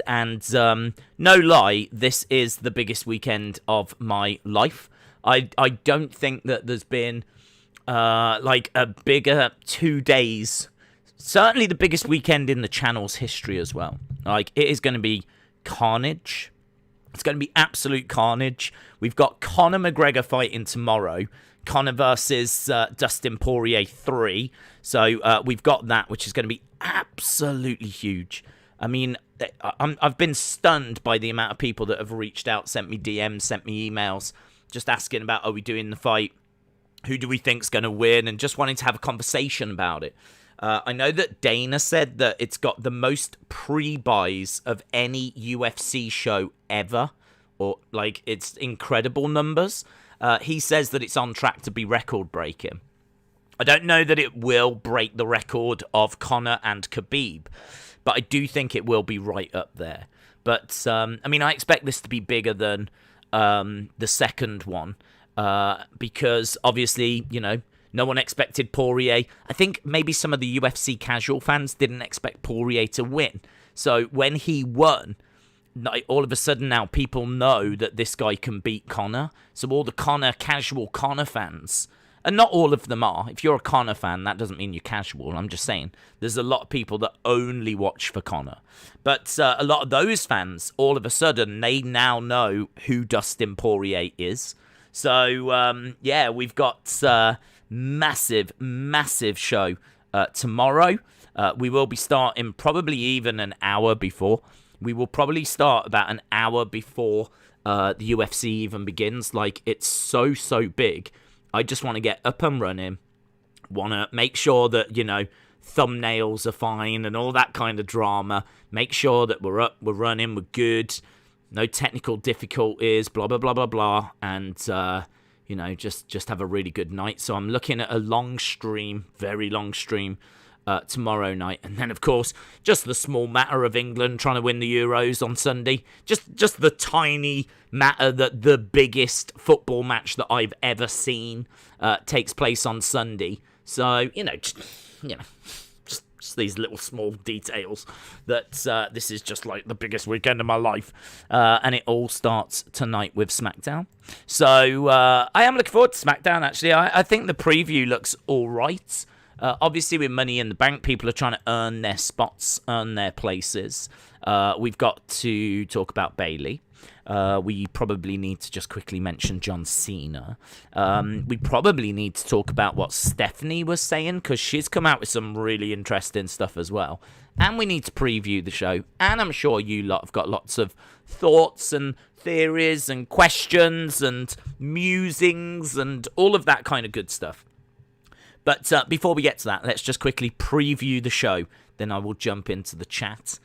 And no lie, this is the biggest weekend of my life. I don't think that there's been like a bigger 2 days. Certainly the biggest weekend in the channel's history as well. Like, it is going to be carnage. It's going to be absolute carnage. We've got Conor McGregor fighting tomorrow. Conor versus Dustin Poirier 3. So we've got that, which is going to be absolutely huge. I mean, I've been stunned by the amount of people that have reached out, sent me DMs, sent me emails, just asking about, are we doing the fight? Who do we think's going to win? And just wanting to have a conversation about it. I know that Dana said that it's got the most pre-buys of any UFC show ever. Or, like, it's incredible numbers. He says that it's on track to be record-breaking. I don't know that it will break the record of Conor and Khabib, but I do think it will be right up there. But, I mean, I expect this to be bigger than the second one, because, obviously, you know, no one expected Poirier. I think maybe some of the UFC casual fans didn't expect Poirier to win. So when he won, like, all of a sudden now people know that this guy can beat Conor. So all the casual Conor fans, and not all of them are. If you're a Conor fan, that doesn't mean you're casual. I'm just saying there's a lot of people that only watch for Conor. But a lot of those fans, all of a sudden, they now know who Dustin Poirier is. So, yeah, we've got massive show tomorrow. We will be starting probably even an hour before. We will probably start about an hour before the UFC even begins. Like, it's so big. I just want to get up and running. Want to make sure that, you know, thumbnails are fine and all that kind of drama. Make sure that we're up, we're running, we're good. No technical difficulties, blah, blah, blah, blah, blah. And, you know, just have a really good night. So I'm looking at a long stream, very long stream, tomorrow night. And then, of course, just the small matter of England trying to win the Euros on Sunday. Just the tiny matter that the biggest football match that I've ever seen takes place on Sunday. So, you know, just these little small details that this is just like the biggest weekend of my life. And it all starts tonight with Smackdown. So I am looking forward to Smackdown, actually. I think the preview looks all right. Obviously, with Money in the Bank, people are trying to earn their spots, earn their places. We've got to talk about Bayley. We probably need to just quickly mention John Cena. We probably need to talk about what Stephanie was saying, because she's come out with some really interesting stuff as well. And we need to preview the show. And I'm sure you lot have got lots of thoughts and theories and questions and musings and all of that kind of good stuff. But before we get to that, let's just quickly preview the show. Then I will jump into the chat.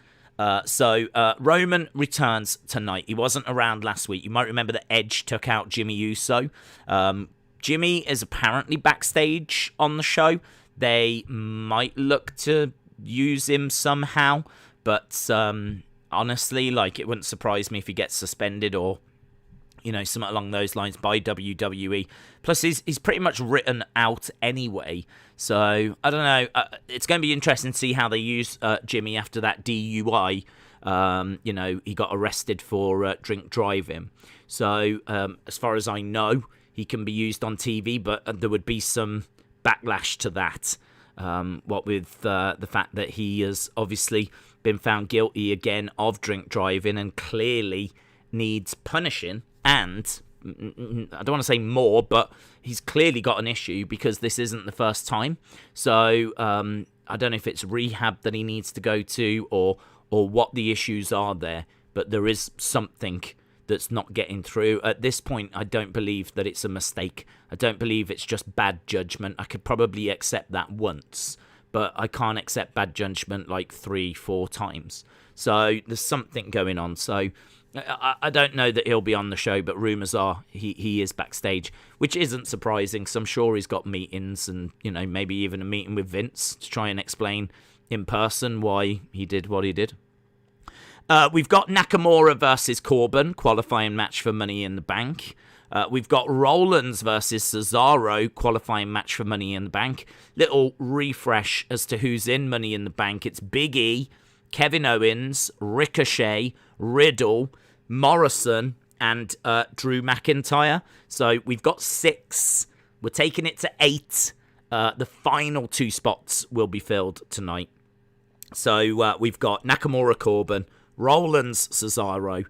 So Roman returns tonight. He wasn't around last week. You might remember that Edge took out Jimmy Uso. Jimmy is apparently backstage on the show. They might look to use him somehow. But honestly, like, it wouldn't surprise me if he gets suspended or, you know, something along those lines by WWE. Plus, he's pretty much written out anyway. So, I don't know. It's going to be interesting to see how they use Jimmy after that DUI. You know, he got arrested for drink driving. So, as far as I know, he can be used on TV, but there would be some backlash to that. What with the fact that he has obviously been found guilty again of drink driving and clearly needs punishing. And I don't want to say more, but he's clearly got an issue because this isn't the first time. So I don't know if it's rehab that he needs to go to or what the issues are there. But there is something that's not getting through. At this point, I don't believe that it's a mistake. I don't believe it's just bad judgment. I could probably accept that once, but I can't accept bad judgment like 3-4 times. So there's something going on. So I don't know that he'll be on the show, but rumours are he is backstage, which isn't surprising because I'm sure he's got meetings and, you know, maybe even a meeting with Vince to try and explain in person why he did what he did. We've got Nakamura versus Corbin, qualifying match for Money in the Bank. We've got Rollins versus Cesaro, qualifying match for Money in the Bank. Little refresh as to who's in Money in the Bank. It's Big E, Kevin Owens, Ricochet, Riddle, Morrison, and Drew McIntyre. So we've got 6. We're taking it to 8. The final 2 spots will be filled tonight. So we've got Nakamura, Corbin, Rollins, Cesaro.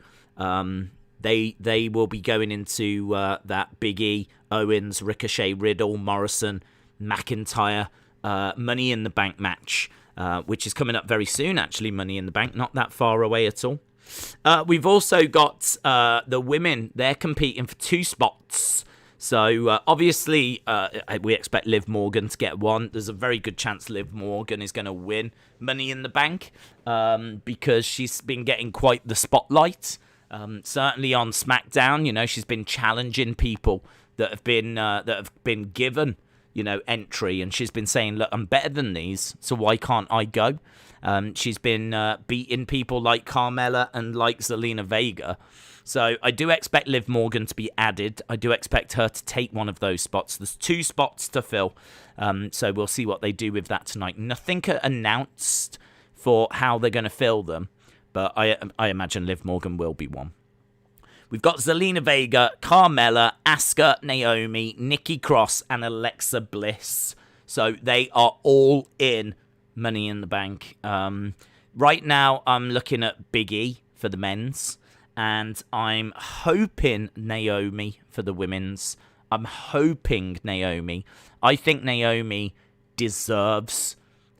They will be going into that Big E, Owens, Ricochet, Riddle, Morrison, McIntyre, Money in the Bank match, which is coming up very soon, actually. Money in the Bank, not that far away at all. We've also got the women. They're competing for 2 spots. So, obviously, we expect Liv Morgan to get 1. There's a very good chance Liv Morgan is going to win Money in the Bank because she's been getting quite the spotlight. Certainly on SmackDown, she's been challenging people that have been given, entry. And she's been saying, look, I'm better than these, so why can't I go? She's been beating people like Carmella and like Zelina Vega. So I do expect Liv Morgan to be added. I do expect her to take one of those spots. There's 2 spots to fill. So we'll see what they do with that tonight. Nothing announced for how they're going to fill them. But I imagine Liv Morgan will be one. We've got Zelina Vega, Carmella, Asuka, Naomi, Nikki Cross, and Alexa Bliss. So they are all in Money in the Bank. Right now, I'm looking at Big E for the men's. And I'm hoping Naomi for the women's. I'm hoping Naomi. I think Naomi deserves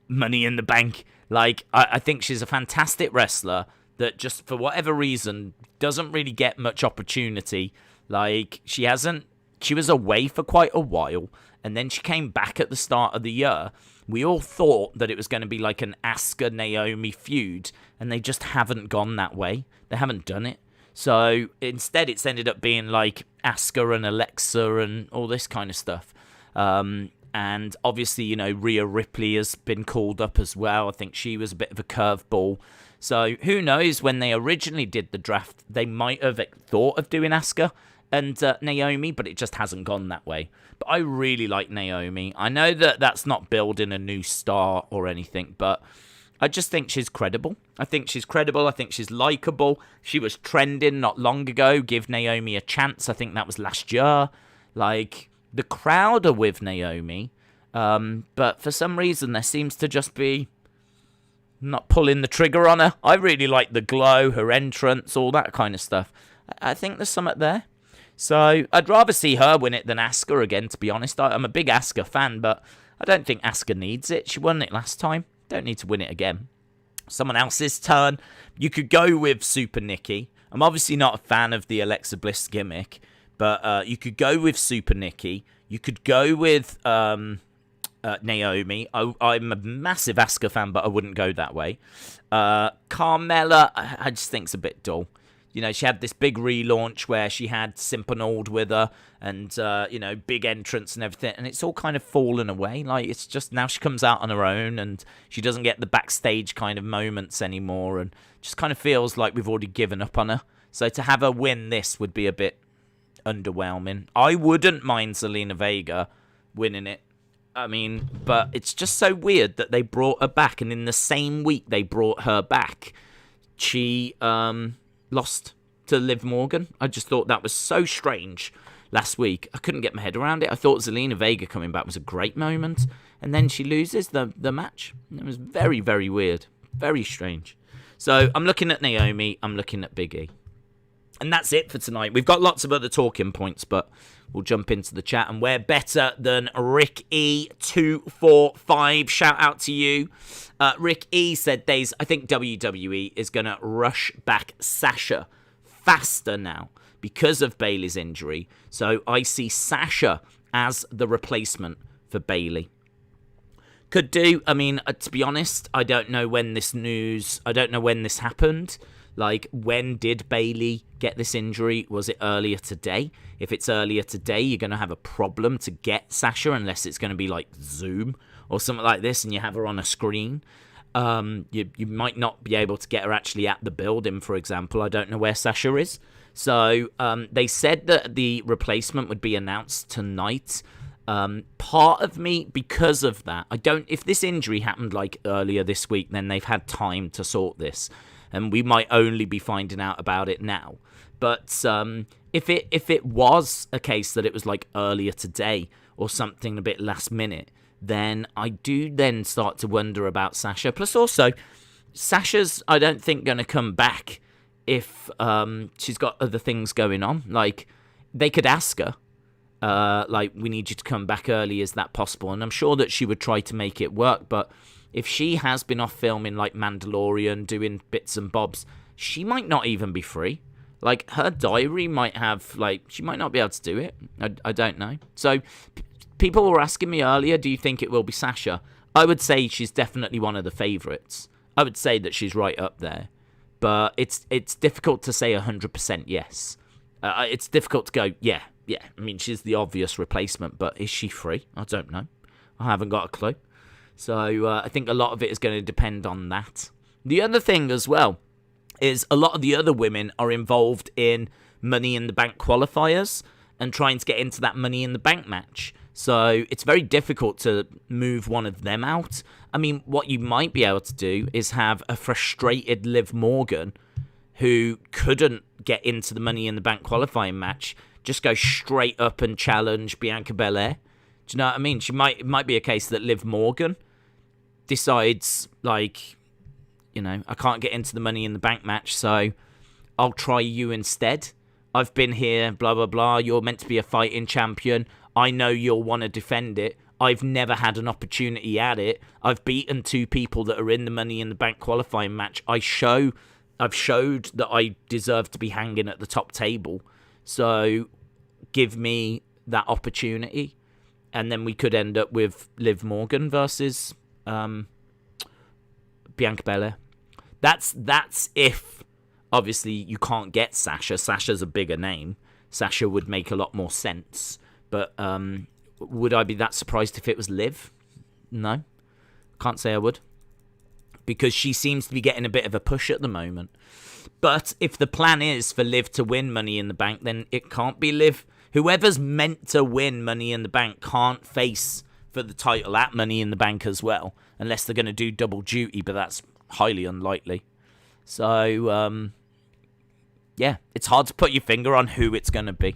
Money in the Bank. Like, I think she's a fantastic wrestler that just, for whatever reason, doesn't really get much opportunity. Like, she was away for quite a while, and then she came back at the start of the year. We all thought that it was going to be like an Asuka-Naomi feud, and they just haven't gone that way. They haven't done it. So instead, it's ended up being like Asuka and Alexa and all this kind of stuff. And obviously, Rhea Ripley has been called up as well. I think she was a bit of a curveball. So who knows, when they originally did the draft, they might have thought of doing Asuka and Naomi, but it just hasn't gone that way. But I really like Naomi. I know that that's not building a new star or anything, but I just think she's credible. I think she's likable. She was trending not long ago. Give Naomi a chance. I think that was last year. Like, the crowd are with Naomi. But for some reason, there seems to just be not pulling the trigger on her. I really like the glow, her entrance, all that kind of stuff. I think there's something there. So I'd rather see her win it than Asuka again, to be honest. I'm a big Asuka fan, but I don't think Asuka needs it. She won it last time. Don't need to win it again. Someone else's turn. You could go with Super Nikki. I'm obviously not a fan of the Alexa Bliss gimmick, but you could go with Super Nikki. You could go with Naomi. I'm a massive Asuka fan, but I wouldn't go that way. Carmella, I just think it's a bit dull. She had this big relaunch where she had Simpanald with her and, big entrance and everything. And it's all kind of fallen away. Like, it's just now she comes out on her own and she doesn't get the backstage kind of moments anymore. And just kind of feels like we've already given up on her. So to have her win this would be a bit underwhelming. I wouldn't mind Zelina Vega winning it. I mean, but it's just so weird that they brought her back. And in the same week they brought her back, she lost to Liv Morgan. I just thought that was so strange last week. I couldn't get my head around it. I thought Zelina Vega coming back was a great moment. And then she loses the match. It was very, very weird. Very strange. So I'm looking at Naomi. I'm looking at Big E. And that's it for tonight. We've got lots of other talking points, but we'll jump into the chat. And we're better than Rick E245. Shout out to you. Rick E said, Days, I think WWE is going to rush back Sasha faster now because of Bayley's injury. So I see Sasha as the replacement for Bayley. Could do. I mean, to be honest, I don't know when this happened. Like, when did Bayley get this injury? Was it earlier today? If it's earlier today, you're going to have a problem to get Sasha unless it's going to be like Zoom or something like this and you have her on a screen. You might not be able to get her actually at the building, for example. I don't know where Sasha is. So they said that the replacement would be announced tonight. Part of me, because of that, if this injury happened like earlier this week, then they've had time to sort this, and we might only be finding out about it now. But if it was a case that it was like earlier today or something a bit last minute, then I do then start to wonder about Sasha. Plus also, Sasha's, I don't think, going to come back if she's got other things going on. Like, they could ask her, like, we need you to come back early, is that possible? And I'm sure that she would try to make it work, but if she has been off filming, like, Mandalorian, doing bits and bobs, she might not even be free. Like, her diary might have, like, she might not be able to do it. I don't know. So, people were asking me earlier, do you think it will be Sasha? I would say she's definitely one of the favourites. I would say that she's right up there. But it's difficult to say 100% yes. It's difficult to go, yeah. I mean, she's the obvious replacement, but is she free? I don't know. I haven't got a clue. So I think a lot of it is going to depend on that. The other thing as well is a lot of the other women are involved in Money in the Bank qualifiers and trying to get into that Money in the Bank match. So it's very difficult to move one of them out. I mean, what you might be able to do is have a frustrated Liv Morgan who couldn't get into the Money in the Bank qualifying match, just go straight up and challenge Bianca Belair. Do you know what I mean? It might be a case that Liv Morgan decides, like, you know, I can't get into the Money in the Bank match, so I'll try you instead. I've been here, blah, blah, blah. You're meant to be a fighting champion. I know you'll want to defend it. I've never had an opportunity at it. I've beaten 2 people that are in the Money in the Bank qualifying match. I've showed that I deserve to be hanging at the top table. So give me that opportunity. And then we could end up with Liv Morgan versus Bianca Belair. That's if, obviously, you can't get Sasha. Sasha's a bigger name. Sasha would make a lot more sense. But would I be that surprised if it was Liv? No. Can't say I would. Because she seems to be getting a bit of a push at the moment. But if the plan is for Liv to win Money in the Bank, then it can't be Liv. Whoever's meant to win Money in the Bank can't face for the title at Money in the Bank as well. Unless they're going to do double duty, but that's highly unlikely. So, yeah, it's hard to put your finger on who it's going to be.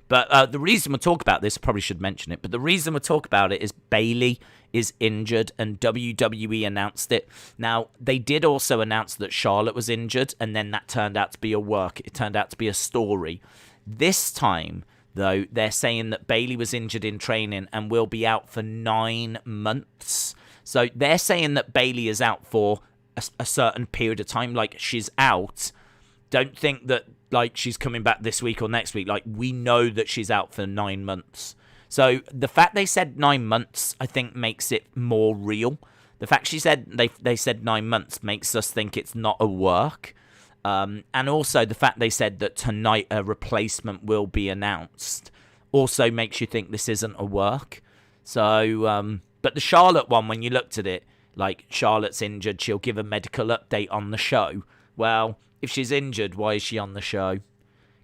But the reason we'll talk about this, I probably should mention it, but the reason we'll talk about it is Bayley is injured and WWE announced it. Now, they did also announce that Charlotte was injured, and then that turned out to be it turned out to be a story. This time, though, they're saying that Bayley was injured in training and will be out for 9 months. So they're saying that Bayley is out for a certain period of time, like she's out. Don't think that like she's coming back this week or next week. Like, we know that she's out for 9 months. So the fact they said 9 months, I think, makes it more real. The fact they said 9 months makes us think it's not a work. And also the fact they said that tonight a replacement will be announced also makes you think this isn't a work. So, but the Charlotte one, when you looked at it, like, Charlotte's injured, she'll give a medical update on the show. Well, if she's injured, why is she on the show?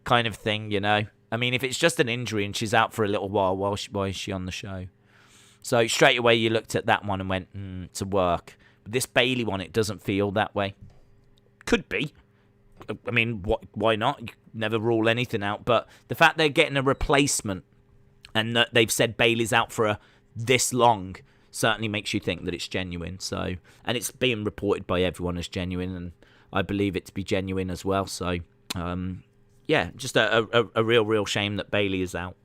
Kind of thing, you know? I mean, if it's just an injury and she's out for a little while, why is she on the show? So straight away you looked at that one and went, it's a work. But this Bayley one, it doesn't feel that way. Could be. I mean, why not? You never rule anything out. But the fact they're getting a replacement and that they've said Bayley's out for this long certainly makes you think that it's genuine. So, and it's being reported by everyone as genuine, and I believe it to be genuine as well. So, yeah, just a real shame that Bayley is out.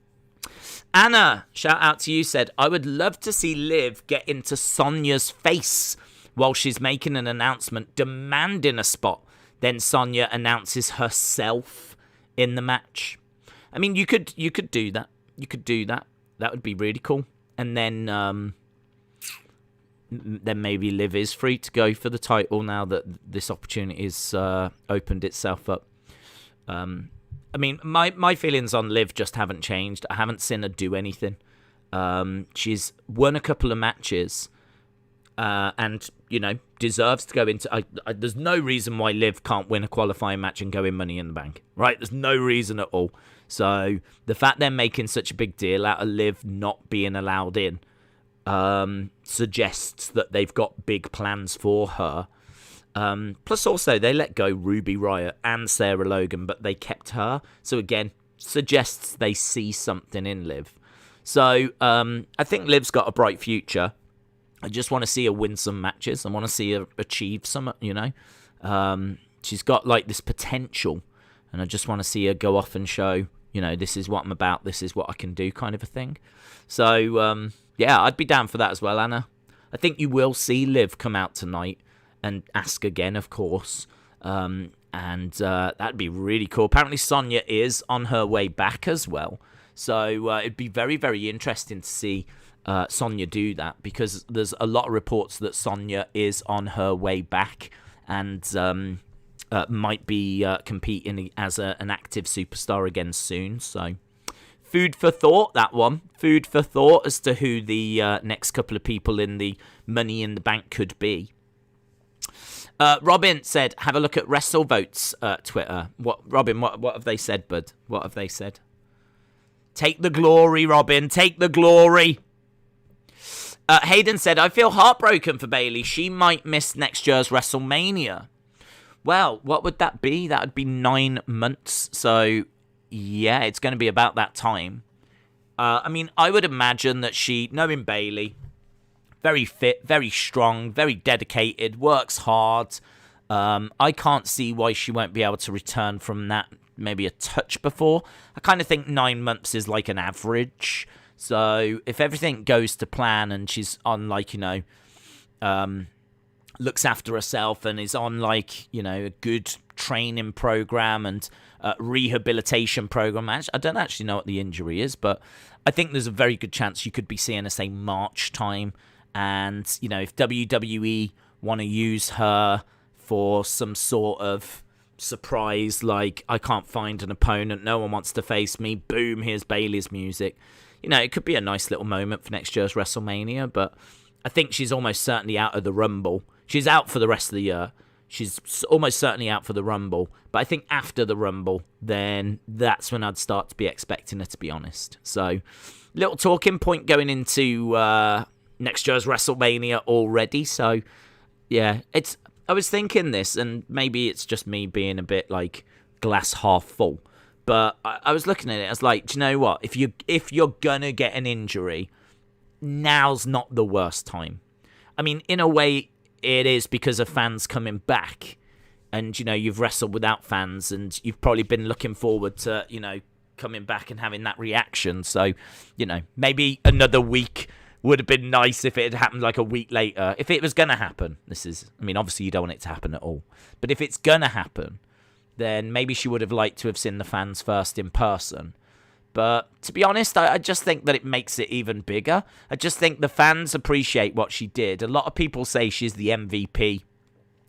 Anna, shout out to you, said, I would love to see Liv get into Sonya's face while she's making an announcement demanding a spot. Then Sonya announces herself in the match. I mean, you could do that. You could do that. That would be really cool. And then maybe Liv is free to go for the title now that this opportunity has opened itself up. I mean, my feelings on Liv just haven't changed. I haven't seen her do anything. She's won a couple of matches. and, deserves to go into... there's no reason why Liv can't win a qualifying match and go in Money in the Bank, right? There's no reason at all. So the fact they're making such a big deal out of Liv not being allowed in suggests that they've got big plans for her. Plus also, they let go Ruby Riott and Sarah Logan, but they kept her. So again, suggests they see something in Liv. So I think Liv's got a bright future. I just want to see her win some matches. I want to see her achieve some, she's got like this potential, and I just want to see her go off and show, this is what I'm about, this is what I can do, kind of a thing. So, yeah, I'd be down for that as well, Anna. I think you will see Liv come out tonight and ask again, of course. And that'd be really cool. Apparently Sonya is on her way back as well. So it'd be very, very interesting to see Sonya do that, because there's a lot of reports that Sonya is on her way back and might be competing as an active superstar again soon. So food for thought, that one. Food for thought as to who the next couple of people in the Money in the Bank could be. Robin said, have a look at WrestleVote's Twitter. Robin, what have they said, bud? What have they said? Take the glory, Robin. Take the glory. Hayden said, I feel heartbroken for Bayley. She might miss next year's WrestleMania. Well, what would that be? That would be 9 months. So, yeah, it's going to be about that time. I mean, I would imagine that she, knowing Bayley, very fit, very strong, very dedicated, works hard. I can't see why she won't be able to return from that maybe a touch before. I kind of think 9 months is like an average. So if everything goes to plan and she's on like, looks after herself and is on like, a good training program and rehabilitation program. I don't actually know what the injury is, but I think there's a very good chance you could be seeing her, say, March time. And, if WWE want to use her for some sort of surprise, like, I can't find an opponent, no one wants to face me, boom, here's Bayley's music. It could be a nice little moment for next year's WrestleMania, but I think she's almost certainly out of the Rumble. She's out for the rest of the year. She's almost certainly out for the Rumble. But I think after the Rumble, then that's when I'd start to be expecting her, to be honest. So, little talking point going into next year's WrestleMania already. So, yeah, I was thinking this, and maybe it's just me being a bit like glass half full. But I was looking at it, I was like, do you know what? If you're gonna get an injury, now's not the worst time. I mean, in a way, it is because of fans coming back. And, you've wrestled without fans, and you've probably been looking forward to, coming back and having that reaction. So, maybe another week would have been nice if it had happened like a week later. If it was going to happen, obviously you don't want it to happen at all. But if it's going to happen, then maybe she would have liked to have seen the fans first in person. But to be honest, I just think that it makes it even bigger. I just think the fans appreciate what she did. A lot of people say she's the MVP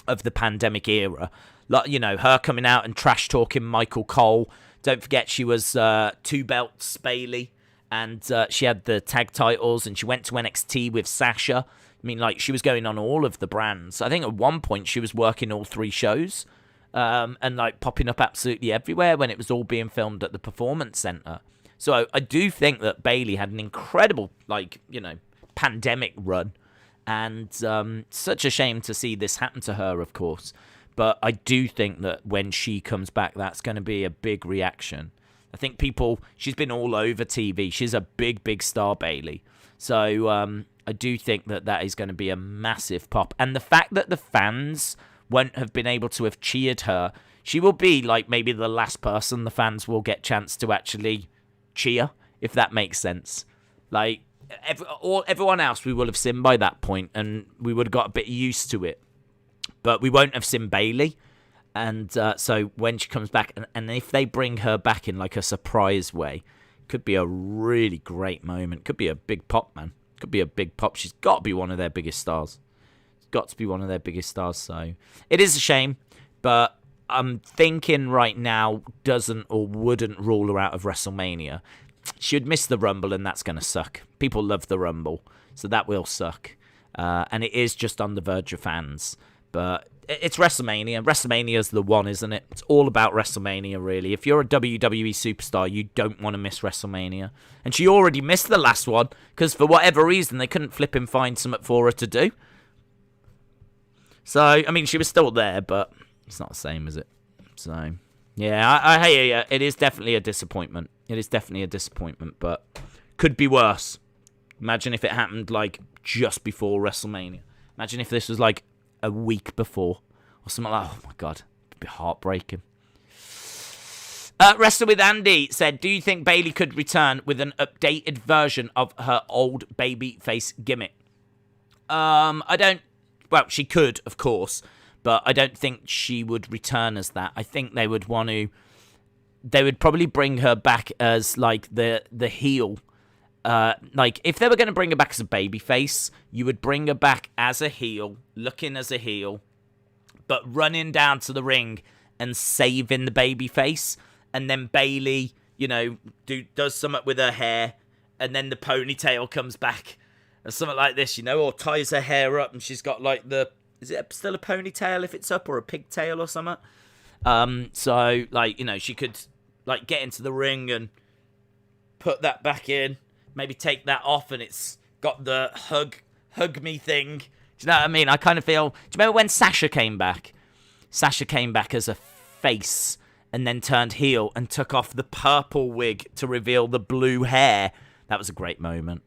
of the pandemic era. Her coming out and trash talking Michael Cole. Don't forget she was 2 belts Bayley, and she had the tag titles, and she went to NXT with Sasha. I mean, she was going on all of the brands. I think at one point she was working all 3 shows. And popping up absolutely everywhere when it was all being filmed at the Performance Center. So I do think that Bayley had an incredible, pandemic run. And such a shame to see this happen to her, of course. But I do think that when she comes back, that's going to be a big reaction. I think she's been all over TV. She's a big, big star, Bayley. So I do think that is going to be a massive pop. And the fact that the fans won't have been able to have cheered her, she will be maybe the last person the fans will get chance to actually cheer, if that makes sense. Everyone else we will have seen by that point, and we would have got a bit used to it. But we won't have seen Bayley. And so when she comes back, and if they bring her back in a surprise way, could be a really great moment. Could be a big pop, man. Could be a big pop. She's got to be one of their biggest stars. Got to be one of their biggest stars. So it is a shame, but I'm thinking right now doesn't or wouldn't rule her out of WrestleMania. She would miss the Rumble, and that's going to suck. People love the Rumble, so that will suck. And it is just on the verge of fans. But it's WrestleMania. WrestleMania's the one, isn't it? It's all about WrestleMania, really. If you're a WWE superstar, you don't want to miss WrestleMania. And she already missed the last one, because for whatever reason, they couldn't flip and find something for her to do. So, I mean, she was still there, but it's not the same, is it? So, yeah, I hear you. It is definitely a disappointment. It is definitely a disappointment, but could be worse. Imagine if it happened, like, just before WrestleMania. Imagine if this was, like, a week before or something like that. Oh, my God. It'd be heartbreaking. Wrestler with Andy said, do you think Bayley could return with an updated version of her old babyface gimmick? I don't... Well, she could, of course, but I don't think she would return as that. I think they would want to... They would probably bring her back as, like, the heel. Like, if they were going to bring her back as a babyface, you would bring her back as a heel, looking as a heel, but running down to the ring and saving the babyface. And then Bayley, you know, does something with her hair, and then the ponytail comes back. Or something like this, you know, or ties her hair up and she's got, like, is it still a ponytail if it's up, or a pigtail or something? So, like, you know, she could, like, get into the ring and put that back in. Maybe take that off and it's got the hug me thing. Do you know what I mean? I kind of feel... Do you remember when Sasha came back? Sasha came back as a face and then turned heel and took off the purple wig to reveal the blue hair. That was a great moment.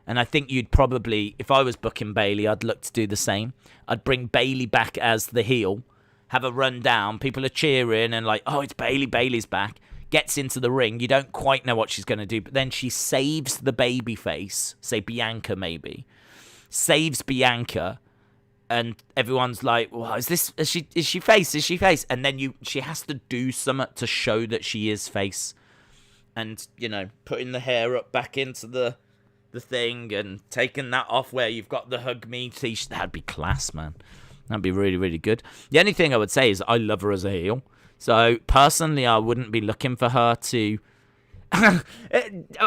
And I think you'd probably... If I was booking Bayley, I'd look to do the same. I'd bring Bayley back as the heel, have a run down. People are cheering and like, oh, it's Bayley. Bayley's back. Gets into the ring. You don't quite know what she's going to do, but then she saves the baby face, say Bianca maybe, saves Bianca, and everyone's like, well, is she face? And then she has to do something to show that she is face. And, you know, putting the hair up back into the thing and taking that off where you've got the hug me t-shirt. That'd be class, man. That'd be really, really good. The only thing I would say is I love her as a heel. So, personally, I wouldn't be looking for her to... I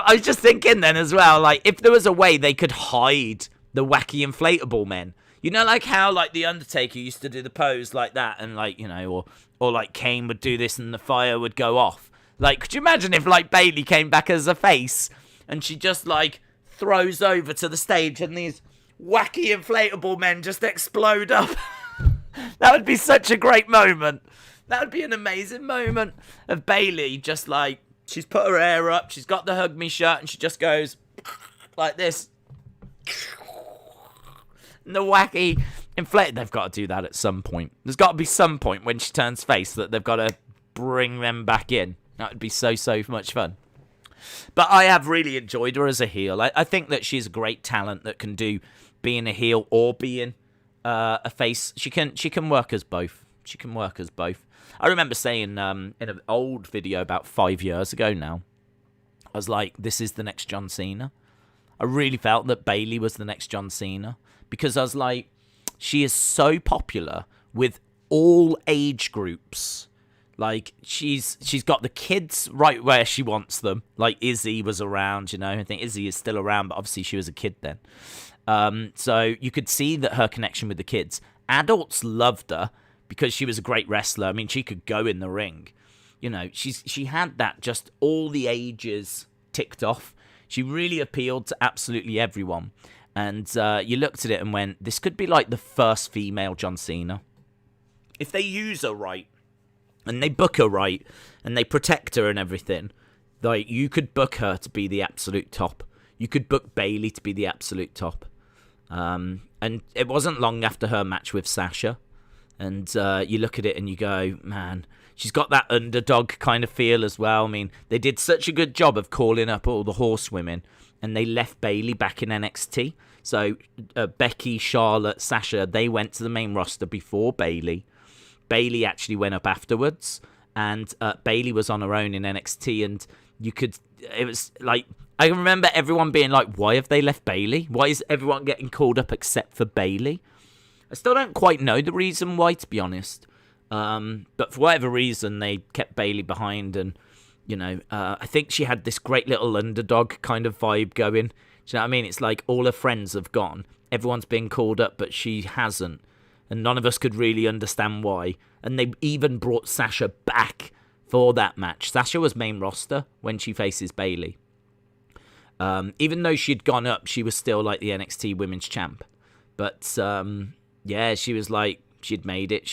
was just thinking then as well, like, if there was a way they could hide the wacky inflatable men. You know, like how, like, The Undertaker used to do the pose like that, and, like, you know, or like, Kane would do this and the fire would go off. Like, could you imagine if, like, Bayley came back as a face, and she just, like, throws over to the stage, and these wacky inflatable men just explode up? That would be such a great moment. That would be an amazing moment of Bayley just like, she's put her hair up, she's got the hug me shirt, and she just goes like this. And the wacky inflated, they've got to do that at some point. There's got to be some point when she turns face that they've got to bring them back in. That would be so much fun. But I have really enjoyed her as a heel. I think that she's a great talent that can do being a heel or being a face. She can work as both. She can work as both. I remember saying in an old video about 5 years ago now, I was like, this is the next John Cena. I really felt that Bayley was the next John Cena, because I was like, she is so popular with all age groups. Like, she's got the kids right where she wants them. Like, Izzy was around, you know. I think Izzy is still around, but obviously she was a kid then. So you could see that her connection with the kids. Adults loved her because she was a great wrestler. I mean, she could go in the ring. You know, she had that just all the ages ticked off. She really appealed to absolutely everyone. And you looked at it and went, this could be like the first female John Cena. If they use her right, and they book her right, and they protect her and everything, like, you could book her to be the absolute top. You could book Bayley to be the absolute top. And it wasn't long after her match with Sasha. And you look at it and you go, man, she's got that underdog kind of feel as well. I mean, they did such a good job of calling up all the horsewomen, and they left Bayley back in NXT. So Becky, Charlotte, Sasha, they went to the main roster before Bayley. Bayley actually went up afterwards, and Bayley was on her own in NXT, and it was like, I remember everyone being like, why have they left Bayley? Why is everyone getting called up except for Bayley? I still don't quite know the reason why, to be honest. But for whatever reason, they kept Bayley behind, and, you know, I think she had this great little underdog kind of vibe going. Do you know what I mean? It's like all her friends have gone, everyone's been called up, but she hasn't. And none of us could really understand why. And they even brought Sasha back for that match. Sasha was main roster when she faces Bayley. Even though she'd gone up, she was still like the NXT Women's Champ. But yeah, she was like, she'd made it.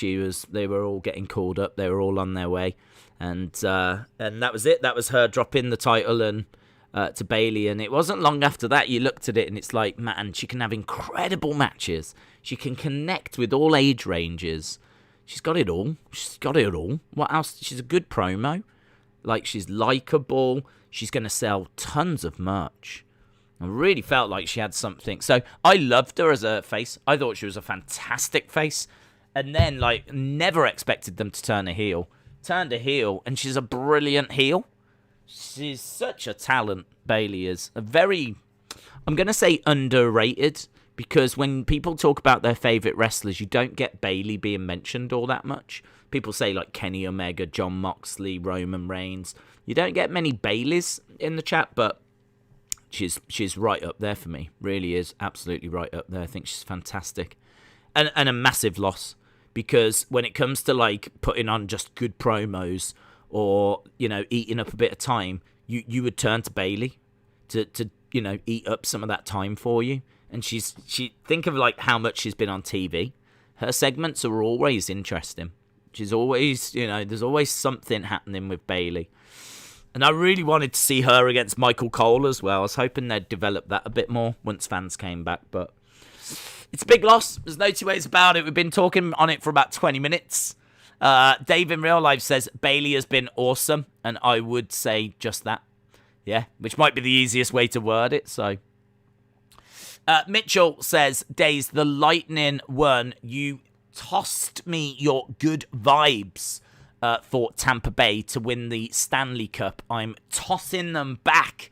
They were all getting called up. They were all on their way. And that was it. That was her dropping the title and to Bayley. And it wasn't long after that you looked at it and it's like, man, she can have incredible matches. She can connect with all age ranges. She's got it all. What else? She's a good promo. Like, she's likable. She's going to sell tons of merch. I really felt like she had something. So I loved her as a face. I thought she was a fantastic face. And then, like, never expected them to turn her heel. Turned her heel, and she's a brilliant heel. She's such a talent, Bayley is. I'm going to say underrated, because when people talk about their favourite wrestlers, you don't get Bayley being mentioned all that much. People say, like, Kenny Omega, Jon Moxley, Roman Reigns. You don't get many Baileys in the chat, but she's right up there for me. Really is absolutely right up there. I think she's fantastic. And a massive loss, because when it comes to, like, putting on just good promos or, you know, eating up a bit of time, you would turn to Bayley to you know, eat up some of that time for you. And she think of, like, how much she's been on TV. Her segments are always interesting. She's always, you know, there's always something happening with Bayley. And I really wanted to see her against Michael Cole as well. I was hoping they'd develop that a bit more once fans came back. But it's a big loss. There's no two ways about it. We've been talking on it for about 20 minutes. Dave in real life says, Bayley has been awesome. And I would say just that. Yeah, which might be the easiest way to word it. So Mitchell says, Days, the Lightning won. You tossed me your good vibes for Tampa Bay to win the Stanley Cup. I'm tossing them back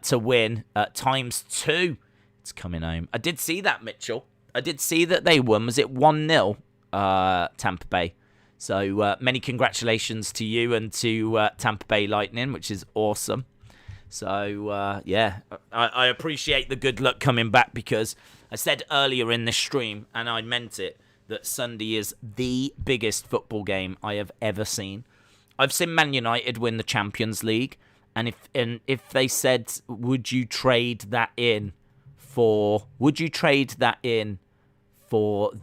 to win ×2. It's coming home. I did see that, Mitchell. I did see that they won. Was it 1-0, Tampa Bay? So many congratulations to you and to Tampa Bay Lightning, which is awesome. So, yeah, I appreciate the good luck coming back, because I said earlier in this stream, and I meant it, that Sunday is the biggest football game I have ever seen. I've seen Man United win the Champions League, and if they said, would you trade that in for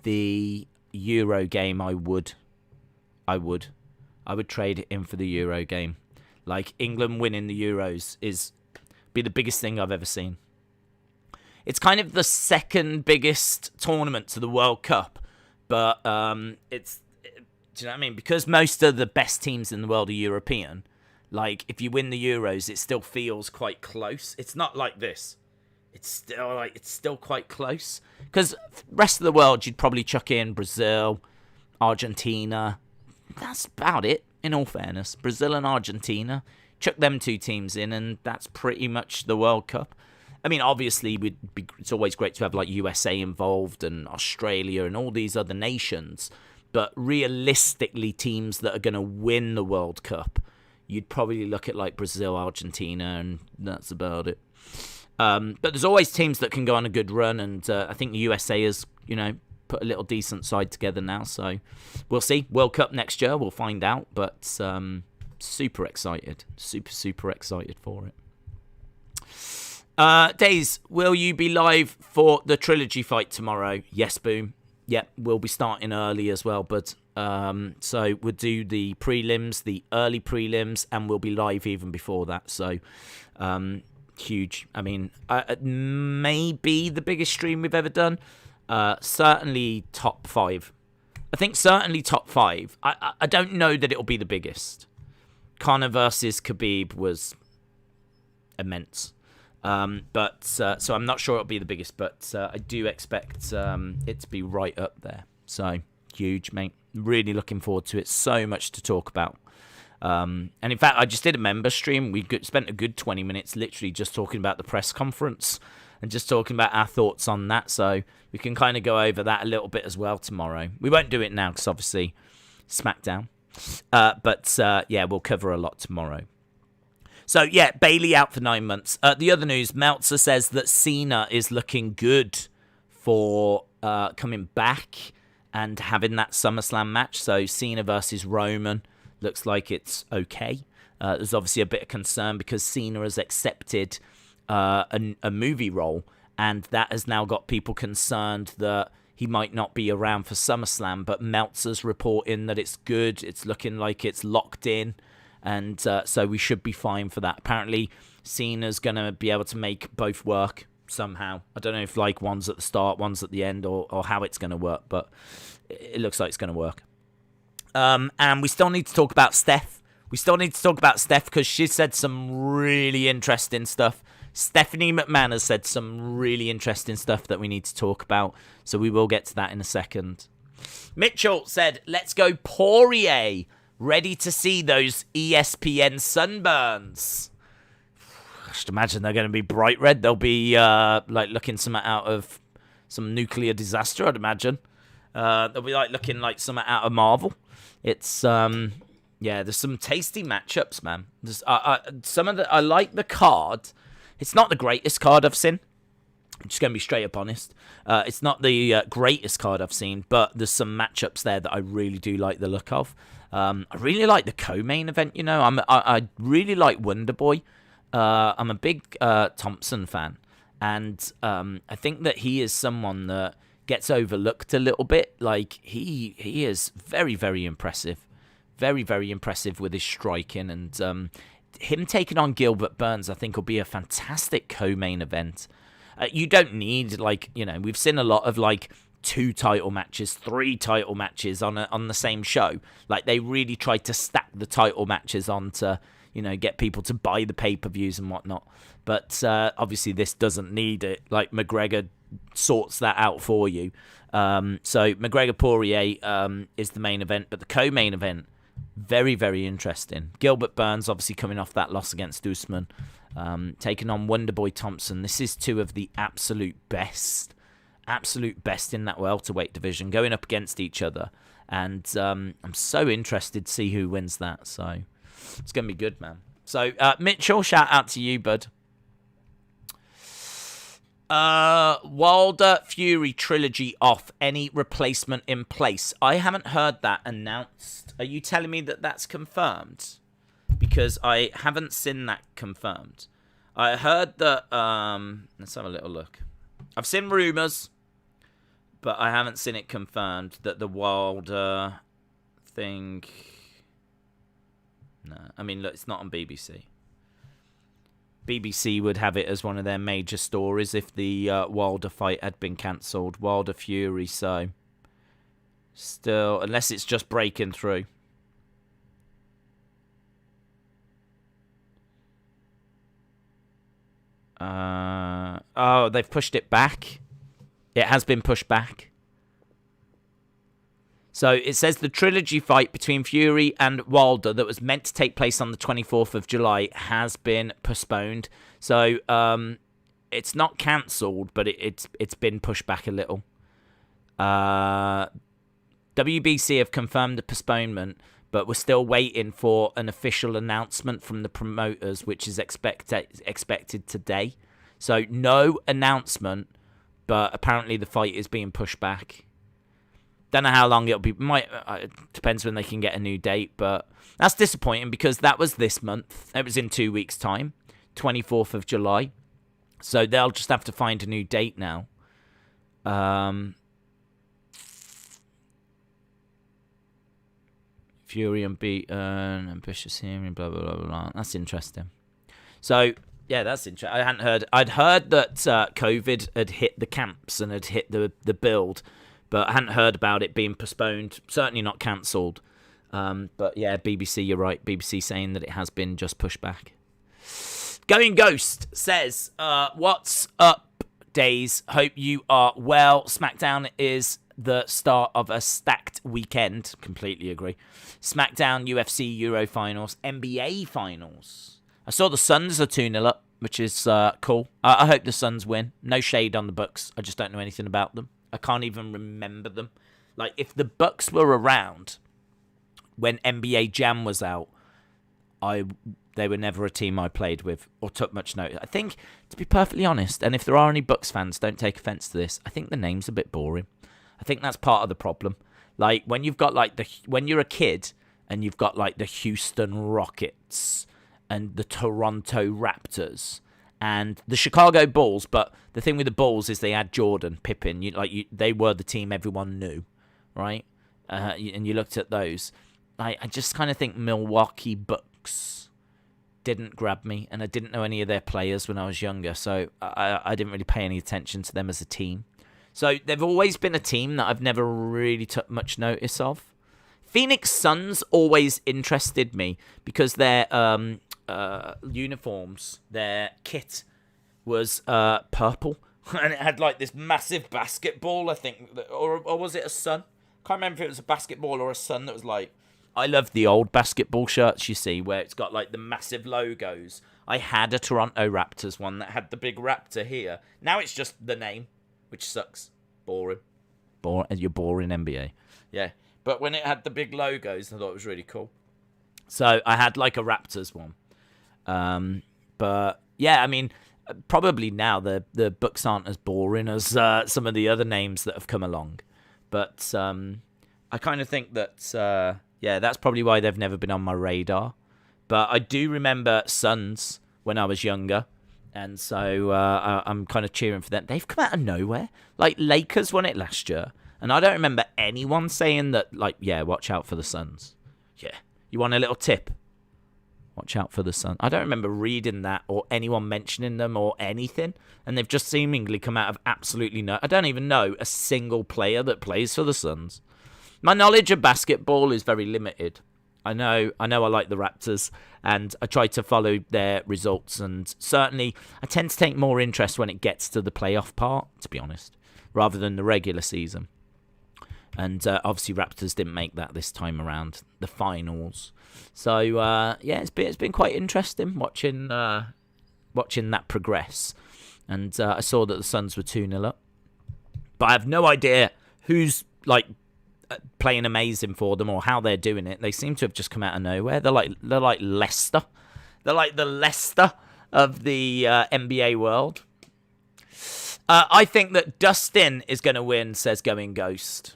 the Euro game, I would trade it in for the Euro game. Like, England winning the Euros be the biggest thing I've ever seen. It's kind of the second biggest tournament to the World Cup. But do you know what I mean? Because most of the best teams in the world are European. Like, if you win the Euros, it still feels quite close. It's not like this. It's still quite close. Because rest of the world, you'd probably chuck in Brazil, Argentina. That's about it, in all fairness. Brazil and Argentina. Chuck them two teams in, and that's pretty much the World Cup. I mean, obviously, it's always great to have, like, USA involved and Australia and all these other nations. But realistically, teams that are going to win the World Cup, you'd probably look at, like, Brazil, Argentina, and that's about it. But there's always teams that can go on a good run, and I think the USA has, you know, put a little decent side together now. So we'll see. World Cup next year, we'll find out. But super excited. Super excited for it. Days, will you be live for the trilogy fight tomorrow? Yes, boom. Yep, we'll be starting early as well, but so we'll do the prelims, the early prelims, and we'll be live even before that. So huge. I mean, maybe the biggest stream we've ever done. Certainly top 5. I think certainly top 5. I don't know that it'll be the biggest. Conor versus Khabib was immense. But so I'm not sure it'll be the biggest, but I do expect it to be right up there. So huge, mate. Really looking forward to it. So much to talk about. And in fact, I just did a member stream. We spent a good 20 minutes literally just talking about the press conference and just talking about our thoughts on that. So we can kind of go over that a little bit as well tomorrow. We won't do it now because obviously Smackdown. But yeah, we'll cover a lot tomorrow. So, yeah, Bayley out for 9 months. The other news, Meltzer says that Cena is looking good for coming back and having that SummerSlam match. So Cena versus Roman looks like it's okay. There's obviously a bit of concern because Cena has accepted a movie role, and that has now got people concerned that he might not be around for SummerSlam, but Meltzer's reporting that it's good. It's looking like it's locked in, and so we should be fine for that. Apparently, Cena's going to be able to make both work somehow. I don't know if like one's at the start, one's at the end, or how it's going to work, but it looks like it's going to work. And we still need to talk about Steph. We still need to talk about Steph because she said some really interesting stuff. Stephanie McMahon has said some really interesting stuff that we need to talk about, so we will get to that in a second. Mitchell said, let's go Poirier. Ready to see those ESPN sunburns. I should imagine they're going to be bright red. They'll be like looking something out of some nuclear disaster, I'd imagine. They'll be like looking like something out of Marvel. It's yeah, there's some tasty matchups, man. There's I like the card. It's not the greatest card I've seen. I'm just going to be straight up honest. It's not the greatest card I've seen, but there's some matchups there that I really do like the look of. I really like the co-main event, you know. I really like Wonderboy. I'm a big Thompson fan, and I think that he is someone that gets overlooked a little bit. Like, he is very, very impressive. Very, very impressive with his striking, and him taking on Gilbert Burns, I think, will be a fantastic co-main event. You don't need, like, you know, we've seen a lot of, like, 2 title matches, 3 title matches on the same show. Like, they really tried to stack the title matches on to, you know, get people to buy the pay-per-views and whatnot. But obviously this doesn't need it. Like, McGregor sorts that out for you. So McGregor-Poirier is the main event, but the co-main event, very, very interesting. Gilbert Burns obviously coming off that loss against Usman, taking on Wonderboy Thompson. This is 2 of the absolute best in that welterweight division going up against each other, and I'm so interested to see who wins that. So it's gonna be good, man. So Mitchell, shout out to you, bud. Wilder Fury trilogy off. Any replacement in place? I haven't heard that announced. Are you telling me that that's confirmed? Because I haven't seen that confirmed. I heard that, let's have a little look. I've seen rumours, but I haven't seen it confirmed that the Wilder thing... No, I mean, look, it's not on BBC. BBC would have it as one of their major stories if the Wilder fight had been cancelled. Wilder Fury, so... Still, unless it's just breaking through. Oh, they've pushed it back. It has been pushed back. So it says the trilogy fight between Fury and Wilder that was meant to take place on the 24th of July has been postponed. So it's not cancelled, but it's been pushed back a little. WBC have confirmed the postponement, but we're still waiting for an official announcement from the promoters, which is expected today. So no announcement, but apparently the fight is being pushed back. Don't know how long it'll be. It depends when they can get a new date, but that's disappointing because that was this month. It was in 2 weeks' time, 24th of July. So they'll just have to find a new date now. Fury unbeaten, ambitious hearing, blah, blah, blah, blah. That's interesting. So, yeah, that's interesting. I hadn't heard. I'd heard that COVID had hit the camps and had hit the build, but I hadn't heard about it being postponed. Certainly not cancelled. But, yeah, BBC, you're right. BBC saying that it has been just pushed back. Going Ghost says, what's up, Days? Hope you are well. Smackdown is the start of a stacked weekend. Completely agree. Smackdown, UFC, Euro finals, NBA finals. I saw the Suns are 2-0 up, which is cool. I hope the Suns win. No shade on the Bucks. I just don't know anything about them. I can't even remember them. Like, if the Bucks were around when NBA Jam was out, they were never a team I played with or took much notice. I think, to be perfectly honest, and if there are any Bucks fans, don't take offense to this, I think the name's a bit boring. I think that's part of the problem. Like, when you've got, like, when you're a kid and you've got, like, the Houston Rockets and the Toronto Raptors and the Chicago Bulls, but the thing with the Bulls is they had Jordan, Pippen. They were the team everyone knew, right? And you looked at those. I just kind of think Milwaukee Bucks didn't grab me, and I didn't know any of their players when I was younger, so I didn't really pay any attention to them as a team. So they've always been a team that I've never really took much notice of. Phoenix Suns always interested me because their uniforms, their kit was purple, and it had like this massive basketball, I think, or was it a sun? Can't remember if it was a basketball or a sun that was like... I love the old basketball shirts, you see, where it's got like the massive logos. I had a Toronto Raptors one that had the big raptor here. Now it's just the name, which sucks. Boring. You're boring, NBA. Yeah. But when it had the big logos, I thought it was really cool. So I had like a Raptors one. But yeah, I mean, probably now the Bucks aren't as boring as some of the other names that have come along. But I kind of think that... yeah, that's probably why they've never been on my radar. But I do remember Suns when I was younger. And so I'm kind of cheering for them. They've come out of nowhere. Like, Lakers won it last year. And I don't remember anyone saying that, like, yeah, watch out for the Suns. Yeah. You want a little tip? Watch out for the Suns. I don't remember reading that or anyone mentioning them or anything. And they've just seemingly come out of absolutely no... I don't even know a single player that plays for the Suns. My knowledge of basketball is very limited. I know I like the Raptors, and I try to follow their results, and certainly I tend to take more interest when it gets to the playoff part, to be honest, rather than the regular season. And obviously Raptors didn't make that this time around, the finals. So yeah, it's been quite interesting watching that progress. And I saw that the Suns were 2-0 up. But I have no idea who's like playing amazing for them or how they're doing it. They seem to have just come out of nowhere. They're like Leicester. They're like the Leicester of the NBA world. I think that Dustin is going to win, says Going Ghost.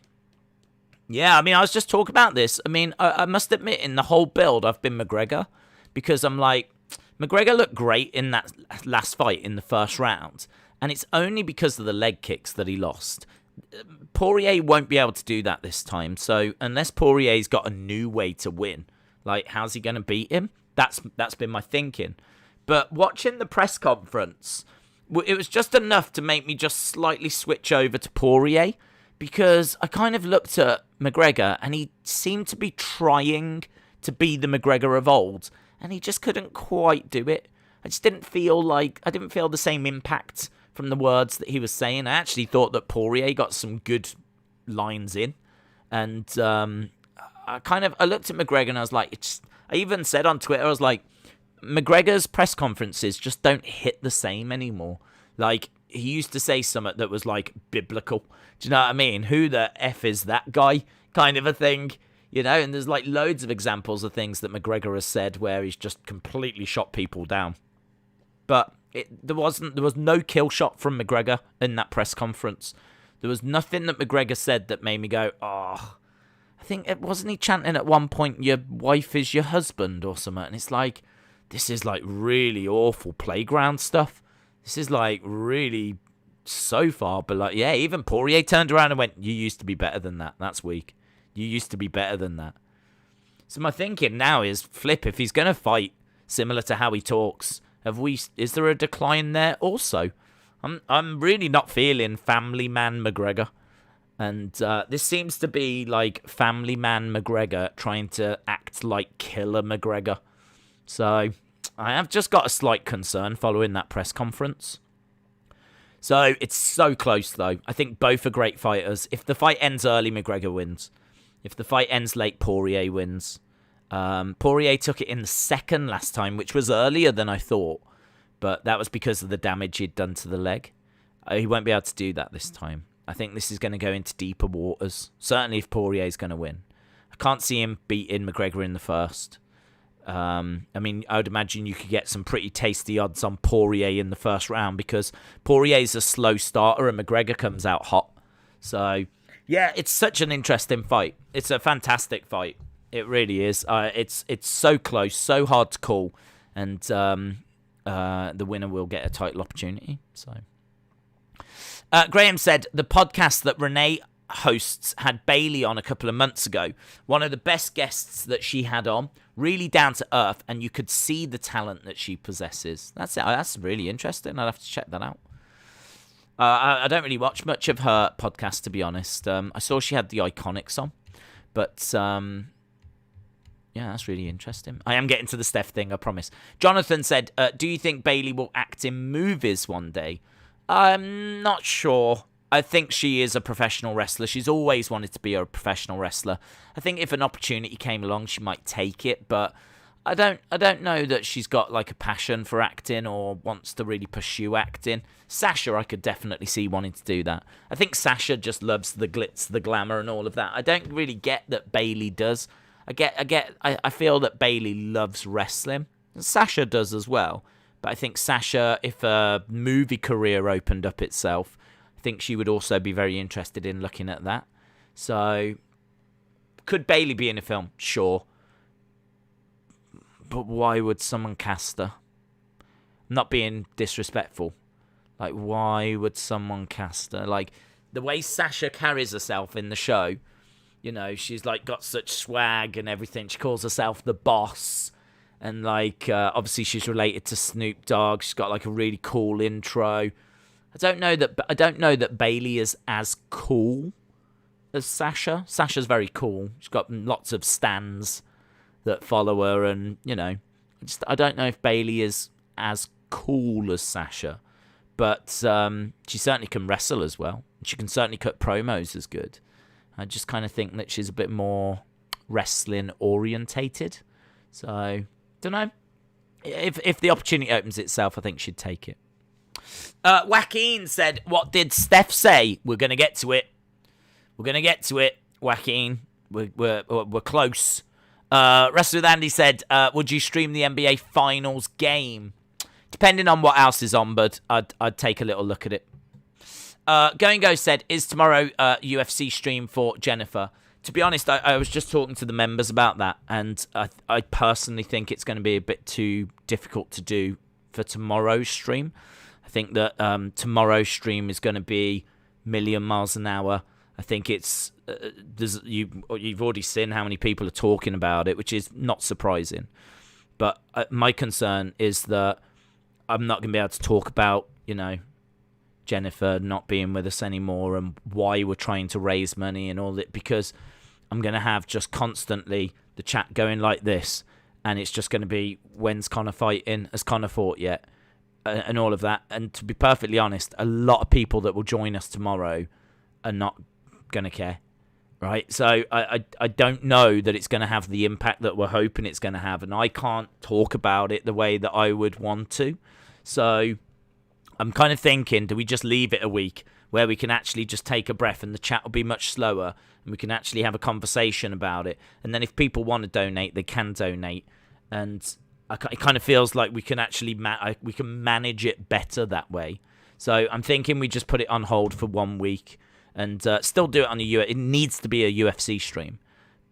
Yeah, I mean, I was just talking about this. I mean, I must admit, in the whole build, I've been McGregor because I'm like, McGregor looked great in that last fight in the first round, and it's only because of the leg kicks that he lost. Poirier won't be able to do that this time. So unless Poirier's got a new way to win, like, how's he going to beat him? That's been my thinking. But watching the press conference, it was just enough to make me just slightly switch over to Poirier, because I kind of looked at McGregor and he seemed to be trying to be the McGregor of old, and he just couldn't quite do it. I didn't feel the same impact from the words that he was saying. I actually thought that Poirier got some good lines in. And I looked at McGregor and I was like, I even said on Twitter, I was like, McGregor's press conferences just don't hit the same anymore. Like, he used to say something that was like biblical. Do you know what I mean? Who the F is that guy? Kind of a thing. You know, and there's like loads of examples of things that McGregor has said where he's just completely shot people down. But there was no kill shot from McGregor in that press conference. There was nothing that McGregor said that made me go, oh. I think wasn't he chanting at one point, your wife is your husband or something? And it's like, this is like really awful playground stuff. This is like really so far. But like, yeah, even Poirier turned around and went, you used to be better than that. That's weak. You used to be better than that. So my thinking now is, flip, if he's going to fight similar to how he talks, is there a decline there also? I'm really not feeling family man McGregor. And this seems to be like family man McGregor trying to act like killer McGregor. So I have just got a slight concern following that press conference. So it's so close, though. I think both are great fighters. If the fight ends early, McGregor wins. If the fight ends late, Poirier wins. Poirier took it in the second last time, which was earlier than I thought. But that was because of the damage he'd done to the leg. He won't be able to do that this time. I think this is going to go into deeper waters. Certainly if Poirier's going to win. I can't see him beating McGregor in the first. I mean, I would imagine you could get some pretty tasty odds on Poirier in the first round because Poirier's a slow starter and McGregor comes out hot. So, yeah, it's such an interesting fight. It's a fantastic fight. It really is. It's so close, so hard to call, and the winner will get a title opportunity. So, Graham said the podcast that Renee hosts had Bailey on a couple of months ago. One of the best guests that she had on, really down to earth, and you could see the talent that she possesses. That's really interesting. I'll have to check that out. I don't really watch much of her podcast, to be honest. I saw she had the Iconics on, but yeah, that's really interesting. I am getting to the Steph thing, I promise. Jonathan said, do you think Bailey will act in movies one day? I'm not sure. I think she is a professional wrestler. She's always wanted to be a professional wrestler. I think if an opportunity came along, she might take it, but I don't know that she's got like a passion for acting or wants to really pursue acting. Sasha, I could definitely see wanting to do that. I think Sasha just loves the glitz, the glamour, and all of that. I don't really get that Bailey does. I feel that Bailey loves wrestling. Sasha does as well. But I think Sasha, if a movie career opened up itself, I think she would also be very interested in looking at that. So, could Bailey be in a film? Sure. But why would someone cast her? I'm not being disrespectful. Like, why would someone cast her? Like, the way Sasha carries herself in the show, you know, she's like got such swag and everything. She calls herself the boss. And like, obviously she's related to Snoop Dogg. She's got like a really cool intro. I don't know that Bailey is as cool as Sasha. Sasha's very cool. She's got lots of stans that follow her, and you know, I don't know if Bailey is as cool as Sasha, but she certainly can wrestle as well. She can certainly cut promos as good. I just kind of think that she's a bit more wrestling orientated. So, don't know. If the opportunity opens itself, I think she'd take it. Joaquin said, what did Steph say? We're going to get to it. We're going to get to it, Joaquin. We're close. Wrestler with Andy said, would you stream the NBA Finals game? Depending on what else is on, but I'd take a little look at it. Going Go said, is tomorrow UFC stream for Jennifer? To be honest, I was just talking to the members about that, and I personally think it's going to be a bit too difficult to do for tomorrow's stream. I think that tomorrow's stream is going to be a million miles an hour. I think it's you've already seen how many people are talking about it, which is not surprising. But my concern is that I'm not going to be able to talk about, you know, Jennifer not being with us anymore and why we're trying to raise money and all that, because I'm going to have just constantly the chat going like this, and it's just going to be, when's Conor fighting? Has Conor fought yet? And all of that. And to be perfectly honest, a lot of people that will join us tomorrow are not going to care, right? So I don't know that it's going to have the impact that we're hoping it's going to have, and I can't talk about it the way that I would want to. So I'm kind of thinking, do we just leave it a week where we can actually just take a breath and the chat will be much slower and we can actually have a conversation about it? And then if people want to donate, they can donate. And it kind of feels like we can actually we can manage it better that way. So I'm thinking we just put it on hold for 1 week and still do it on it needs to be a UFC stream.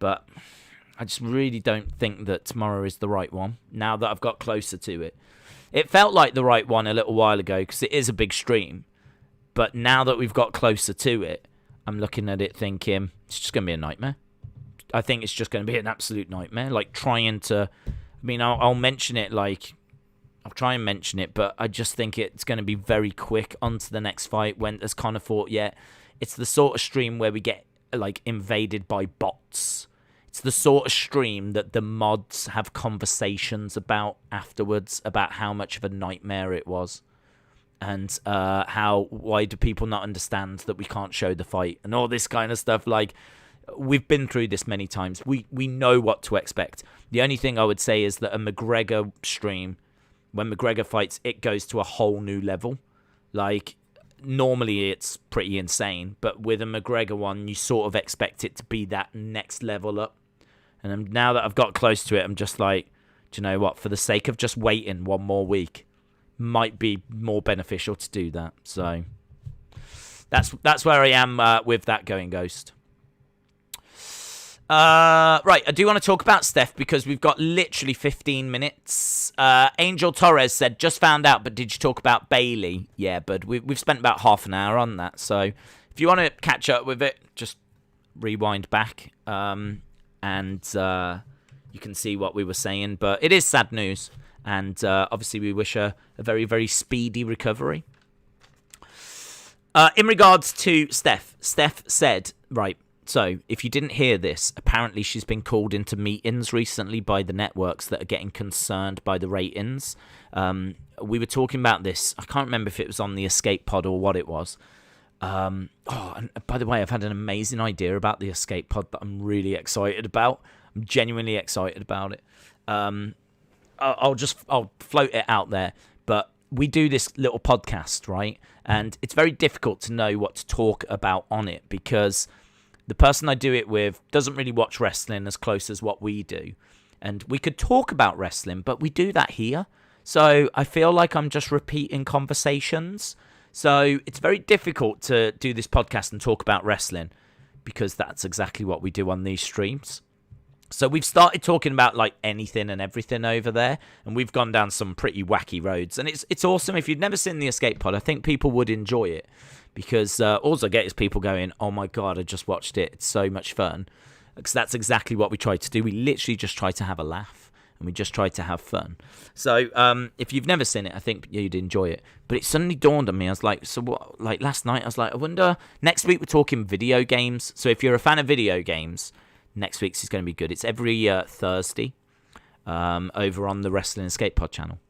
But I just really don't think that tomorrow is the right one now that I've got closer to it. It felt like the right one a little while ago because it is a big stream. But now that we've got closer to it, I'm looking at it thinking, it's just going to be a nightmare. I think it's just going to be an absolute nightmare. Like trying to... I mean, I'll mention it, like... I'll try and mention it, but I just think it's going to be very quick on to the next fight. When has Conor fought yet? It's the sort of stream where we get, like, invaded by bots. It's the sort of stream that the mods have conversations about afterwards, about how much of a nightmare it was. And why do people not understand that we can't show the fight? And all this kind of stuff. Like, we've been through this many times. We know what to expect. The only thing I would say is that a McGregor stream, when McGregor fights, it goes to a whole new level. Like, normally it's pretty insane. But with a McGregor one, you sort of expect it to be that next level up. And now that I've got close to it, I'm just like, do you know what? For the sake of just waiting one more week, might be more beneficial to do that. So that's where I am with that going, Ghost. Right, I do want to talk about Steph because we've got literally 15 minutes. Angel Torres said, just found out, but did you talk about Bailey? Yeah, bud, we've spent about half an hour on that. So if you want to catch up with it, just rewind back and you can see what we were saying. But it is sad news, and obviously we wish her a very, very speedy recovery. In regards to Steph said, right, so if you didn't hear this, apparently she's been called into meetings recently by the networks that are getting concerned by the ratings. We were talking about this. I can't remember if it was on the Escape Pod or what it was. And by the way, I've had an amazing idea about the Escape Pod that I'm really excited about. I'm genuinely excited about it. I'll float it out there. But we do this little podcast, right? And it's very difficult to know what to talk about on it because the person I do it with doesn't really watch wrestling as close as what we do. And we could talk about wrestling, but we do that here. So I feel like I'm just repeating conversations. So it's very difficult to do this podcast and talk about wrestling because that's exactly what we do on these streams. So we've started talking about like anything and everything over there, and we've gone down some pretty wacky roads. And it's awesome. If you've never seen the Escape Pod, I think people would enjoy it because all I get is people going, "Oh my god, I just watched it. It's so much fun." Because that's exactly what we try to do. We literally just try to have a laugh. And we just try to have fun. So if you've never seen it, I think you'd enjoy it. But it suddenly dawned on me. I was like, so what? Like last night, I was like, I wonder. Next week we're talking video games. So if you're a fan of video games, next week's is going to be good. It's every Thursday over on the Wrestling Escape Pod channel.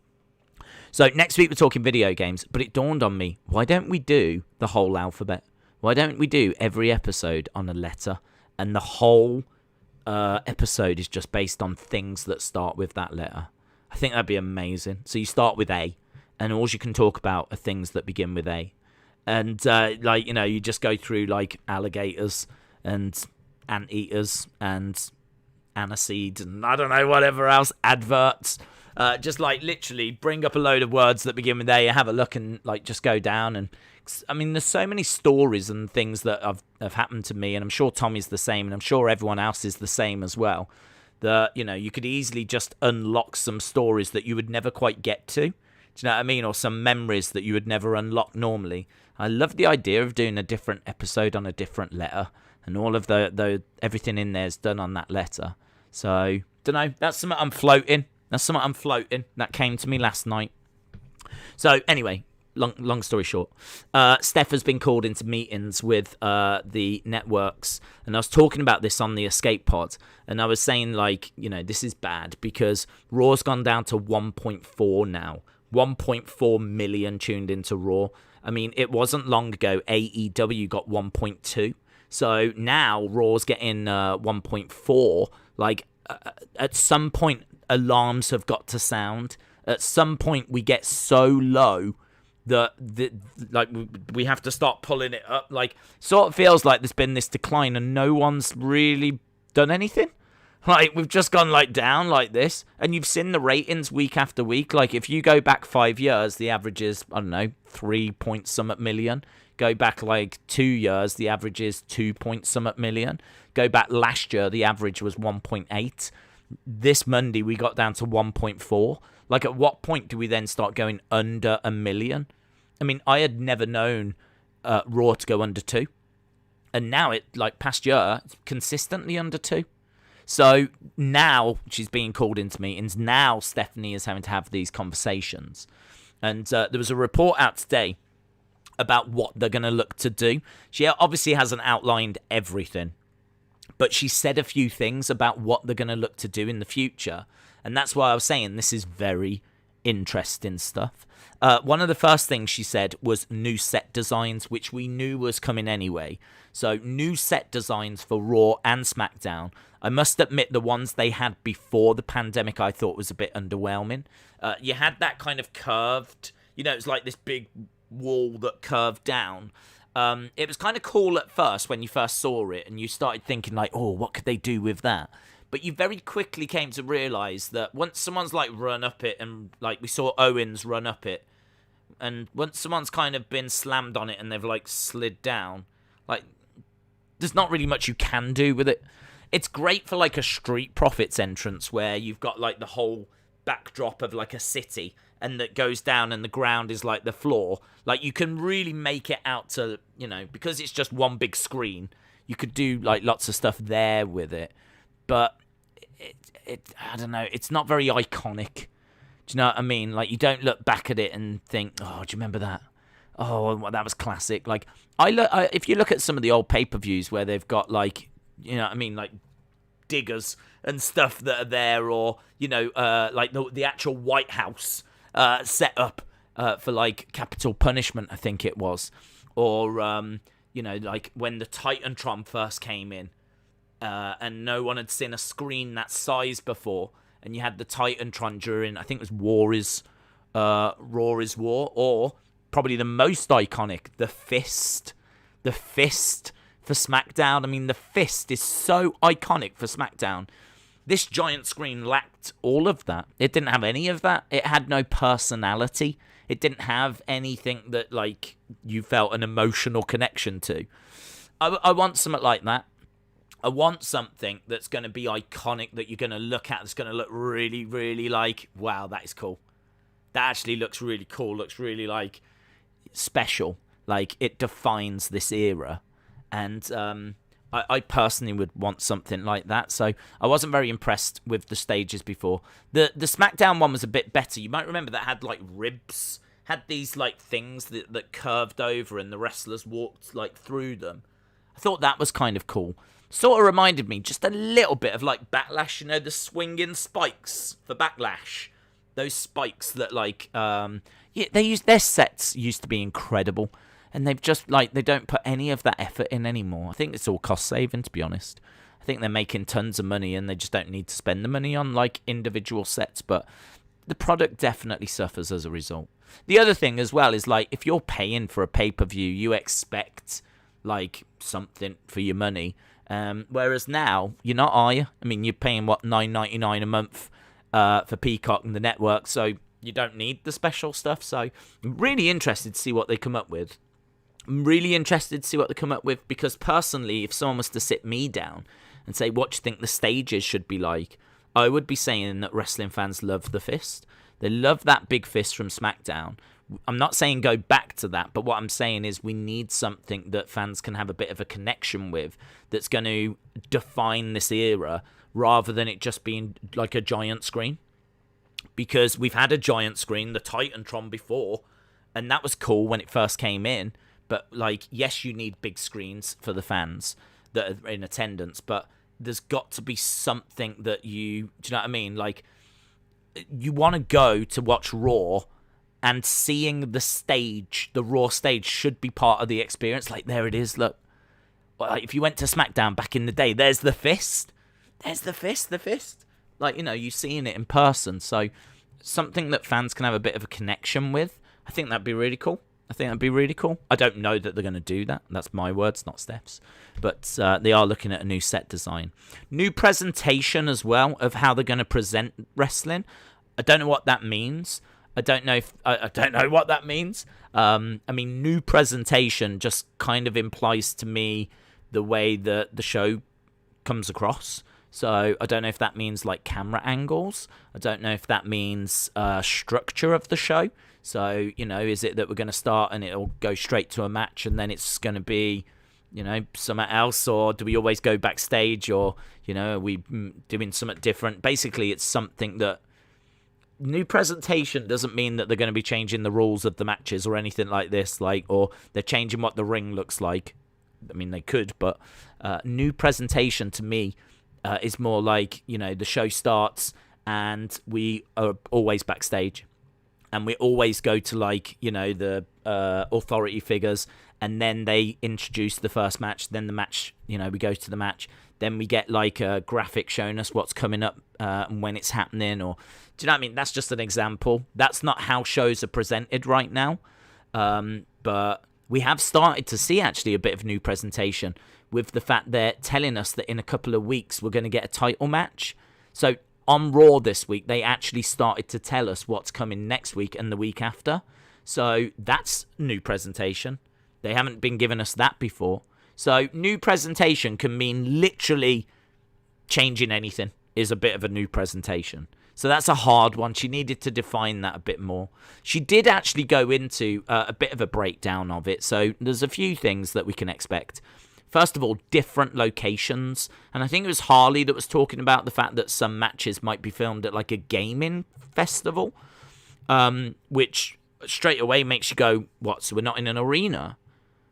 So next week we're talking video games. But it dawned on me, why don't we do the whole alphabet? Why don't we do every episode on a letter? And the whole episode is just based on things that start with that letter. I think that'd be amazing. So you start with A, and all you can talk about are things that begin with A. And, like, you know, you just go through, like, alligators and anteaters and aniseed and I don't know, whatever else, adverts. Just, like, literally bring up a load of words that begin with A, have a look and, like, just go down. And, I mean, there's so many stories and things that have happened to me, and I'm sure Tommy's the same, and I'm sure everyone else is the same as well, that, you know, you could easily just unlock some stories that you would never quite get to. Do you know what I mean? Or some memories that you would never unlock normally. I love the idea of doing a different episode on a different letter, and all of the everything in there is done on that letter. So, don't know. That's something I'm floating. That came to me last night. So, anyway, long story short, Steph has been called into meetings with the networks, and I was talking about this on the Escape Pod, and I was saying, like, you know, this is bad because Raw's gone down to 1.4 now. 1.4 million tuned into Raw. I mean, it wasn't long ago AEW got 1.2. So now Raw's getting 1.4. Like, at some point, alarms have got to sound. At some point, we get so low that like we have to start pulling it up. Like, sort of feels like there's been this decline and no one's really done anything. Like, we've just gone, like, down like this. And you've seen the ratings week after week. Like, if you go back 5 years, the average is, I don't know, 3-point-something million. Go back, like, 2 years, the average is 2-point-something million. Go back last year, the average was 1.8. This Monday, we got down to 1.4. Like, at what point do we then start going under a million? I mean, I had never known Raw to go under 2. And now, like, past year, it's consistently under 2. So now she's being called into meetings. Now Stephanie is having to have these conversations. And there was a report out today about what they're going to look to do. She obviously hasn't outlined everything, but she said a few things about what they're going to look to do in the future. And that's why I was saying this is very interesting stuff. One of the first things she said was new set designs, which we knew was coming anyway. So new set designs for Raw and SmackDown. I must admit, the ones they had before the pandemic I thought was a bit underwhelming. You had that kind of curved, you know, it's like this big wall that curved down. It was kind of cool at first when you first saw it and you started thinking like, oh, what could they do with that? But you very quickly came to realize that once someone's like run up it, and like we saw Owens run up it, and once someone's kind of been slammed on it and they've like slid down, like there's not really much you can do with it. It's great for like a Street Profits entrance where you've got like the whole backdrop of like a city and that goes down and the ground is like the floor. Like you can really make it out to, you know, because it's just one big screen, you could do like lots of stuff there with it. But I don't know, it's not very iconic. Do you know what I mean? Like, you don't look back at it and think, oh, do you remember that? Oh, well, that was classic. Like, if you look at some of the old pay-per-views where they've got, like, you know what I mean, like, diggers and stuff that are there, or, you know, like the actual White House set up for, like, capital punishment, I think it was. Or, you know, like, when the Titantron first came in, and no one had seen a screen that size before, and you had the Titantron during, I think it was Raw is War, or probably the most iconic, the Fist. The Fist for SmackDown. I mean, the Fist is so iconic for SmackDown. This giant screen lacked all of that. It didn't have any of that. It had no personality. It didn't have anything that, like, you felt an emotional connection to. I want something like that. I want something that's going to be iconic, that you're going to look at, that's going to look really, really like, wow, that is cool. That actually looks really cool, looks really, like, special. Like, it defines this era. And I personally would want something like that. So I wasn't very impressed with the stages before. The SmackDown one was a bit better. You might remember that had, like, ribs. Had these, like, things that curved over and the wrestlers walked, like, through them. I thought that was kind of cool. Sort of reminded me just a little bit of, like, Backlash, you know, the swinging spikes for Backlash. Those spikes that, like, yeah, their sets used to be incredible. And they've just, like, they don't put any of that effort in anymore. I think it's all cost saving, to be honest. I think they're making tons of money and they just don't need to spend the money on, like, individual sets. But the product definitely suffers as a result. The other thing as well is, like, if you're paying for a pay-per-view, you expect, like, something for your money. Whereas now, you're not, are you? I mean, you're paying, what, $9.99 a month for Peacock and the network, so you don't need the special stuff. So I'm really interested to see what they come up with. I'm really interested to see what they come up with, because personally, if someone was to sit me down and say, what do you think the stages should be like? I would be saying that wrestling fans love the Fist. They love that big fist from SmackDown. I'm not saying go back to that, but what I'm saying is we need something that fans can have a bit of a connection with, that's going to define this era, rather than it just being like a giant screen. Because we've had a giant screen, the Titantron, before, and that was cool when it first came in. But, like, yes, you need big screens for the fans that are in attendance, but there's got to be something that do you know what I mean? Like, you want to go to watch Raw, and seeing the stage, the Raw stage, should be part of the experience. Like, there it is, look. Like, if you went to SmackDown back in the day, there's the Fist. There's the Fist. Like, you know, you've seen it in person. So, something that fans can have a bit of a connection with. I think that'd be really cool. I don't know that they're going to do that. That's my words, not Steph's. But they are looking at a new set design. New presentation as well of how they're going to present wrestling. I don't know what that means. I don't know what that means. I mean, new presentation just kind of implies to me the way that the show comes across. So I don't know if that means, like, camera angles. I don't know if that means structure of the show. So, you know, is it that we're going to start and it'll go straight to a match and then it's going to be, you know, something else? Or do we always go backstage? Or, you know, are we doing something different? Basically, it's something that... New presentation doesn't mean that they're going to be changing the rules of the matches or anything like this, like, or they're changing what the ring looks like. I mean, they could, but new presentation to me is more like, you know, the show starts and we are always backstage. And we always go to, like, you know, the authority figures, and then they introduce the first match. Then the match, you know, we go to the match. Then we get, like, a graphic showing us what's coming up and when it's happening. Or, do you know what I mean? That's just an example. That's not how shows are presented right now. But we have started to see, actually, a bit of new presentation with the fact they're telling us that in a couple of weeks we're going to get a title match. So on Raw this week, they actually started to tell us what's coming next week and the week after. So that's new presentation. They haven't been giving us that before. So new presentation can mean literally changing anything is a bit of a new presentation. So that's a hard one. She needed to define that a bit more. She did actually go into a bit of a breakdown of it. So there's a few things that we can expect. First of all, different locations. And I think it was Harley that was talking about the fact that some matches might be filmed at like a gaming festival, which straight away makes you go, what? So we're not in an arena?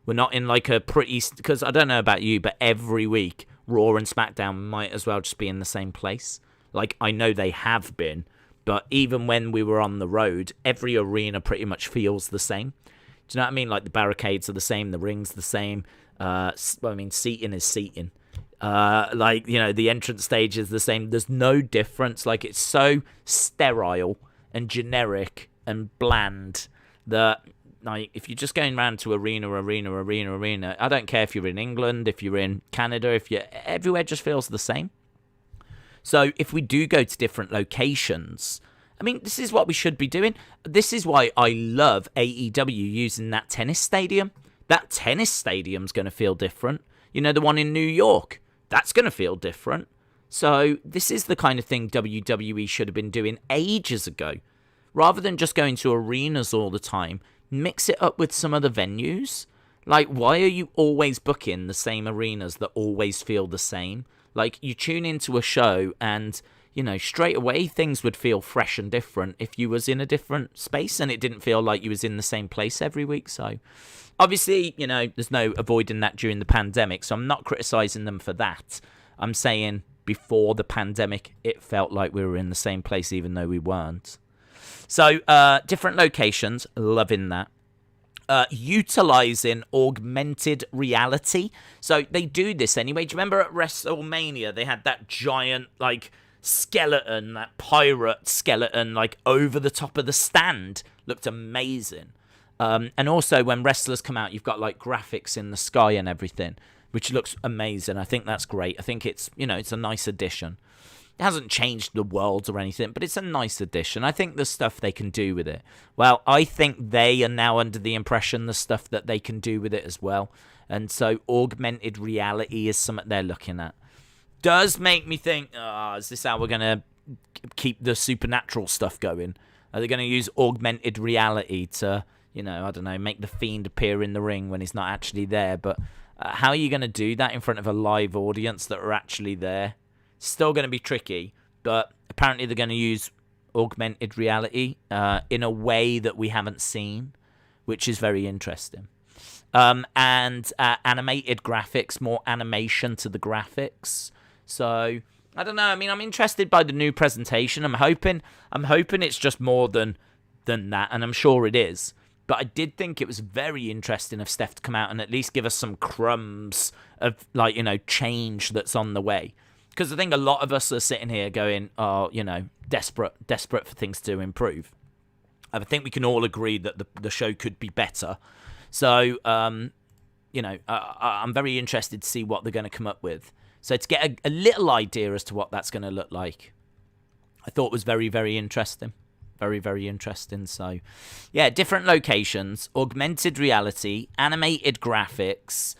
We're not in like a pretty... Because I don't know about you, but every week, Raw and Smackdown might as well just be in the same place. Like, I know they have been, but even when we were on the road, every arena pretty much feels the same. Do you know what I mean? Like, the barricades are the same, the ring's the same. Seating is seating. The entrance stage is the same. There's no difference. Like, it's so sterile and generic and bland that, like, if you're just going around to arena, I don't care if you're in England, if you're in Canada, everywhere just feels the same. So if we do go to different locations, I mean, this is what we should be doing. This is why I love AEW using that tennis stadium. That tennis stadium's going to feel different. You know, the one in New York, that's going to feel different. So this is the kind of thing WWE should have been doing ages ago. Rather than just going to arenas all the time, mix it up with some other venues. Like, why are you always booking the same arenas that always feel the same? Like, you tune into a show and, you know, straight away things would feel fresh and different if you was in a different space and it didn't feel like you was in the same place every week. So, obviously, you know, there's no avoiding that during the pandemic, so I'm not criticising them for that. I'm saying before the pandemic, it felt like we were in the same place even though we weren't. So, different locations, loving that. Utilizing augmented reality. So they do this anyway. Do you remember at WrestleMania they had that giant like skeleton, that pirate skeleton, like over the top of the stand? Looked amazing. And also when wrestlers come out, you've got like graphics in the sky and everything, which looks amazing. I think that's great. I think it's, you know, it's a nice addition. It hasn't changed the world or anything, but it's a nice addition. I think the stuff they can do with it. Well, I think they are now under the impression the stuff that they can do with it as well. And so augmented reality is something they're looking at. Does make me think, is this how we're going to keep the supernatural stuff going? Are they going to use augmented reality to, you know, I don't know, make the Fiend appear in the ring when he's not actually there? But how are you going to do that in front of a live audience that are actually there? Still going to be tricky, but apparently they're going to use augmented reality in a way that we haven't seen, which is very interesting. And animated graphics, more animation to the graphics. So I don't know. I mean, I'm interested by the new presentation. I'm hoping it's just more than that, and I'm sure it is. But I did think it was very interesting of Steph to come out and at least give us some crumbs of, like, you know, change that's on the way. Because I think a lot of us are sitting here going, oh, you know, desperate for things to improve. I think we can all agree that the show could be better. So, you know, I'm very interested to see what they're going to come up with. So to get a little idea as to what that's going to look like, I thought was very, very interesting. Very, very interesting. So, yeah, different locations, augmented reality, animated graphics,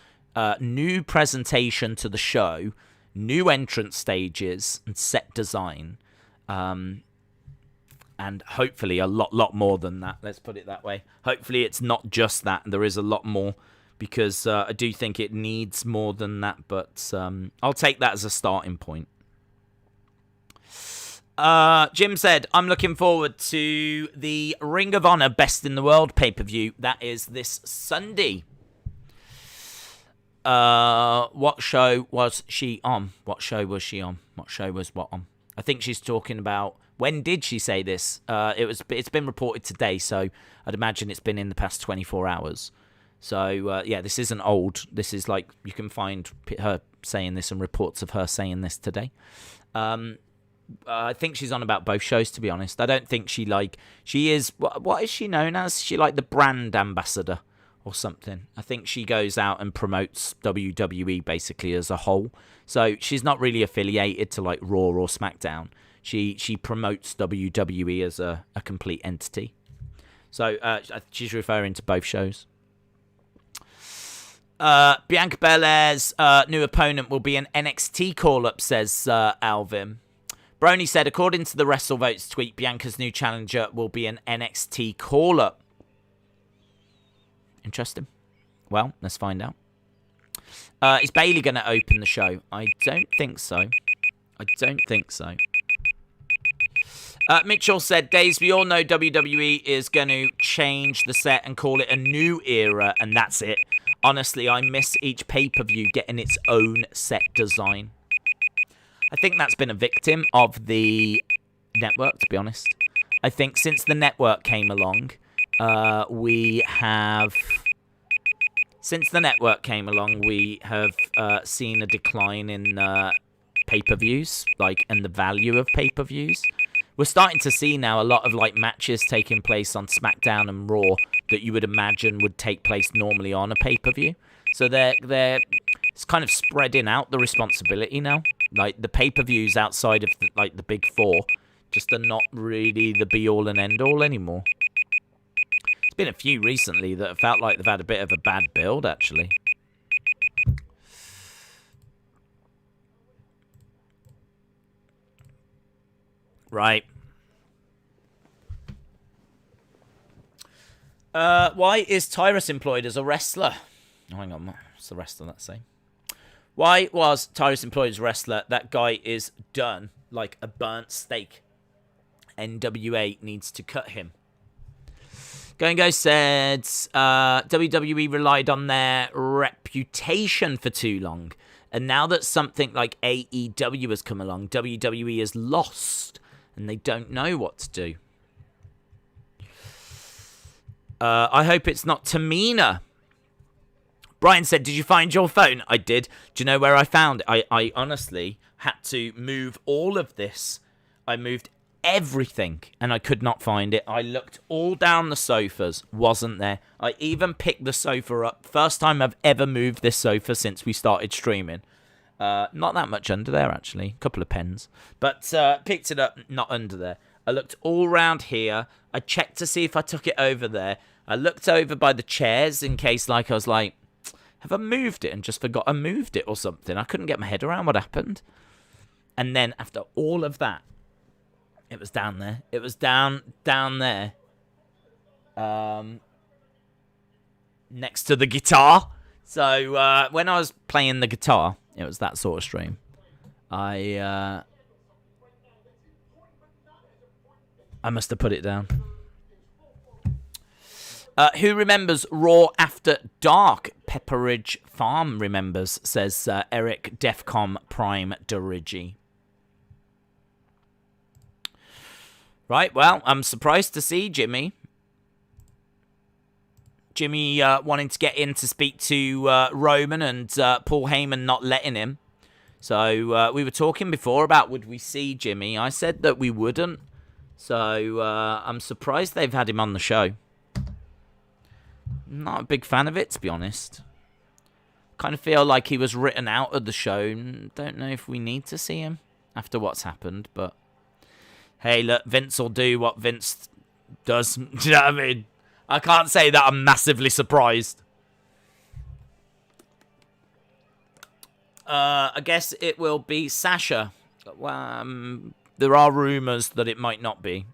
new presentation to the show, new entrance stages and set design, and hopefully a lot more than that. Let's put it that way. Hopefully it's not just that. There is a lot more, because I do think it needs more than that, but I'll take that as a starting point. Jim said, I'm looking forward to the Ring of Honor Best in the World pay-per-view. That is this Sunday. What show was she on? What show was she on? What show was what on? I think she's talking about, when did she say this? It's been reported today, so I'd imagine it's been in the past 24 hours. So, yeah, this isn't old. This is like, you can find her saying this and reports of her saying this today. I think she's on about both shows, to be honest. I don't think she is, what is she known as? She like the brand ambassador or something. I think she goes out and promotes WWE basically as a whole. So she's not really affiliated to like Raw or SmackDown. She promotes WWE as a complete entity. So she's referring to both shows. Bianca Belair's new opponent will be an NXT call-up, says Alvin. Brony said, according to the WrestleVotes tweet, Bianca's new challenger will be an NXT call-up. Interesting. Well, let's find out. Is Bayley going to open the show? I don't think so. Mitchell said, Days, we all know WWE is going to change the set and call it a new era, and that's it. Honestly, I miss each pay-per-view getting its own set design. I think that's been a victim of the network, to be honest. I think since the network came along, we have seen a decline in pay-per-views, and the value of pay-per-views. We're starting to see now a lot of matches taking place on SmackDown and Raw that you would imagine would take place normally on a pay-per-view. So it's kind of spreading out the responsibility now. The pay-per-views outside of the big four just are not really the be-all and end-all anymore. There's been a few recently that have felt like they've had a bit of a bad build, actually. Right. Why is Tyrus employed as a wrestler? Oh, hang on. What's the rest of that say? Why was Tyrus employed as a wrestler? That guy is done like a burnt steak. NWA needs to cut him. Go said WWE relied on their reputation for too long. And now that something like AEW has come along, WWE is lost. And they don't know what to do. I hope it's not Tamina. Brian said, did you find your phone? I did. Do you know where I found it? I honestly had to move all of this. I moved everything and I could not find it. I looked all down the sofas. Wasn't there. I even picked the sofa up. First time I've ever moved this sofa since we started streaming. Not that much under there, actually. A couple of pens. But picked it up, not under there. I looked all round here. I checked to see if I took it over there. I looked over by the chairs in case, I was like, have I moved it and just forgot I moved it or something? I couldn't get my head around what happened. And then after all of that, it was down there. It was down there. Next to the guitar. So when I was playing the guitar, it was that sort of stream. I must have put it down. Who remembers Raw After Dark? Pepperidge Farm remembers, says Eric Defcom Prime Dirigi. Right, well, I'm surprised to see Jimmy. Jimmy wanting to get in to speak to Roman and Paul Heyman not letting him. So we were talking before about would we see Jimmy. I said that we wouldn't. So I'm surprised they've had him on the show. Not a big fan of it, to be honest. Kind of feel like he was written out of the show. Don't know if we need to see him after what's happened, but hey, look, Vince will do what Vince does. Do you know what I mean? I can't say that I'm massively surprised. I guess it will be Sasha. There are rumors that it might not be.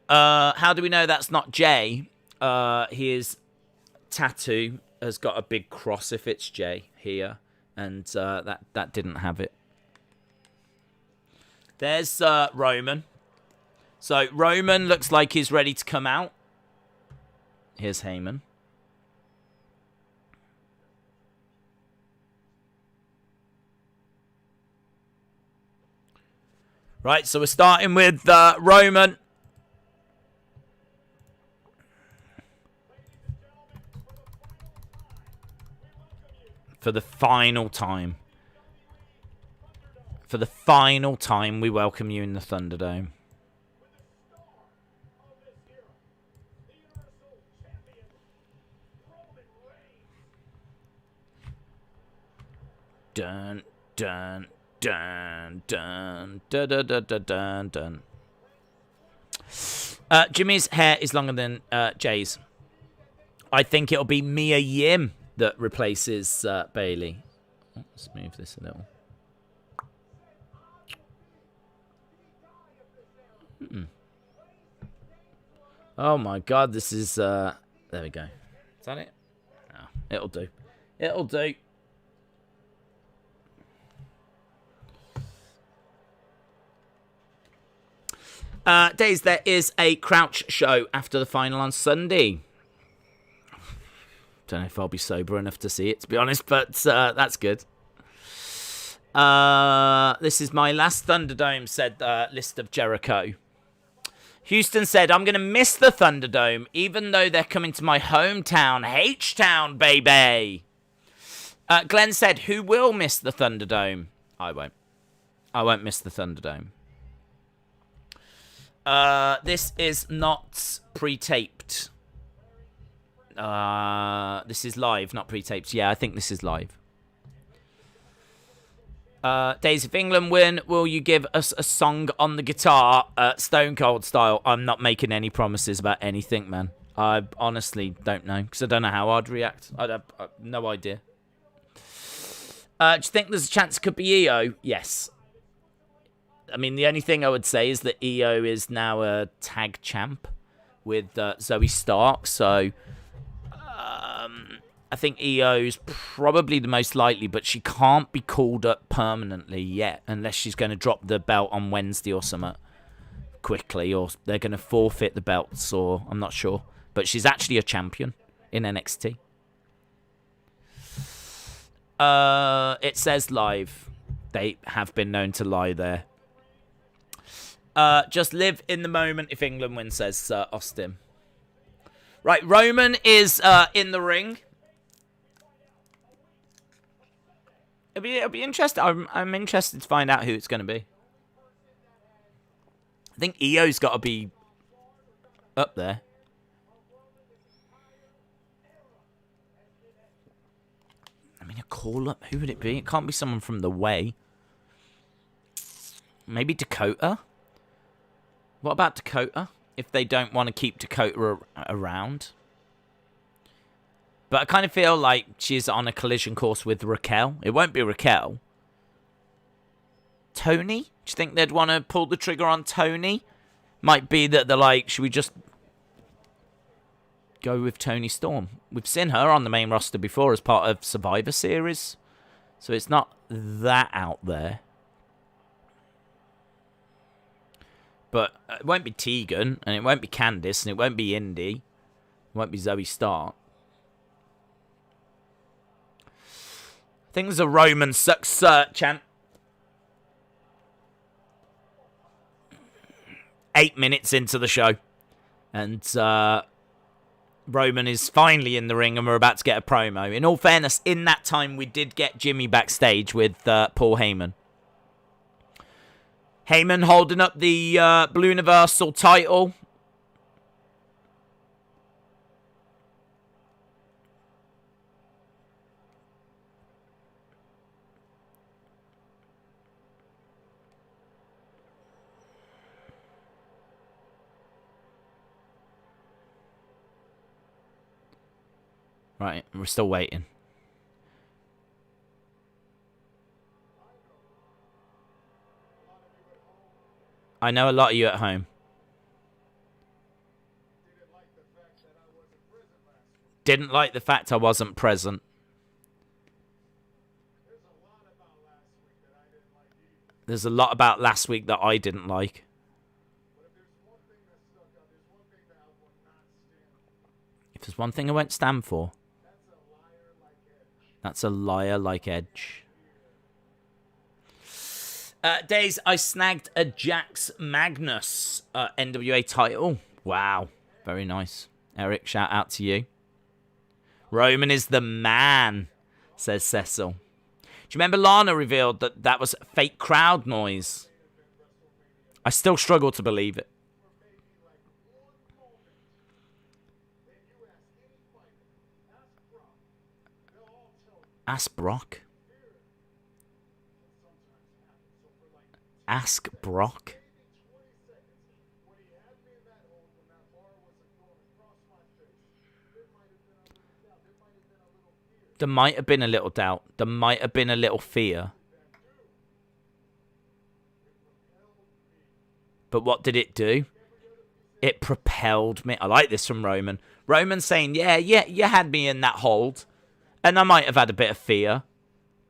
How do we know that's not Jay? His tattoo has got a big cross if it's Jay here. And that didn't have it. There's Roman. So Roman looks like he's ready to come out. Here's Heyman. Right, so we're starting with Roman. For the final time. For the final time, we welcome you in the Thunderdome. Dun, dun, dun, dun, dun, dun, dun, dun, dun, dun. Jimmy's hair is longer than Jay's. I think it'll be Mia Yim that replaces Bailey. Let's move this a little. Oh my god, this is... there we go. Is that it? No, it'll do. It'll do. Days, there is a Crouch show after the final on Sunday. Don't know if I'll be sober enough to see it, to be honest, but that's good. This is my last Thunderdome, said List of Jericho. Houston said, I'm going to miss the Thunderdome, even though they're coming to my hometown, H-Town, baby. Glenn said, who will miss the Thunderdome? I won't. I won't miss the Thunderdome. This is not pre-taped. This is live, not pre-taped. Yeah, I think this is live. Days, if England win, will you give us a song on the guitar, Stone Cold style? I'm not making any promises about anything, man. I honestly don't know, because I don't know how I'd react. I'd have no idea. Do you think there's a chance it could be EO? Yes. I mean, the only thing I would say is that EO is now a tag champ with Zoe Stark, so I think EO's probably the most likely, but she can't be called up permanently yet unless she's going to drop the belt on Wednesday or something quickly, or they're going to forfeit the belts, or I'm not sure. But she's actually a champion in NXT. It says live. They have been known to lie there. Just live in the moment if England wins, says Austin. Right, Roman is in the ring. It'll be interesting. I'm interested to find out who it's going to be. I think EO's got to be up there. I mean, a call-up, who would it be? It can't be someone from the Way. Maybe Dakota? What about Dakota? If they don't want to keep Dakota around. But I kind of feel like she's on a collision course with Raquel. It won't be Raquel. Tony? Do you think they'd want to pull the trigger on Tony? Might be that they're like, should we just go with Tony Storm? We've seen her on the main roster before as part of Survivor Series. So it's not that out there. But it won't be Tegan, and it won't be Candice, and it won't be Indy. It won't be Zoe Stark. I think there's a Roman sucks chant. 8 minutes into the show. And Roman is finally in the ring, and we're about to get a promo. In all fairness, in that time, we did get Jimmy backstage with Paul Heyman. Heyman holding up the Blue Universal title. Right, we're still waiting. I know a lot of you at home. Didn't like the fact I wasn't present. There's a lot about last week that I didn't like. If there's one thing I won't stand for, that's a liar like Edge. Days, I snagged a Jax Magnus NWA title. Wow, very nice. Eric, shout out to you. Roman is the man, says Cecil. Do you remember Lana revealed that that was fake crowd noise? I still struggle to believe it. Ask Brock. Ask Brock. There might have been a little doubt. There might have been a little fear. But what did it do? It propelled me. I like this from Roman. Roman saying, yeah, you had me in that hold. And I might have had a bit of fear.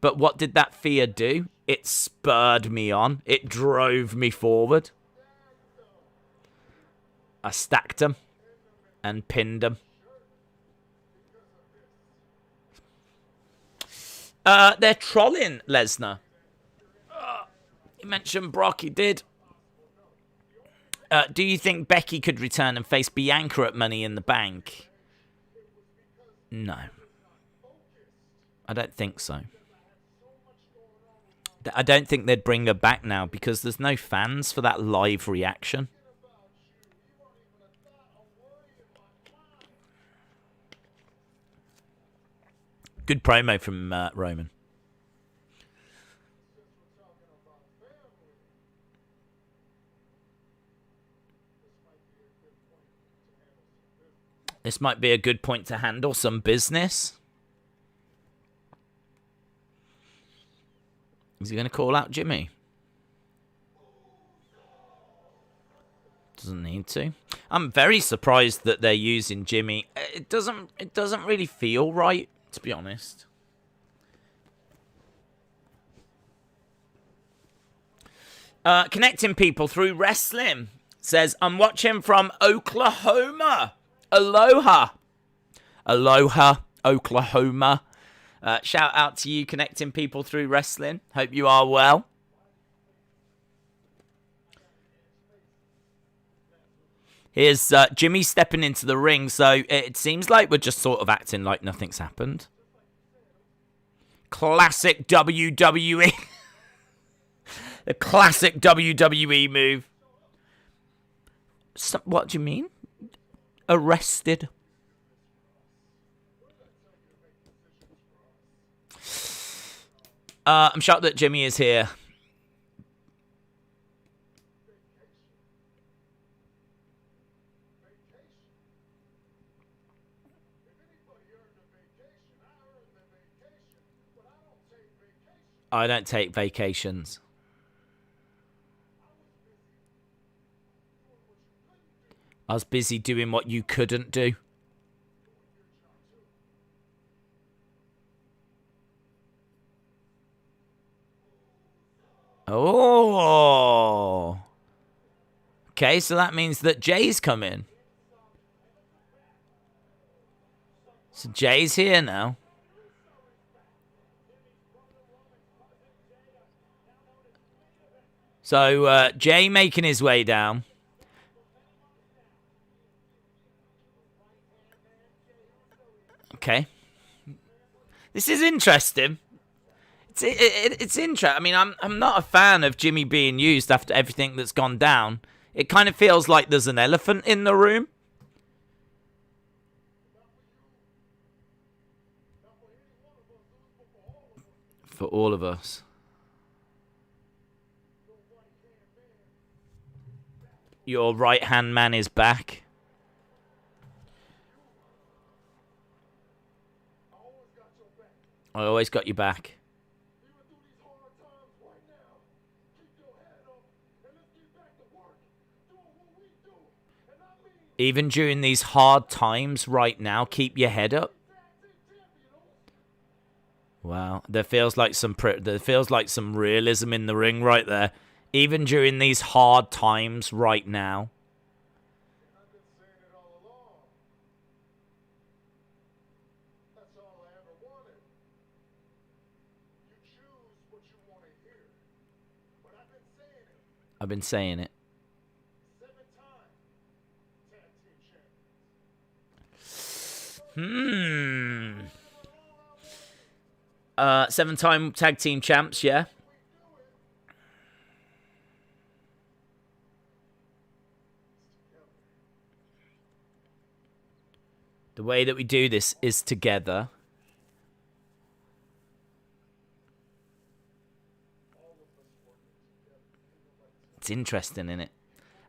But what did that fear do? It spurred me on. It drove me forward. I stacked him and pinned him. They're trolling Lesnar. You mentioned Brock, he did. Do you think Becky could return and face Bianca at Money in the Bank? No. I don't think so. I don't think they'd bring her back now because there's no fans for that live reaction. Good promo from Roman. This might be a good point to handle some business. Is he going to call out Jimmy? Doesn't need to. I'm very surprised that they're using Jimmy. It doesn't really feel right, to be honest. Connecting people through wrestling says, I'm watching from Oklahoma. Aloha. Aloha, Oklahoma. Shout out to you connecting people through wrestling. Hope you are well. Here's Jimmy stepping into the ring. So it seems like we're just sort of acting like nothing's happened. Classic WWE. The classic WWE move. What do you mean? Arrested. I'm shocked that Jimmy is here. I don't take vacations. I was busy doing what you couldn't do. Oh. Okay, so that means that Jay's coming. So Jay's here now. So Jay making his way down. Okay. This is interesting. It's interesting. I mean, I'm not a fan of Jimmy being used after everything that's gone down. It kind of feels like there's an elephant in the room. For all of us. Your right-hand man is back. I always got your back. Even during these hard times right now, keep your head up. Wow, there feels like some realism in the ring right there. Even during these hard times right now. I've been saying it. Seven-time tag team champs, yeah. The way that we do this is together. it's interesting, isn't it?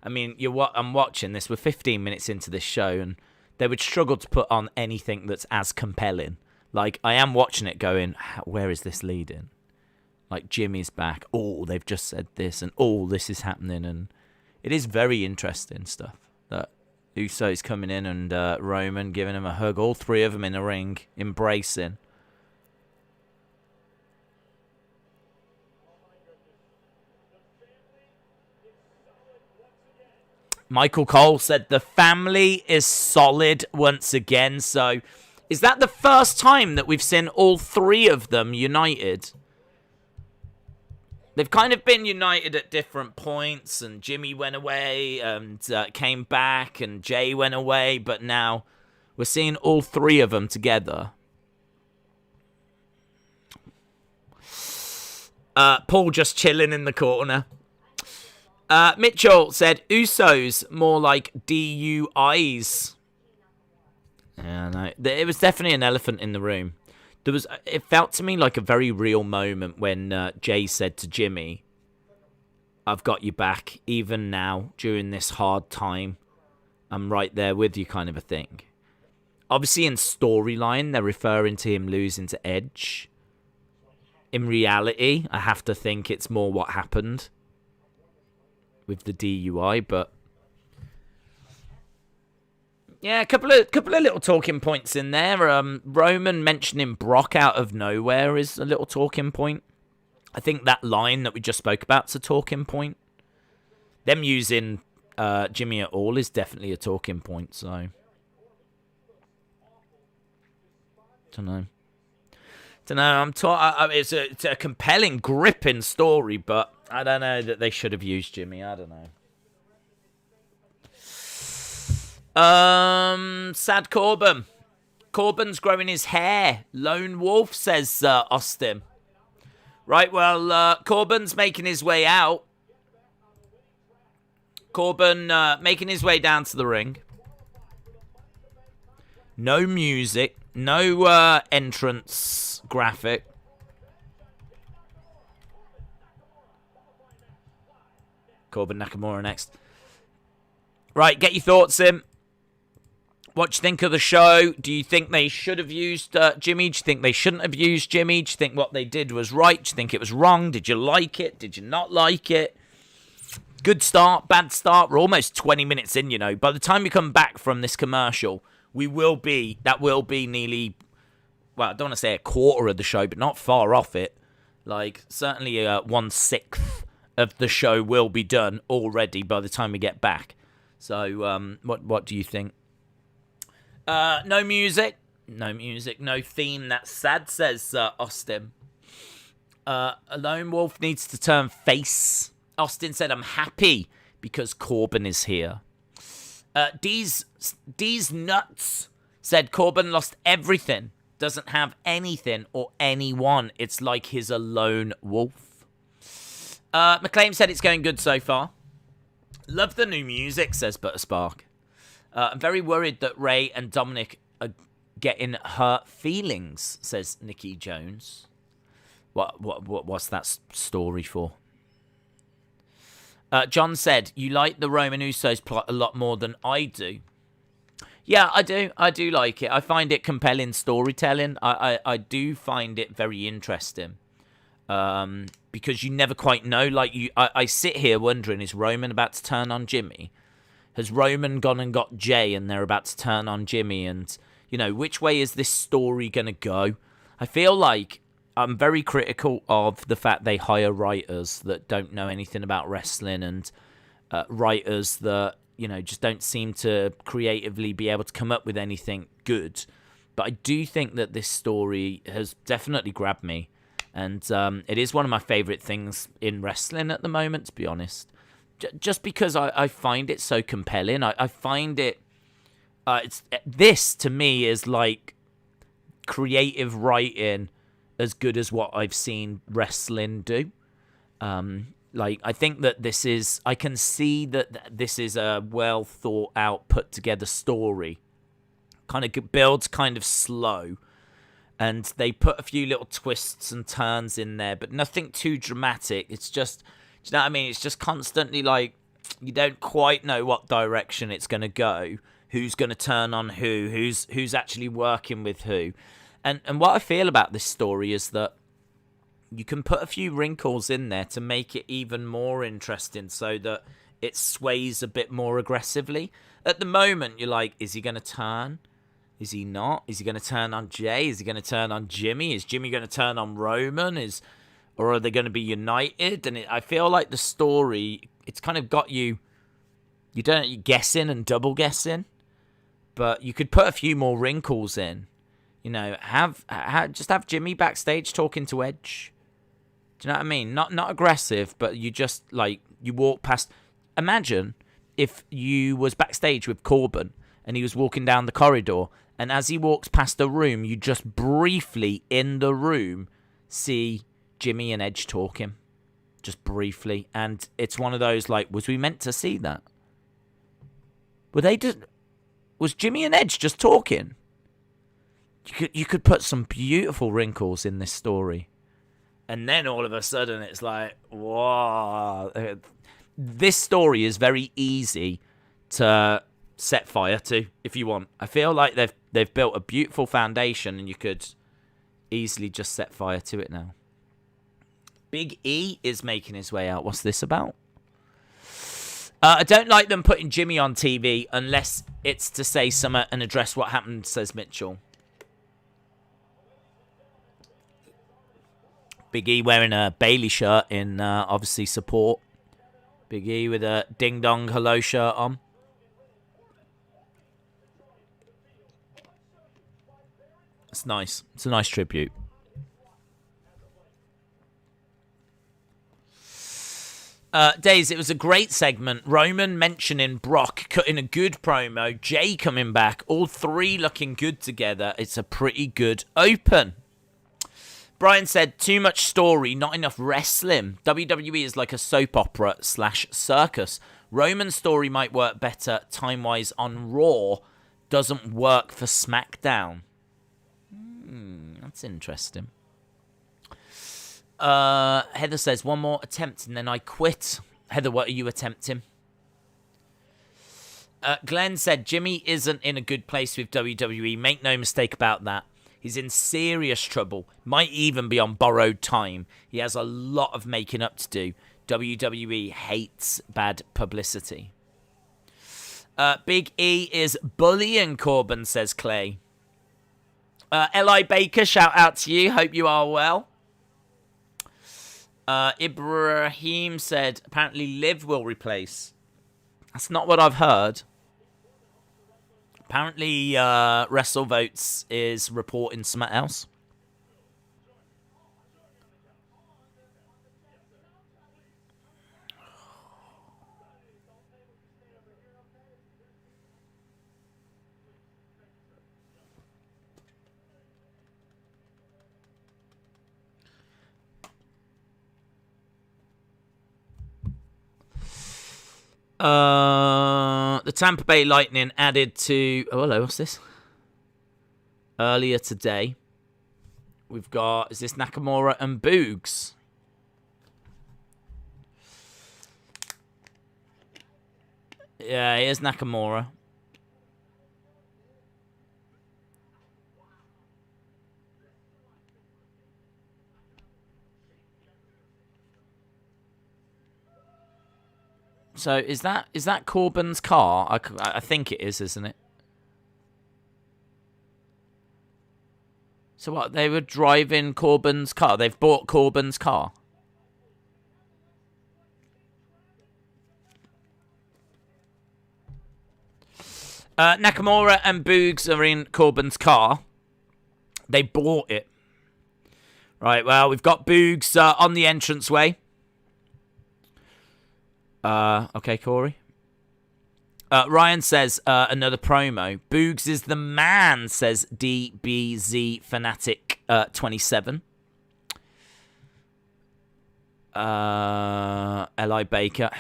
I mean, I'm watching this. We're 15 minutes into this show, and they would struggle to put on anything that's as compelling. Like, I am watching it going, where is this leading? Like, Jimmy's back. Oh, they've just said this, and this is happening. And it is very interesting stuff. That Uso's coming in and Roman giving him a hug. All three of them in the ring, embracing. Michael Cole said the family is solid once again. So, is that the first time that we've seen all three of them united? They've kind of been united at different points, and Jimmy went away and came back, and Jay went away, but now we're seeing all three of them together. Paul just chilling in the corner. Mitchell said, Usos, more like DUIs. Yeah, no, it was definitely an elephant in the room. It felt to me like a very real moment when Jay said to Jimmy, I've got you back, even now, during this hard time. I'm right there with you, kind of a thing. Obviously, in storyline, they're referring to him losing to Edge. In reality, I have to think it's more what happened with the DUI, but yeah, a couple of little talking points in there. Roman mentioning Brock out of nowhere is a little talking point. I think that line that we just spoke about's a talking point. Them using Jimmy at all is definitely a talking point. So, don't know. It's a compelling, gripping story, but I don't know that they should have used Jimmy. I don't know. Sad Corbin. Corbin's growing his hair. Lone Wolf, says Austin. Right, well, Corbin's making his way out. Corbin making his way down to the ring. No music. No entrance graphic. Corbin Nakamura next. Right, get your thoughts in. What do you think of the show? Do you think they should have used Jimmy? Do you think they shouldn't have used Jimmy? Do you think what they did was right? Do you think it was wrong? Did you like it? Did you not like it? Good start, bad start. We're almost 20 minutes in, you know. By the time we come back from this commercial, that will be nearly, well, I don't want to say a quarter of the show, but not far off it. Like, certainly 1/6 of the show will be done already by the time we get back. So, what do you think? No music. No theme. That's sad, says Austin. A Lone Wolf needs to turn face. Austin said, I'm happy because Corbin is here. D's nuts said Corbin lost everything. Doesn't have anything or anyone. It's like he's a lone wolf. McClaim said it's going good so far. Love the new music, says Butterspark. I'm very worried that Ray and Dominic are getting hurt feelings, says Nikki Jones. What's that story for? John said, you like the Roman Usos plot a lot more than I do. Yeah, I do. I do like it. I find it compelling storytelling. I do find it very interesting. Because you never quite know. Like, I sit here wondering, is Roman about to turn on Jimmy? Has Roman gone and got Jay and they're about to turn on Jimmy? And, you know, which way is this story going to go? I feel like I'm very critical of the fact they hire writers that don't know anything about wrestling and writers that, you know, just don't seem to creatively be able to come up with anything good. But I do think that this story has definitely grabbed me. And it is one of my favourite things in wrestling at the moment, to be honest. Just because I find it so compelling. I find it... this, to me, is like creative writing as good as what I've seen wrestling do. Like, I think that this is... I can see that this is a well thought out, put together story. Kind of builds kind of slow. And they put a few little twists and turns in there, but nothing too dramatic. It's just you know what I mean? It's just constantly like, you don't quite know what direction it's going to go, who's going to turn on who's actually working with who. And what I feel about this story is that you can put a few wrinkles in there to make it even more interesting so that it sways a bit more aggressively. At the moment, you're like, is he going to turn? Is he not? Is he going to turn on Jay? Is he going to turn on Jimmy? Is Jimmy going to turn on Roman? Or are they going to be united? And I feel like the story, it's kind of got you guessing and double guessing. But you could put a few more wrinkles in. You know, just have Jimmy backstage talking to Edge. Do you know what I mean? Not aggressive, but you just, like, you walk past. Imagine if you was backstage with Corbin and he was walking down the corridor, and as he walks past the room, you just briefly in the room see Jimmy and Edge talking. Just briefly. And it's one of those, like, was we meant to see that? Was Jimmy and Edge just talking? You could put some beautiful wrinkles in this story. And then all of a sudden it's like, whoa. This story is very easy to set fire to if you want. I feel like they've built a beautiful foundation and you could easily just set fire to it now. Big E is making his way out. What's this about? I don't like them putting Jimmy on TV unless it's to say something and address what happened, says Mitchell. Big E wearing a Bailey shirt in, obviously, support. Big E with a Ding Dong Hello shirt on. It's nice. It's a nice tribute. Days, it was a great segment. Roman mentioning Brock, cutting a good promo. Jay coming back. All three looking good together. It's a pretty good open. Brian said, too much story, not enough wrestling. WWE is like a soap opera / circus. Roman's story might work better time-wise on Raw. Doesn't work for SmackDown. That's interesting. Heather says, one more attempt and then I quit. Heather, what are you attempting? Glenn said, Jimmy isn't in a good place with WWE. Make no mistake about that. He's in serious trouble. Might even be on borrowed time. He has a lot of making up to do. WWE hates bad publicity. Big E is bullying Corbin, says Clay. Eli Baker, shout out to you. Hope you are well. Ibrahim said, apparently Liv will replace. That's not what I've heard. Apparently, WrestleVotes is reporting something else. The Tampa Bay Lightning added to... Oh, hello, what's this? Earlier today, we've got... Is this Nakamura and Boogs? Yeah, here's Nakamura. So is that Corbin's car? I think it is, isn't it? So what? They were driving Corbin's car. They've bought Corbin's car. Nakamura and Boogs are in Corbin's car. They bought it. Right, well, we've got Boogs on the entranceway. Okay, Corey. Ryan says, another promo. Boogs is the man, says DBZ Fanatic 27. Eli Baker,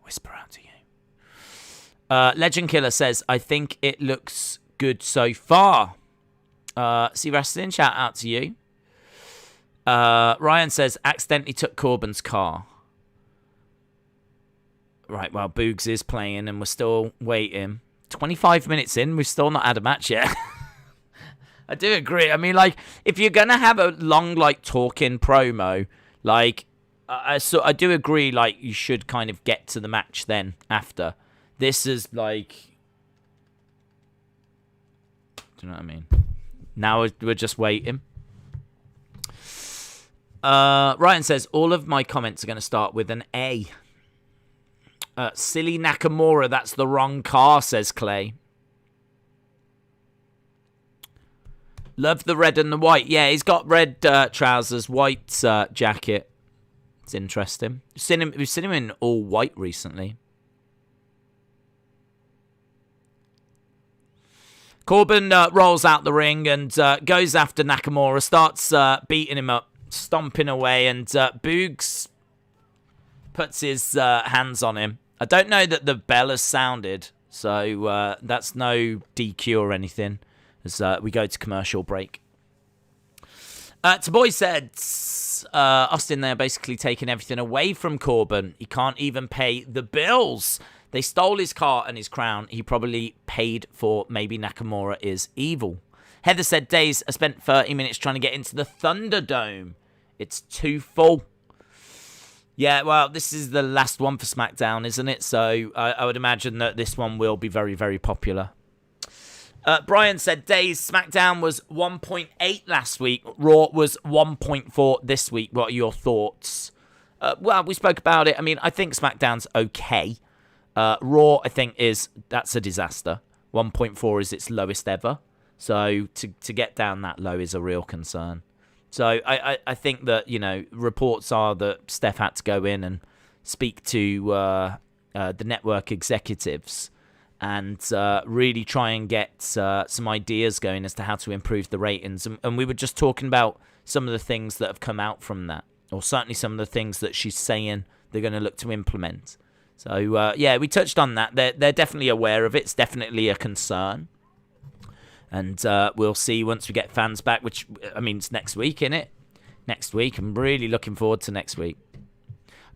whisper out to you. Legend Killer says, I think it looks good so far. See Wrestling, shout out to you. Ryan says, accidentally took Corbin's car. Right, well, Boogs is playing and we're still waiting. 25 minutes in, we've still not had a match yet. I do agree. I mean, like, if you're going to have a long, like, talking promo, like, I do agree, like, you should kind of get to the match then after. This is, like... Do you know what I mean? Now we're just waiting. Ryan says, all of my comments are going to start with an A. Silly Nakamura, that's the wrong car, says Clay. Love the red and the white. Yeah, he's got red trousers, white jacket. It's interesting. We've seen him in all white recently. Corbin rolls out the ring and goes after Nakamura, starts beating him up, stomping away, and Boogs puts his hands on him. I don't know that the bell has sounded, so that's no DQ or anything as we go to commercial break. Taboy said, Austin, they're basically taking everything away from Corbin. He can't even pay the bills. They stole his car and his crown. He probably paid for maybe Nakamura is evil. Heather said, Days, I spent 30 minutes trying to get into the Thunderdome. It's too full. Yeah, well, this is the last one for SmackDown, isn't it? So I would imagine that this one will be very, very popular. Brian said, Days, SmackDown was 1.8 last week. Raw was 1.4 this week. What are your thoughts? Well, we spoke about it. I mean, I think SmackDown's okay. Raw, I think, that's a disaster. 1.4 is its lowest ever. So to get down that low is a real concern. So I think that, you know, reports are that Steph had to go in and speak to the network executives and really try and get some ideas going as to how to improve the ratings. And we were just talking about some of the things that have come out from that, or certainly some of the things that she's saying they're going to look to implement. So, yeah, we touched on that. They're definitely aware of it. It's definitely a concern. And we'll see once we get fans back, which, I mean, it's next week, innit? Next week. I'm really looking forward to next week.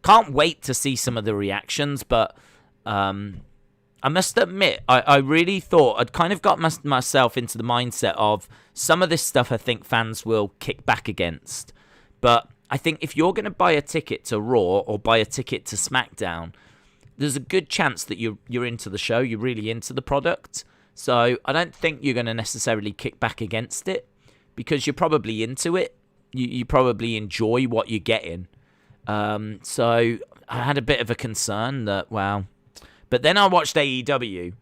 Can't wait to see some of the reactions, but I must admit, I really thought I'd kind of got myself into the mindset of some of this stuff I think fans will kick back against. But I think if you're going to buy a ticket to Raw or buy a ticket to SmackDown, there's a good chance that you're into the show, you're really into the product. So I don't think you're going to necessarily kick back against it because you're probably into it. You probably enjoy what you're getting. So I had a bit of a concern that, wow. But then I watched AEW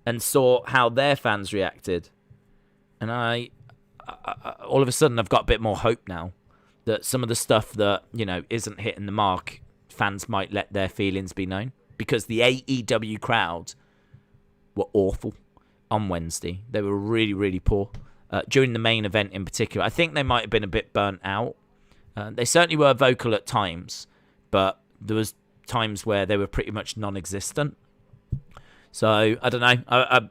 and saw how their fans reacted. And I all of a sudden, I've got a bit more hope now that some of the stuff that, you know, isn't hitting the mark, fans might let their feelings be known. Because the AEW crowd were awful on Wednesday. They were really, really poor. During the main event in particular, I think they might have been a bit burnt out. They certainly were vocal at times, but there was times where they were pretty much non-existent. So I don't know.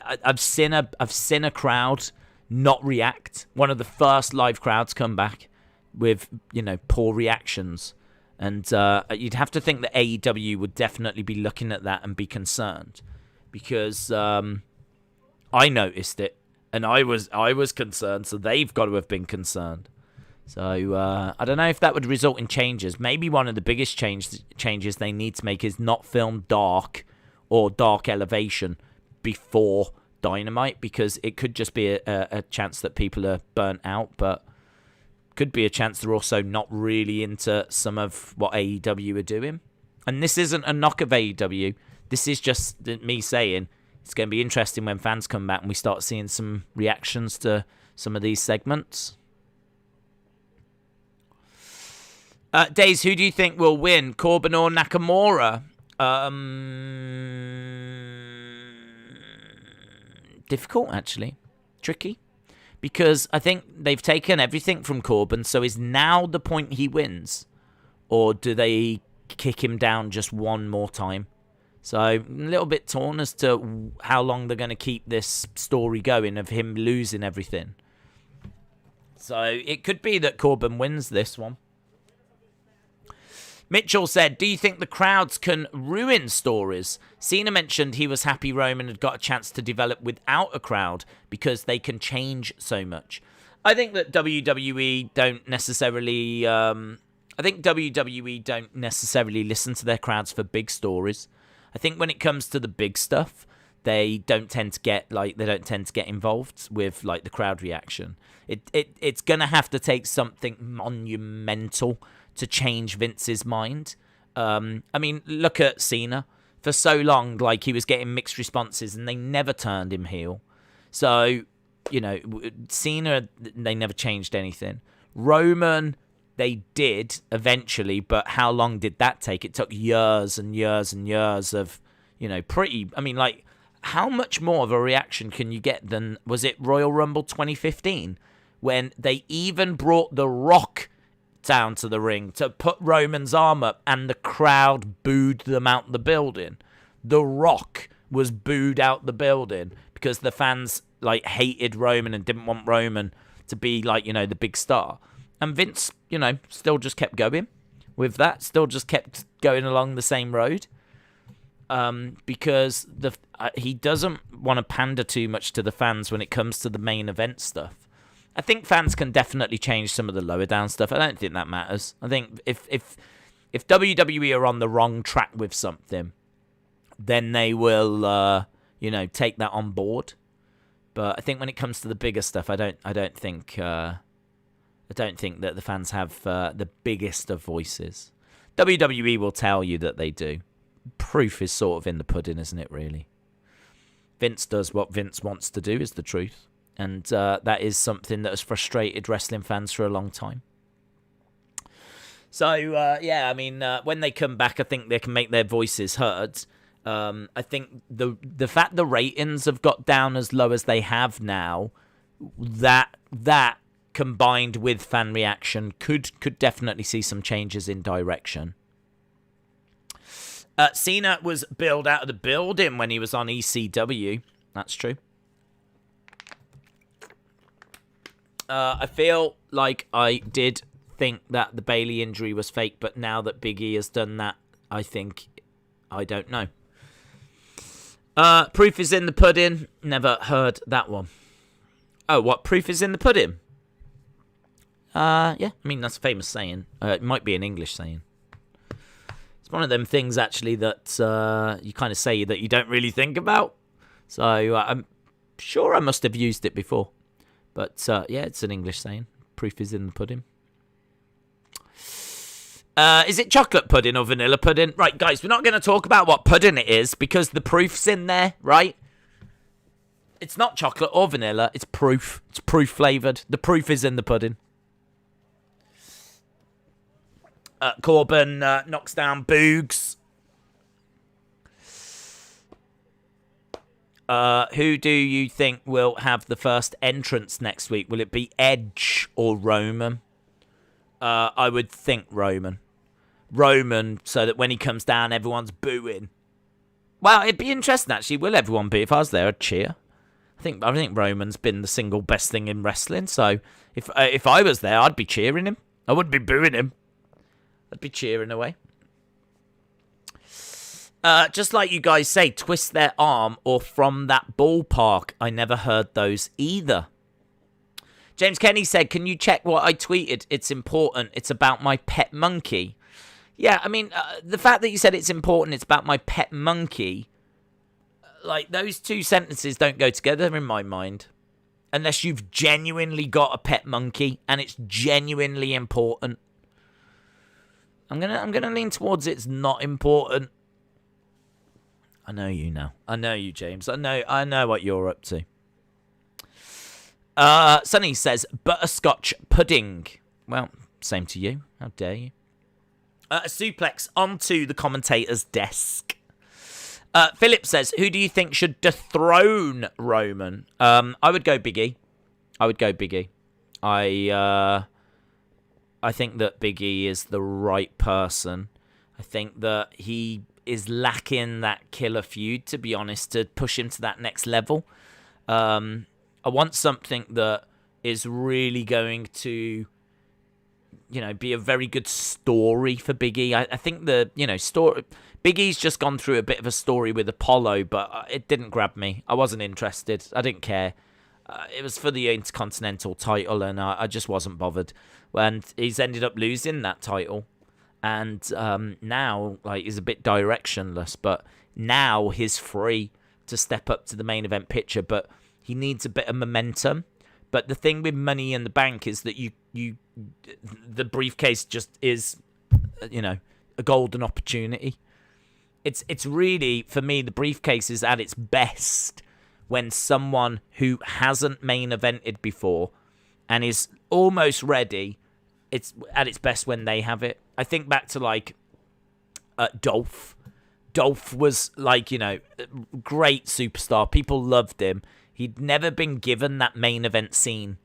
I've seen a crowd not react. One of the first live crowds come back with, you know, poor reactions, and you'd have to think that AEW would definitely be looking at that and be concerned. Because I noticed it, and I was concerned, so they've got to have been concerned. So I don't know if that would result in changes. Maybe one of the biggest changes they need to make is not film dark or dark elevation before Dynamite, because it could just be a chance that people are burnt out, but could be a chance they're also not really into some of what AEW are doing. And this isn't a knock of AEW. This is just me saying it's going to be interesting when fans come back and we start seeing some reactions to some of these segments. Days, who do you think will win, Corbin or Nakamura? Difficult, actually. Tricky. Because I think they've taken everything from Corbin, so is now the point he wins? Or do they kick him down just one more time? So a little bit torn as to how long they're going to keep this story going of him losing everything. So it could be that Corbin wins this one. Mitchell said, do you think the crowds can ruin stories? Cena mentioned he was happy Roman had got a chance to develop without a crowd because they can change so much. I think that WWE don't necessarily... don't necessarily listen to their crowds for big stories. I think when it comes to the big stuff, they don't tend to get involved with like the crowd reaction. It's gonna have to take something monumental to change Vince's mind. I mean, look at Cena. For so long, like, he was getting mixed responses, and they never turned him heel. So, you know, Cena, they never changed anything. Roman, they did eventually, but how long did that take? It took years and years and years of, you know, how much more of a reaction can you get than, was it Royal Rumble 2015? When they even brought The Rock down to the ring to put Roman's arm up, and the crowd booed them out the building. The Rock was booed out the building because the fans, like, hated Roman and didn't want Roman to be, like, you know, the big star. And Vince, you know, still just kept going with that, still just kept going along the same road. Because he doesn't want to pander too much to the fans when it comes to the main event stuff. I think fans can definitely change some of the lower down stuff. I don't think that matters. I think if WWE are on the wrong track with something, then they will, you know, take that on board. But I think when it comes to the bigger stuff, I don't think that the fans have the biggest of voices. WWE will tell you that they do. Proof is sort of in the pudding, isn't it, really? Vince does what Vince wants to do, is the truth. And that is something that has frustrated wrestling fans for a long time. So, yeah, I mean, when they come back, I think they can make their voices heard. I think the fact the ratings have got down as low as they have now, that combined with fan reaction could definitely see some changes in direction. Cena was billed out of the building when he was on ECW. That's true. I feel like I did think that the Bayley injury was fake, but now that Big E has done that, I don't know. Proof is in the pudding. Never heard that one. Oh, what? Proof is in the pudding? Yeah, I mean, that's a famous saying. It might be an English saying. It's one of them things, actually, that you kind of say that you don't really think about. So I'm sure I must have used it before. But, yeah, it's an English saying. Proof is in the pudding. Is it chocolate pudding or vanilla pudding? Right, guys, we're not going to talk about what pudding it is because the proof's in there, right? It's not chocolate or vanilla. It's proof. It's proof flavoured. The proof is in the pudding. Corbin knocks down Boogs. Who do you think will have the first entrance next week? Will it be Edge or Roman? I would think Roman. Roman, so that when he comes down, everyone's booing. Well, it'd be interesting, actually. Will everyone boo? If I was there, I'd cheer. I think Roman's been the single best thing in wrestling, so if I was there, I'd be cheering him. I wouldn't be booing him. I'd be cheering away. Just like you guys say, twist their arm or from that ballpark. I never heard those either. James Kenny said, can you check what I tweeted? It's important. It's about my pet monkey. Yeah, I mean, the fact that you said it's important, it's about my pet monkey, like, those two sentences don't go together in my mind. Unless you've genuinely got a pet monkey and it's genuinely important. I'm gonna lean towards it's not important. I know you now. I know you, James. I know what you're up to. Sonny says, butterscotch pudding. Well, same to you. How dare you? A suplex onto the commentator's desk. Philip says, who do you think should dethrone Roman? I would go Big E. I think that Big E is the right person. I think that he is lacking that killer feud, to be honest, to push him to that next level. I want something that is really going to be a very good story for Big E. I think story. Big E's just gone through a bit of a story with Apollo, but it didn't grab me. I wasn't interested. I didn't care. It was for the Intercontinental title, and I just wasn't bothered. And he's ended up losing that title, and now he's a bit directionless. But now he's free to step up to the main event picture, but he needs a bit of momentum. But the thing with Money in the Bank is that the briefcase just is, a golden opportunity. It's really, for me, the briefcase is at its best when someone who hasn't main evented before and is almost ready, it's at its best when they have it. I think back to Dolph. Dolph was great superstar. People loved him. He'd never been given that main event scene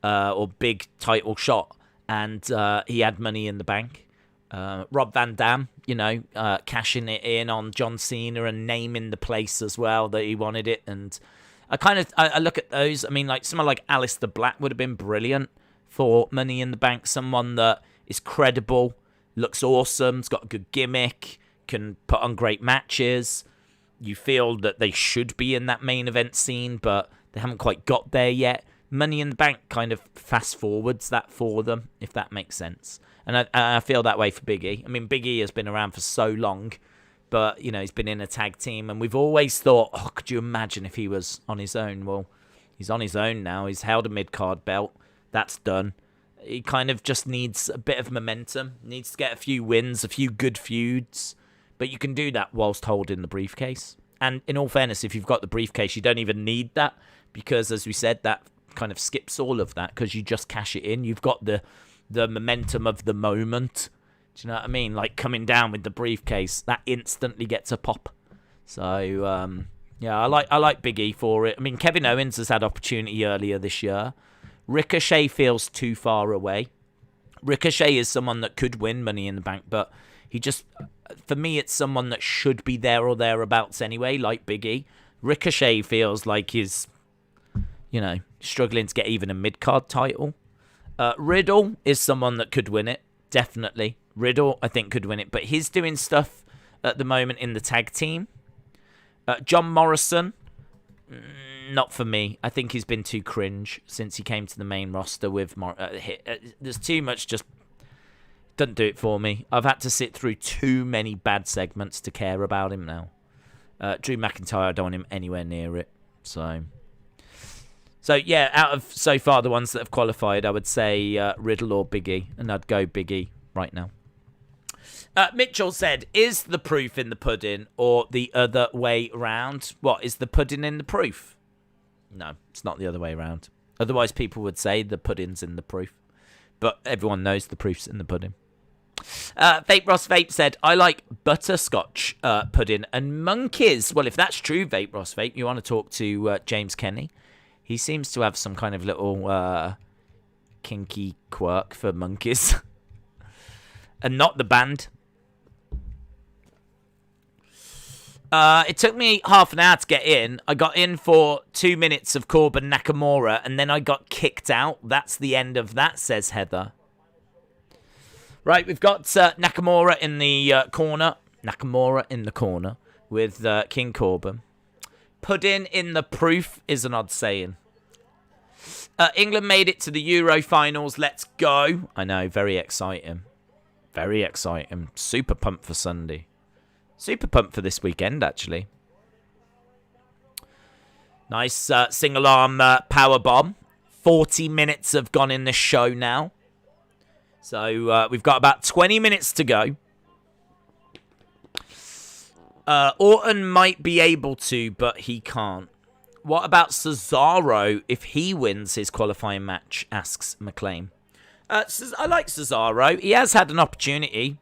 or big title shot, and he had Money in the Bank. Rob Van Dam, cashing it in on John Cena and naming the place as well that he wanted it. And I look at those. I mean, someone like Aleister Black would have been brilliant for Money in the Bank. Someone that is credible, looks awesome, has got a good gimmick, can put on great matches. You feel that they should be in that main event scene, but they haven't quite got there yet. Money in the Bank kind of fast forwards that for them, if that makes sense. And I feel that way for Big E. I mean, Big E has been around for so long, but, he's been in a tag team. And we've always thought, could you imagine if he was on his own? Well, he's on his own now. He's held a mid-card belt. That's done. He kind of just needs a bit of momentum. Needs to get a few wins, a few good feuds. But you can do that whilst holding the briefcase. And in all fairness, if you've got the briefcase, you don't even need that. Because, as we said, that kind of skips all of that. Because you just cash it in. You've got the momentum of the moment. Do you know what I mean? Coming down with the briefcase, that instantly gets a pop. So, I like Big E for it. I mean, Kevin Owens has had opportunity earlier this year. Ricochet feels too far away. Ricochet is someone that could win Money in the Bank, but he just, for me, it's someone that should be there or thereabouts anyway, like Big E. Ricochet feels like he's, struggling to get even a mid-card title. Riddle is someone that could win it, definitely. Riddle, I think, could win it, but he's doing stuff at the moment in the tag team. John Morrison, not for me. I think he's been too cringe since he came to the main roster with there's too much, just doesn't do it for me. I've had to sit through too many bad segments to care about him now. Drew McIntyre, I don't want him anywhere near it. So yeah, out of so far the ones that have qualified, I would say Riddle or Big E, and I'd go Big E right now. Mitchell said, is the proof in the pudding or the other way round? What, is the pudding in the proof? No, it's not the other way around. Otherwise, people would say the pudding's in the proof. But everyone knows the proof's in the pudding. Vape Ross Vape said, I like butterscotch pudding and monkeys. Well, if that's true, Vape Ross Vape, you want to talk to James Kenny. He seems to have some kind of little kinky quirk for monkeys. And not the band. It took me half an hour to get in. I got in for 2 minutes of Corbin Nakamura, and then I got kicked out. That's the end of that, says Heather. Right, we've got Nakamura in the corner. Nakamura in the corner with King Corbin. Pudding in the proof is an odd saying. England made it to the Euro finals. Let's go. I know, very exciting. Very exciting. Super pumped for Sunday. Super pumped for this weekend, actually. Nice single arm power bomb. 40 minutes have gone in the show now. So we've got about 20 minutes to go. Orton might be able to, but he can't. What about Cesaro if he wins his qualifying match, asks McLean. I like Cesaro. He has had an opportunity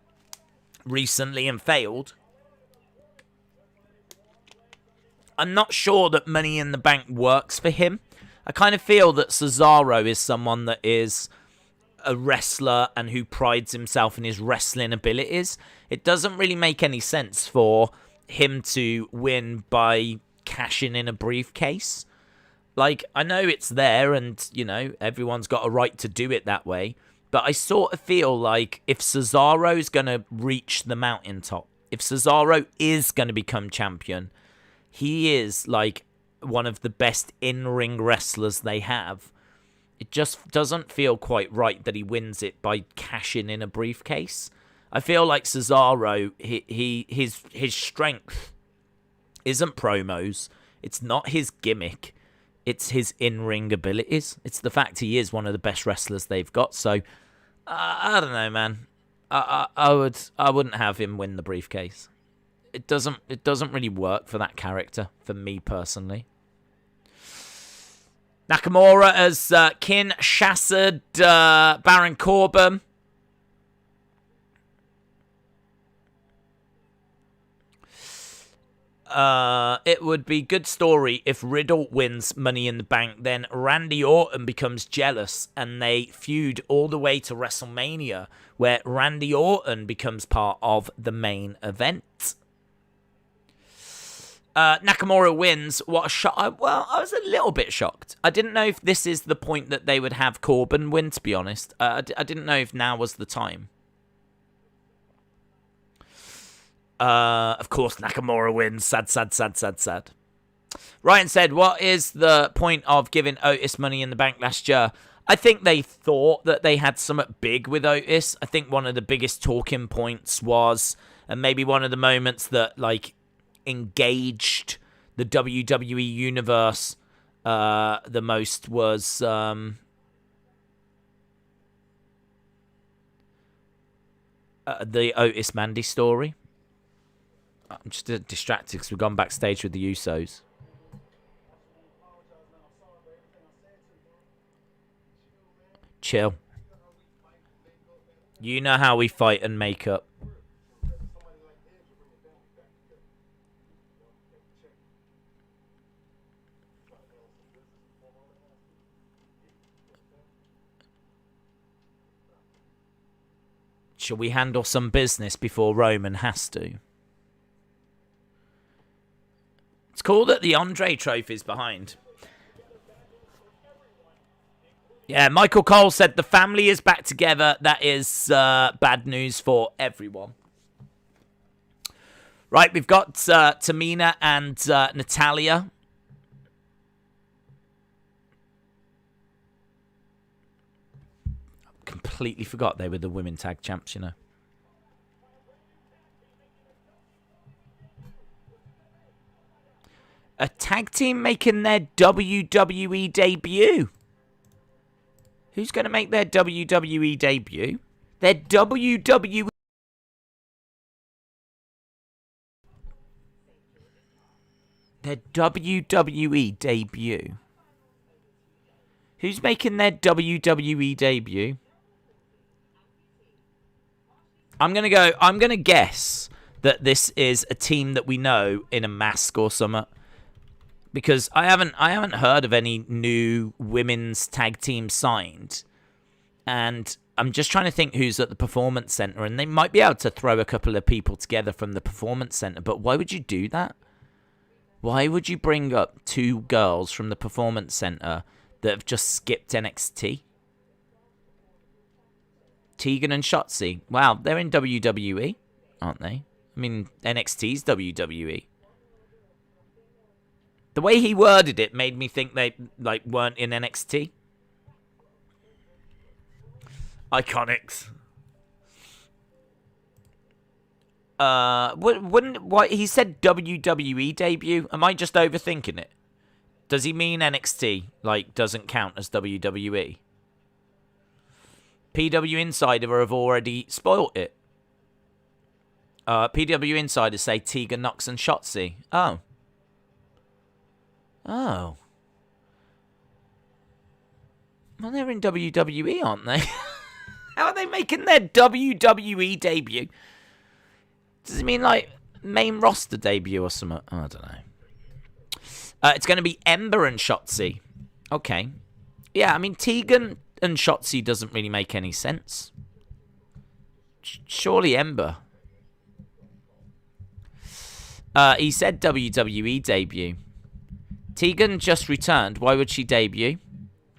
recently and failed. I'm not sure that Money in the Bank works for him. I kind of feel that Cesaro is someone that is a wrestler and who prides himself in his wrestling abilities. It doesn't really make any sense for him to win by cashing in a briefcase. Like, I know it's there and, you know, everyone's got a right to do it that way. But I sort of feel like if Cesaro's going to reach the mountaintop, if Cesaro is going to become champion, he is like one of the best in-ring wrestlers they have. It just doesn't feel quite right that he wins it by cashing in a briefcase. I feel like Cesaro, his strength isn't promos. It's not his gimmick. It's his in-ring abilities. It's the fact he is one of the best wrestlers they've got. So I don't know, man. I wouldn't have him win the briefcase. It doesn't really work for that character, for me personally. Nakamura as Kinshasa Baron Corbin. It would be good story if Riddle wins Money in the Bank, then Randy Orton becomes jealous and they feud all the way to WrestleMania, where Randy Orton becomes part of the main event. Nakamura wins. What a shock. Well, I was a little bit shocked. I didn't know if this is the point that they would have Corbin win, to be honest. I didn't know if now was the time. Of course, Nakamura wins. Sad. Ryan said, what is the point of giving Otis Money in the Bank last year? I think they thought that they had something big with Otis. I think one of the biggest talking points was, and maybe one of the moments that, like, engaged the WWE universe the most was the Otis Mandy story. I'm just distracted because we've gone backstage with the Usos. Chill. You know how we fight and make up. Shall we handle some business before Roman has to? It's cool that the Andre trophy's behind. Yeah, Michael Cole said the family is back together. That is bad news for everyone. Right, we've got Tamina and Natalya. Completely forgot they were the women tag champs, you know. A tag team making their WWE debut. Who's going to make their WWE debut? Their WWE... Their WWE debut. Who's making their WWE debut? I'm going to guess that this is a team that we know in a mask or something. Because I haven't heard of any new women's tag team signed. And I'm just trying to think who's at the Performance Center. And they might be able to throw a couple of people together from the Performance Center. But why would you do that? Why would you bring up two girls from the Performance Center that have just skipped NXT? Tegan and Shotzi. Wow, they're in WWE, aren't they? I mean, NXT's WWE. The way he worded it made me think they weren't in NXT. Iconics. What he said WWE debut? Am I just overthinking it? Does he mean NXT doesn't count as WWE? PW Insider have already spoilt it. PW Insider say Tegan Nox and Shotzi. Oh. Well, they're in WWE, aren't they? How are they making their WWE debut? Does it mean main roster debut or something? I don't know. It's going to be Ember and Shotzi. Okay. Yeah, I mean, Tegan and Shotzi doesn't really make any sense. Surely Ember. He said WWE debut. Tegan just returned. Why would she debut?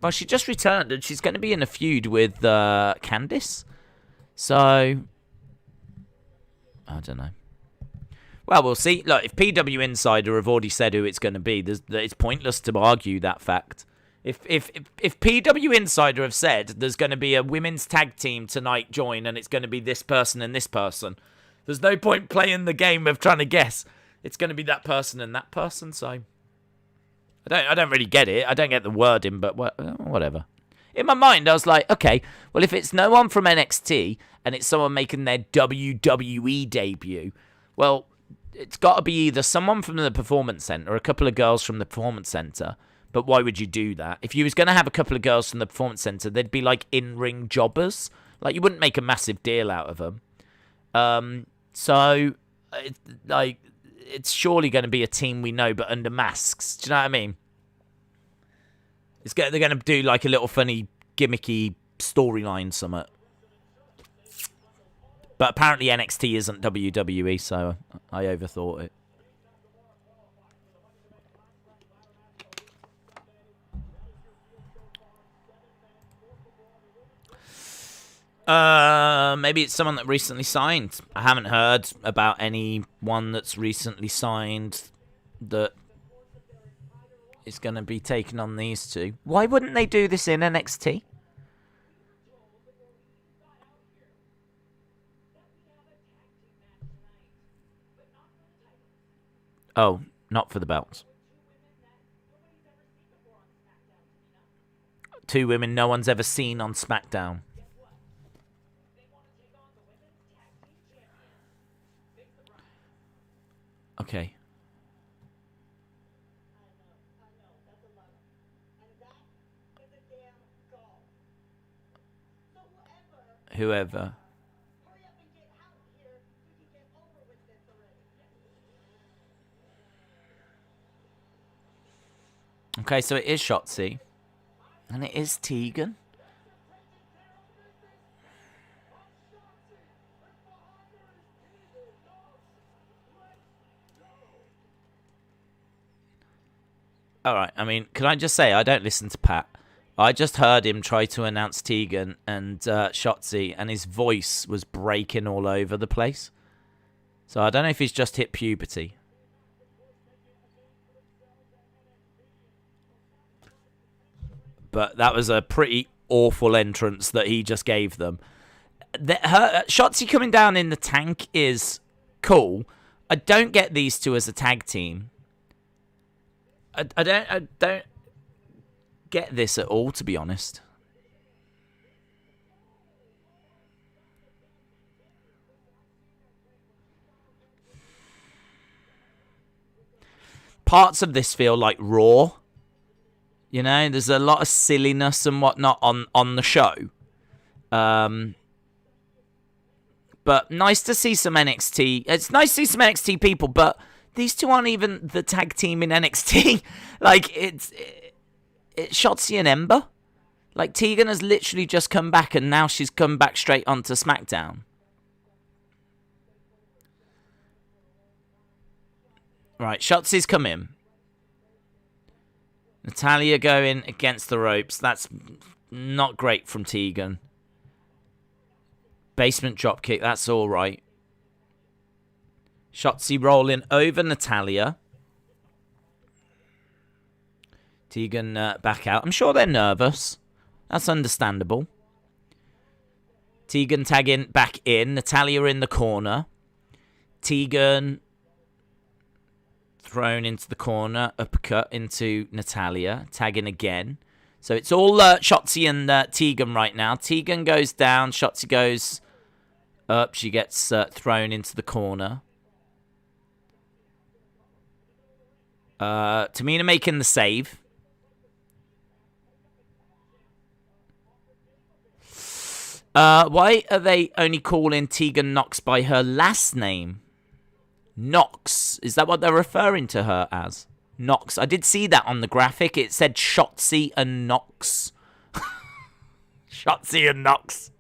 Well, she just returned, and she's going to be in a feud with Candice. So, I don't know. Well, we'll see. Look, if PW Insider have already said who it's going to be, it's pointless to argue that fact. If PW Insider have said there's going to be a women's tag team tonight join, and it's going to be this person and this person, there's no point playing the game of trying to guess. It's going to be that person and that person. So I don't really get it. I don't get the wording, but whatever. In my mind, I was like, okay, well, if it's no one from NXT and it's someone making their WWE debut, well, it's got to be either someone from the Performance Center or a couple of girls from the Performance Center. But why would you do that? If you was going to have a couple of girls from the Performance Center, they'd be like in-ring jobbers. Like, you wouldn't make a massive deal out of them. So, it's surely going to be a team we know, but under masks. Do you know what I mean? They're going to do like a little funny, gimmicky storyline summit. But apparently NXT isn't WWE, so I overthought it. Maybe it's someone that recently signed. I haven't heard about anyone that's recently signed that is going to be taking on these two. Why wouldn't they do this in NXT? Oh, not for the belts. Two women no one's ever seen on SmackDown. Okay. Whoever. Okay, so it is Shotzi. And it is Tegan. Alright, I mean, can I just say, I don't listen to Pat. I just heard him try to announce Tegan and Shotzi, and his voice was breaking all over the place. So I don't know if he's just hit puberty. But that was a pretty awful entrance that he just gave them. Shotzi coming down in the tank is cool. I don't get these two as a tag team. I don't get this at all, to be honest. Parts of this feel like Raw. You know, there's a lot of silliness and whatnot on the show. But nice to see some NXT. It's nice to see some NXT people, but these two aren't even the tag team in NXT. Like, it's Shotzi and Ember. Like, Tegan has literally just come back, and now she's come back straight onto SmackDown. Right, Shotzi's come in. Natalya going against the ropes. That's not great from Tegan. Basement dropkick, that's all right. Shotzi rolling over Natalya. Tegan back out. I'm sure they're nervous. That's understandable. Tegan tagging back in. Natalya in the corner. Tegan thrown into the corner. Uppercut into Natalya. Tagging again. So it's all Shotzi and Tegan right now. Tegan goes down. Shotzi goes up. She gets thrown into the corner. Tamina making the save. Why are they only calling Tegan Nox by her last name? Nox. Is that what they're referring to her as? Nox. I did see that on the graphic. It said Shotzi and Nox. Shotzi and Nox.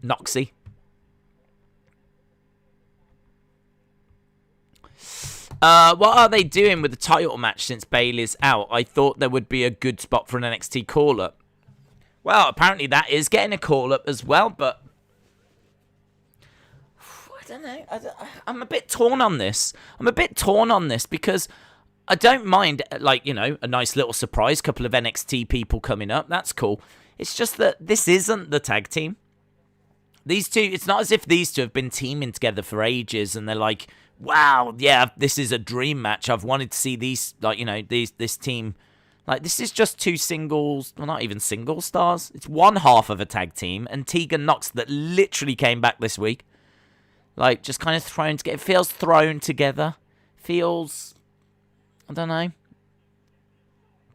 Noxy. What are they doing with the title match since Bayley's out? I thought there would be a good spot for an NXT call-up. Well, apparently that is getting a call-up as well, but I don't know. I'm a bit torn on this. Because I don't mind, like, you know, a nice little surprise, couple of NXT people coming up. That's cool. It's just that this isn't the tag team. These two, it's not as if these two have been teaming together for ages and they're like, wow, yeah, this is a dream match. I've wanted to see these, like, you know, this team. Like, this is just two singles, well, not even single stars. It's one half of a tag team, and Tegan Nox that literally came back this week. Like, just kind of thrown together. It feels thrown together. Feels, I don't know.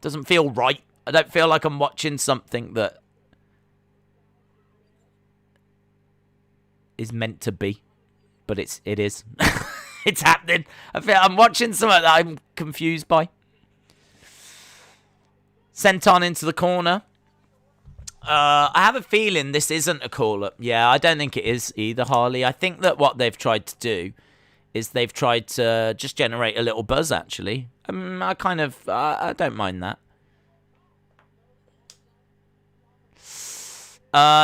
Doesn't feel right. I don't feel like I'm watching something that is meant to be, but it is. It's happening. I'm watching something that I'm confused by. Sent on into the corner. I have a feeling this isn't a call-up. Yeah, I don't think it is either, Harley. I think that what they've tried to do is they've tried to just generate a little buzz, actually. I don't mind that.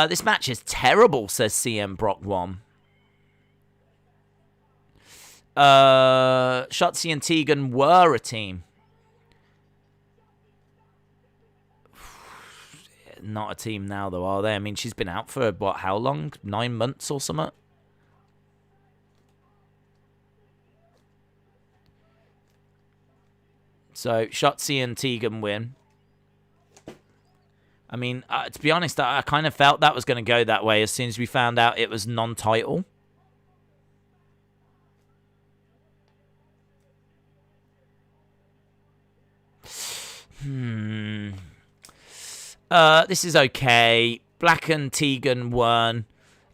This match is terrible, says CM Brock 1. Shotzi and Tegan were a team. Not a team now, though, are they? I mean, she's been out for, what, how long? 9 months or something? So, Shotzi and Tegan win. I mean, to be honest, I kind of felt that was going to go that way as soon as we found out it was non-title. This is okay. Black and Tegan won.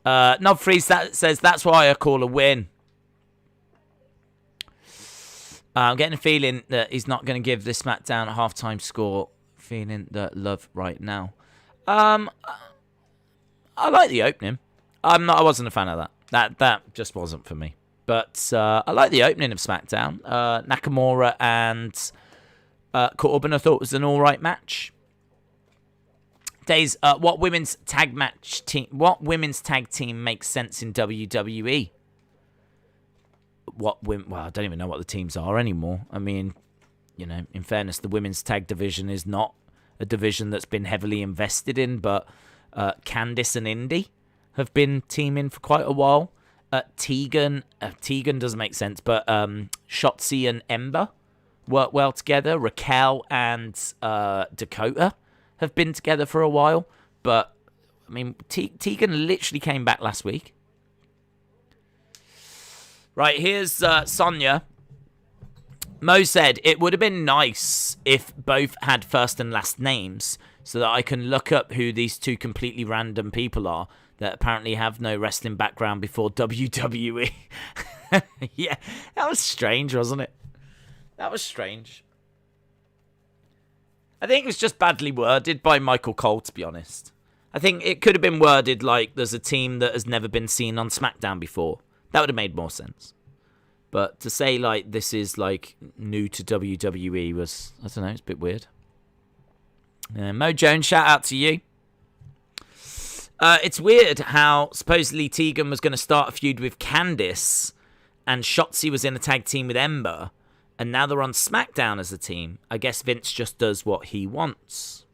Nobfreeze that says that's why I call a win. I'm getting a feeling that he's not going to give this SmackDown a halftime score. Feeling the love right now. I like the opening. I wasn't a fan of that. That just wasn't for me. But I like the opening of SmackDown. Nakamura and Corbin, I thought was an all right match. Days, what women's tag team makes sense in WWE? Well, I don't even know what the teams are anymore. I mean, you know, in fairness, the women's tag division is not a division that's been heavily invested in, but Candice and Indy have been teaming for quite a while. Tegan doesn't make sense, but Shotzi and Ember work well together. Raquel and Dakota have been together for a while, but I mean, Tegan literally came back last week. Right, here's Sonya. Mo said, it would have been nice if both had first and last names so that I can look up who these two completely random people are that apparently have no wrestling background before WWE. Yeah, that was strange, wasn't it? That was strange. I think it was just badly worded by Michael Cole, to be honest. I think it could have been worded like there's a team that has never been seen on SmackDown before. That would have made more sense. But to say, like, this is, like, new to WWE was, I don't know, it's a bit weird. Mo Jones, shout out to you. It's weird how supposedly Tegan was going to start a feud with Candice and Shotzi was in a tag team with Ember. And now they're on SmackDown as a team. I guess Vince just does what he wants.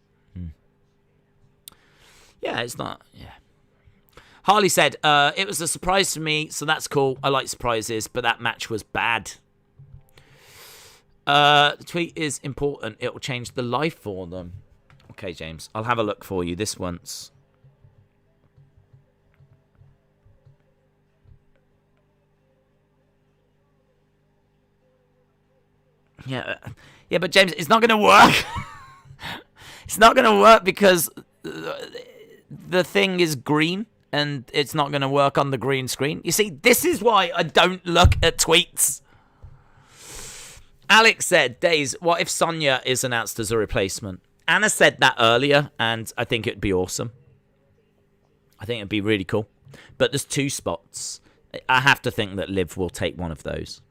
Yeah, it's not... Yeah. Harley said, it was a surprise to me, so that's cool. I like surprises, but that match was bad. The tweet is important. It will change the life for them. Okay, James. I'll have a look for you this once. Yeah, but James, it's not going to work. It's not going to work because the thing is green and it's not going to work on the green screen. You see, this is why I don't look at tweets. Alex said, Days, what if Sonya is announced as a replacement? Anna said that earlier, and I think it'd be awesome. I think it'd be really cool. But there's two spots. I have to think that Liv will take one of those.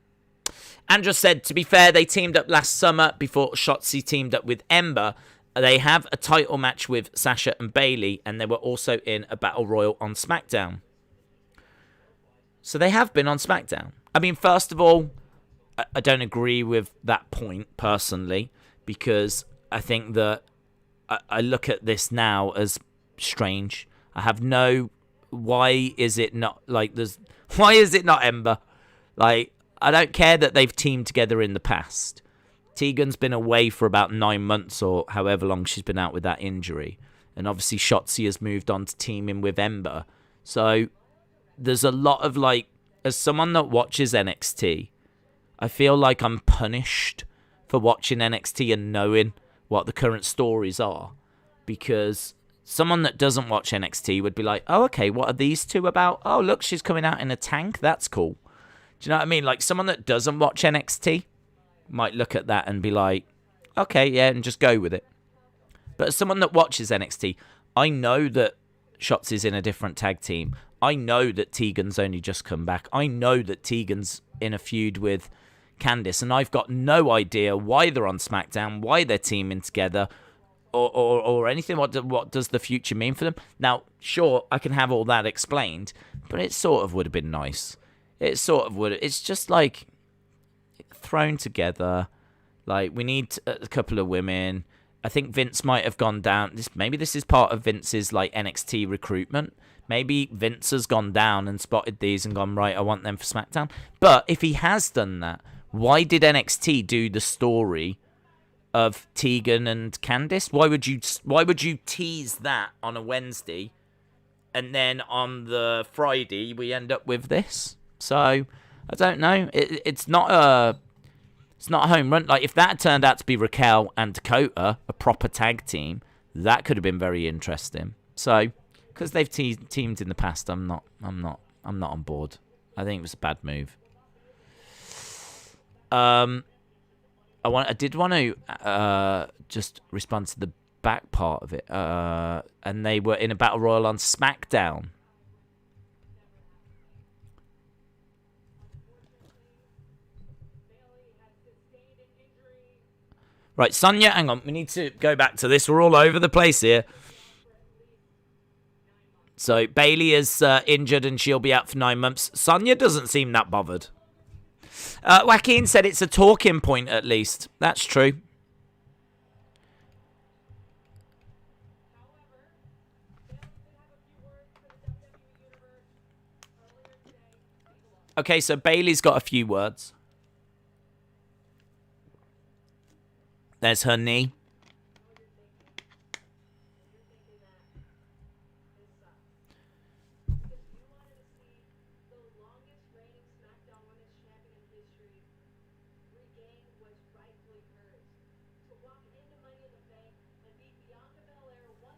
Andrew said, to be fair, they teamed up last summer before Shotzi teamed up with Ember. They have a title match with Sasha and Bayley, and they were also in a battle royal on SmackDown. So they have been on SmackDown. I mean, first of all, I don't agree with that point, personally, because I think that I look at this now as strange. I have no... Why is it not, like, why is it not Ember? Like, I don't care that they've teamed together in the past. Tegan's been away for about 9 months or however long she's been out with that injury. And obviously Shotzi has moved on to teaming with Ember. So there's a lot of, like, as someone that watches NXT, I feel like I'm punished for watching NXT and knowing what the current stories are. Because someone that doesn't watch NXT would be like, oh, okay, what are these two about? Oh, look, she's coming out in a tank. That's cool. Do you know what I mean? Like, someone that doesn't watch NXT might look at that and be like, okay, yeah, and just go with it. But as someone that watches NXT, I know that Shotzi's in a different tag team. I know that Tegan's only just come back. I know that Tegan's in a feud with Candice, and I've got no idea why they're on SmackDown, why they're teaming together, or anything. What does the future mean for them? Now, sure, I can have all that explained, but it sort of would have been nice. It sort of would. It's just like thrown together. Like, we need a couple of women. I think Vince might have gone down. Maybe this is part of Vince's like NXT recruitment. Maybe Vince has gone down and spotted these and gone, right, I want them for SmackDown. But if he has done that, why did NXT do the story of Tegan and Candice? Why would you tease that on a Wednesday, and then on the Friday we end up with this? So I don't know. It's not a home run. Like, if that had turned out to be Raquel and Dakota, a proper tag team, that could have been very interesting. So because they've teamed in the past, I'm not on board. I think it was a bad move. I did want to just respond to the back part of it. And they were in a battle royal on SmackDown. Right, Sonya, hang on. We need to go back to this. We're all over the place here. So, Bayley is injured and she'll be out for 9 months. Sonya doesn't seem that bothered. Joaquin said it's a talking point, at least. That's true. Okay, so Bayley's got a few words. There's her knee.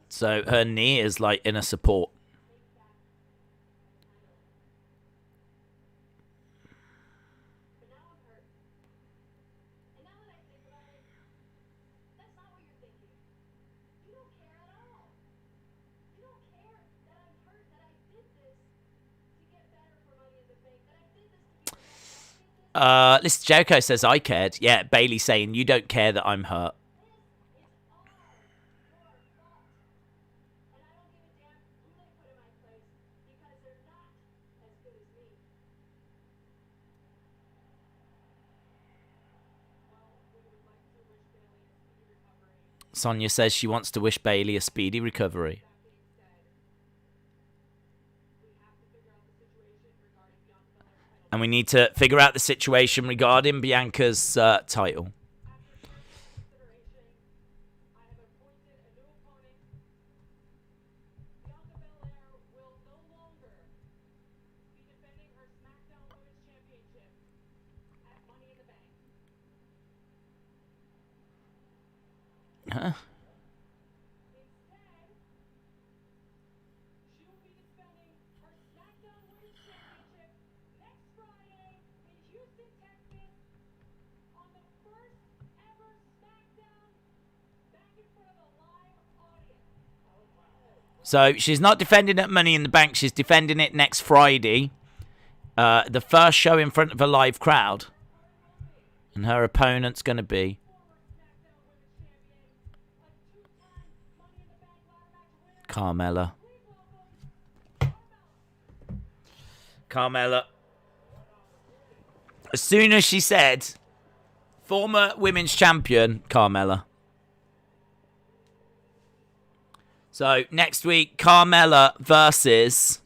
So her knee is like in a support. Listen, Jericho says I cared. Yeah, Bayley saying you don't care that I'm hurt. Sonya says she wants to wish Bayley a speedy recovery. And we need to figure out the situation regarding Bianca's title. Huh? So she's not defending at Money in the Bank. She's defending it next Friday. The first show in front of a live crowd. And her opponent's going to be... Carmella. Carmella. As soon as she said, former women's champion, Carmella. So, next week, Carmella versus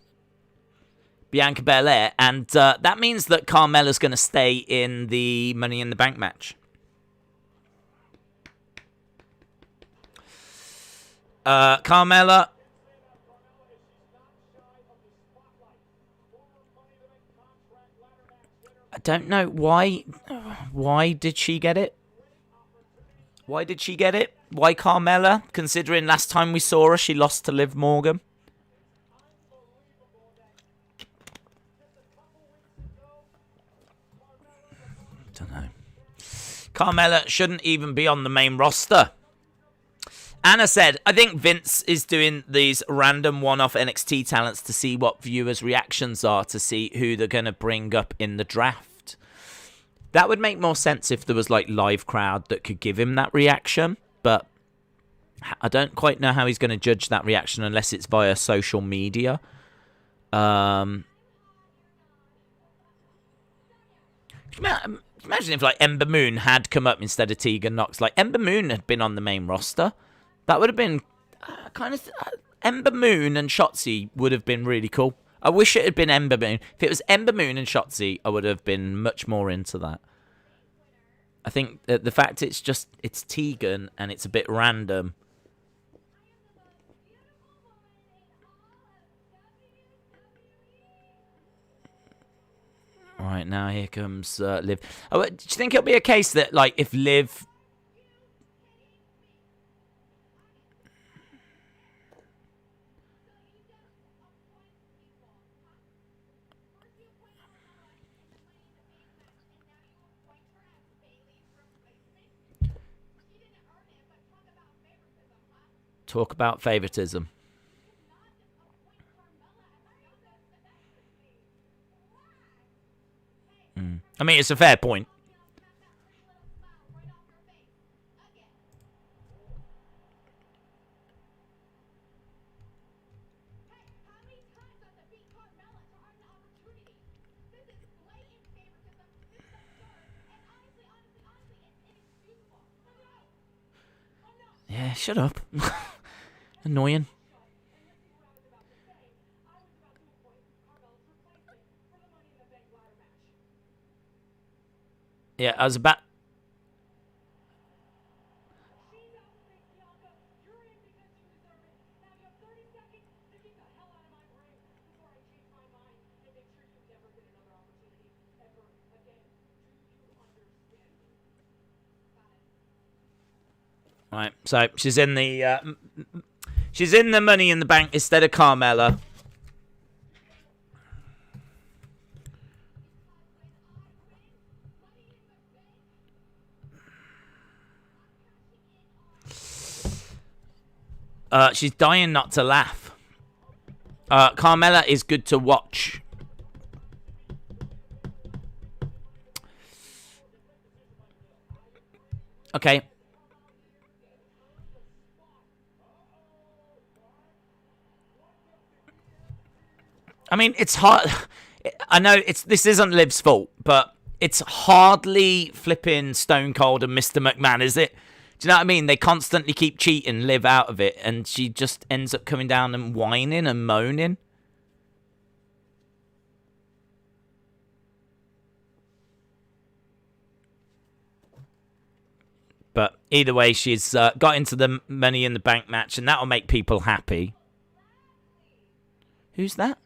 Bianca Belair. And that means that Carmella's going to stay in the Money in the Bank match. Carmella. I don't know why. Why did she get it? Why did she get it? Why Carmella? Considering last time we saw her, she lost to Liv Morgan. Don't know. Carmella shouldn't even be on the main roster. Anna said, I think Vince is doing these random one-off NXT talents to see what viewers' reactions are, to see who they're going to bring up in the draft. That would make more sense if there was like live crowd that could give him that reaction, but I don't quite know how he's going to judge that reaction unless it's via social media. Imagine if like Ember Moon had come up instead of Tegan Nox. Like Ember Moon had been on the main roster. That would have been kind of... Ember Moon and Shotzi would have been really cool. I wish it had been Ember Moon. If it was Ember Moon and Shotzi, I would have been much more into that. I think the fact it's Tegan and it's a bit random. All right, now here comes Liv. Oh, do you think it'll be a case that, like, if Liv... Talk about favoritism. I mean, it's a fair point. Yeah, shut up. Annoying. Yeah, I was about... Right, so she's in the Money in the Bank instead of Carmella. She's dying not to laugh. Carmella is good to watch. Okay. I mean, it's hard. I know this isn't Liv's fault, but it's hardly flipping Stone Cold and Mr. McMahon, is it? Do you know what I mean? They constantly keep cheating Liv out of it, and she just ends up coming down and whining and moaning. But either way, she's got into the Money in the Bank match, and that'll make people happy. Who's that?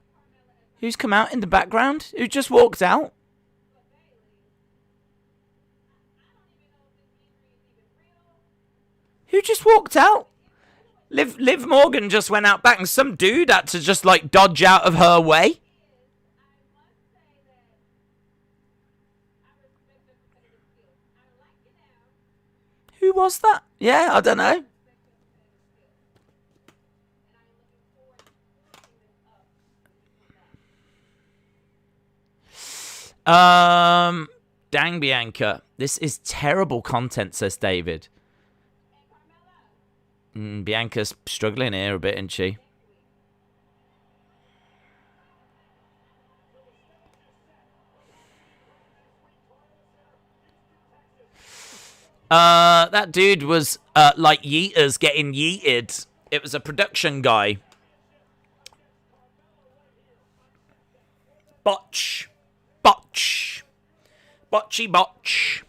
Who's come out in the background? Who just walked out? Who just walked out? Liv Morgan just went out back, and some dude had to just, like, dodge out of her way. Who was that? Yeah, I don't know. Dang, Bianca. This is terrible content, says David. Bianca's struggling here a bit, isn't she? That dude was like yeeters getting yeeted. It was a production guy. Botch. Botchy botch.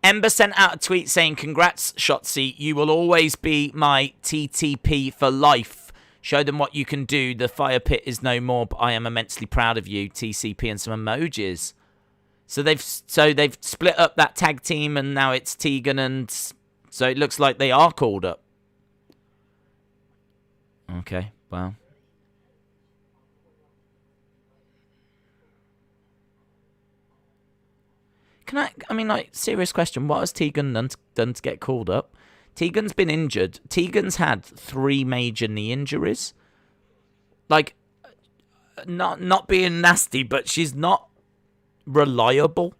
Ember sent out a tweet saying, "Congrats, Shotzi. You will always be my TTP for life. Show them what you can do. The fire pit is no more, but I am immensely proud of you." TCP and some emojis. So they've split up that tag team, and now it's Tegan, and so it looks like they are called up. Okay, well. I mean, like, serious question. What has Tegan done to get called up? Tegan's been injured. Tegan's had 3 major knee injuries. Like, not being nasty, but she's not reliable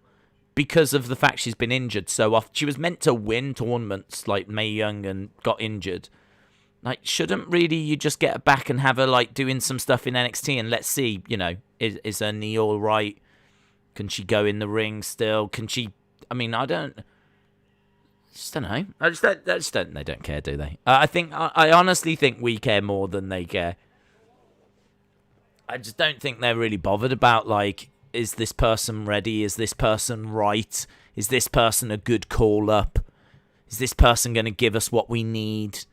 because of the fact she's been injured so often. She was meant to win tournaments like Mae Young and got injured. Like, shouldn't really you just get her back and have her, like, doing some stuff in NXT and let's see, you know, is her knee all right? Can she go in the ring still? Can she... I mean, I just don't know. I just don't... They don't care, do they? I honestly think we care more than they care. I just don't think they're really bothered about, like, is this person ready? Is this person right? Is this person a good call-up? Is this person going to give us what we need?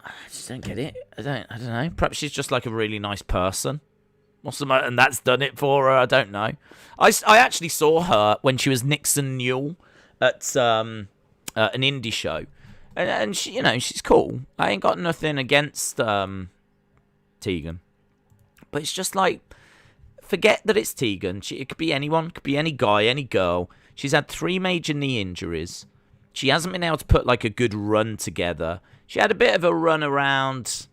I just don't get it. I don't know. Perhaps she's just, like, a really nice person. And that's done it for her. I don't know. I actually saw her when she was Nixon Newell at an indie show, and she, you know, she's cool. I ain't got nothing against Tegan, but it's just like, forget that it's Tegan. It could be anyone, could be any guy, any girl. She's had 3 major knee injuries. She hasn't been able to put like a good run together. She had a bit of a run around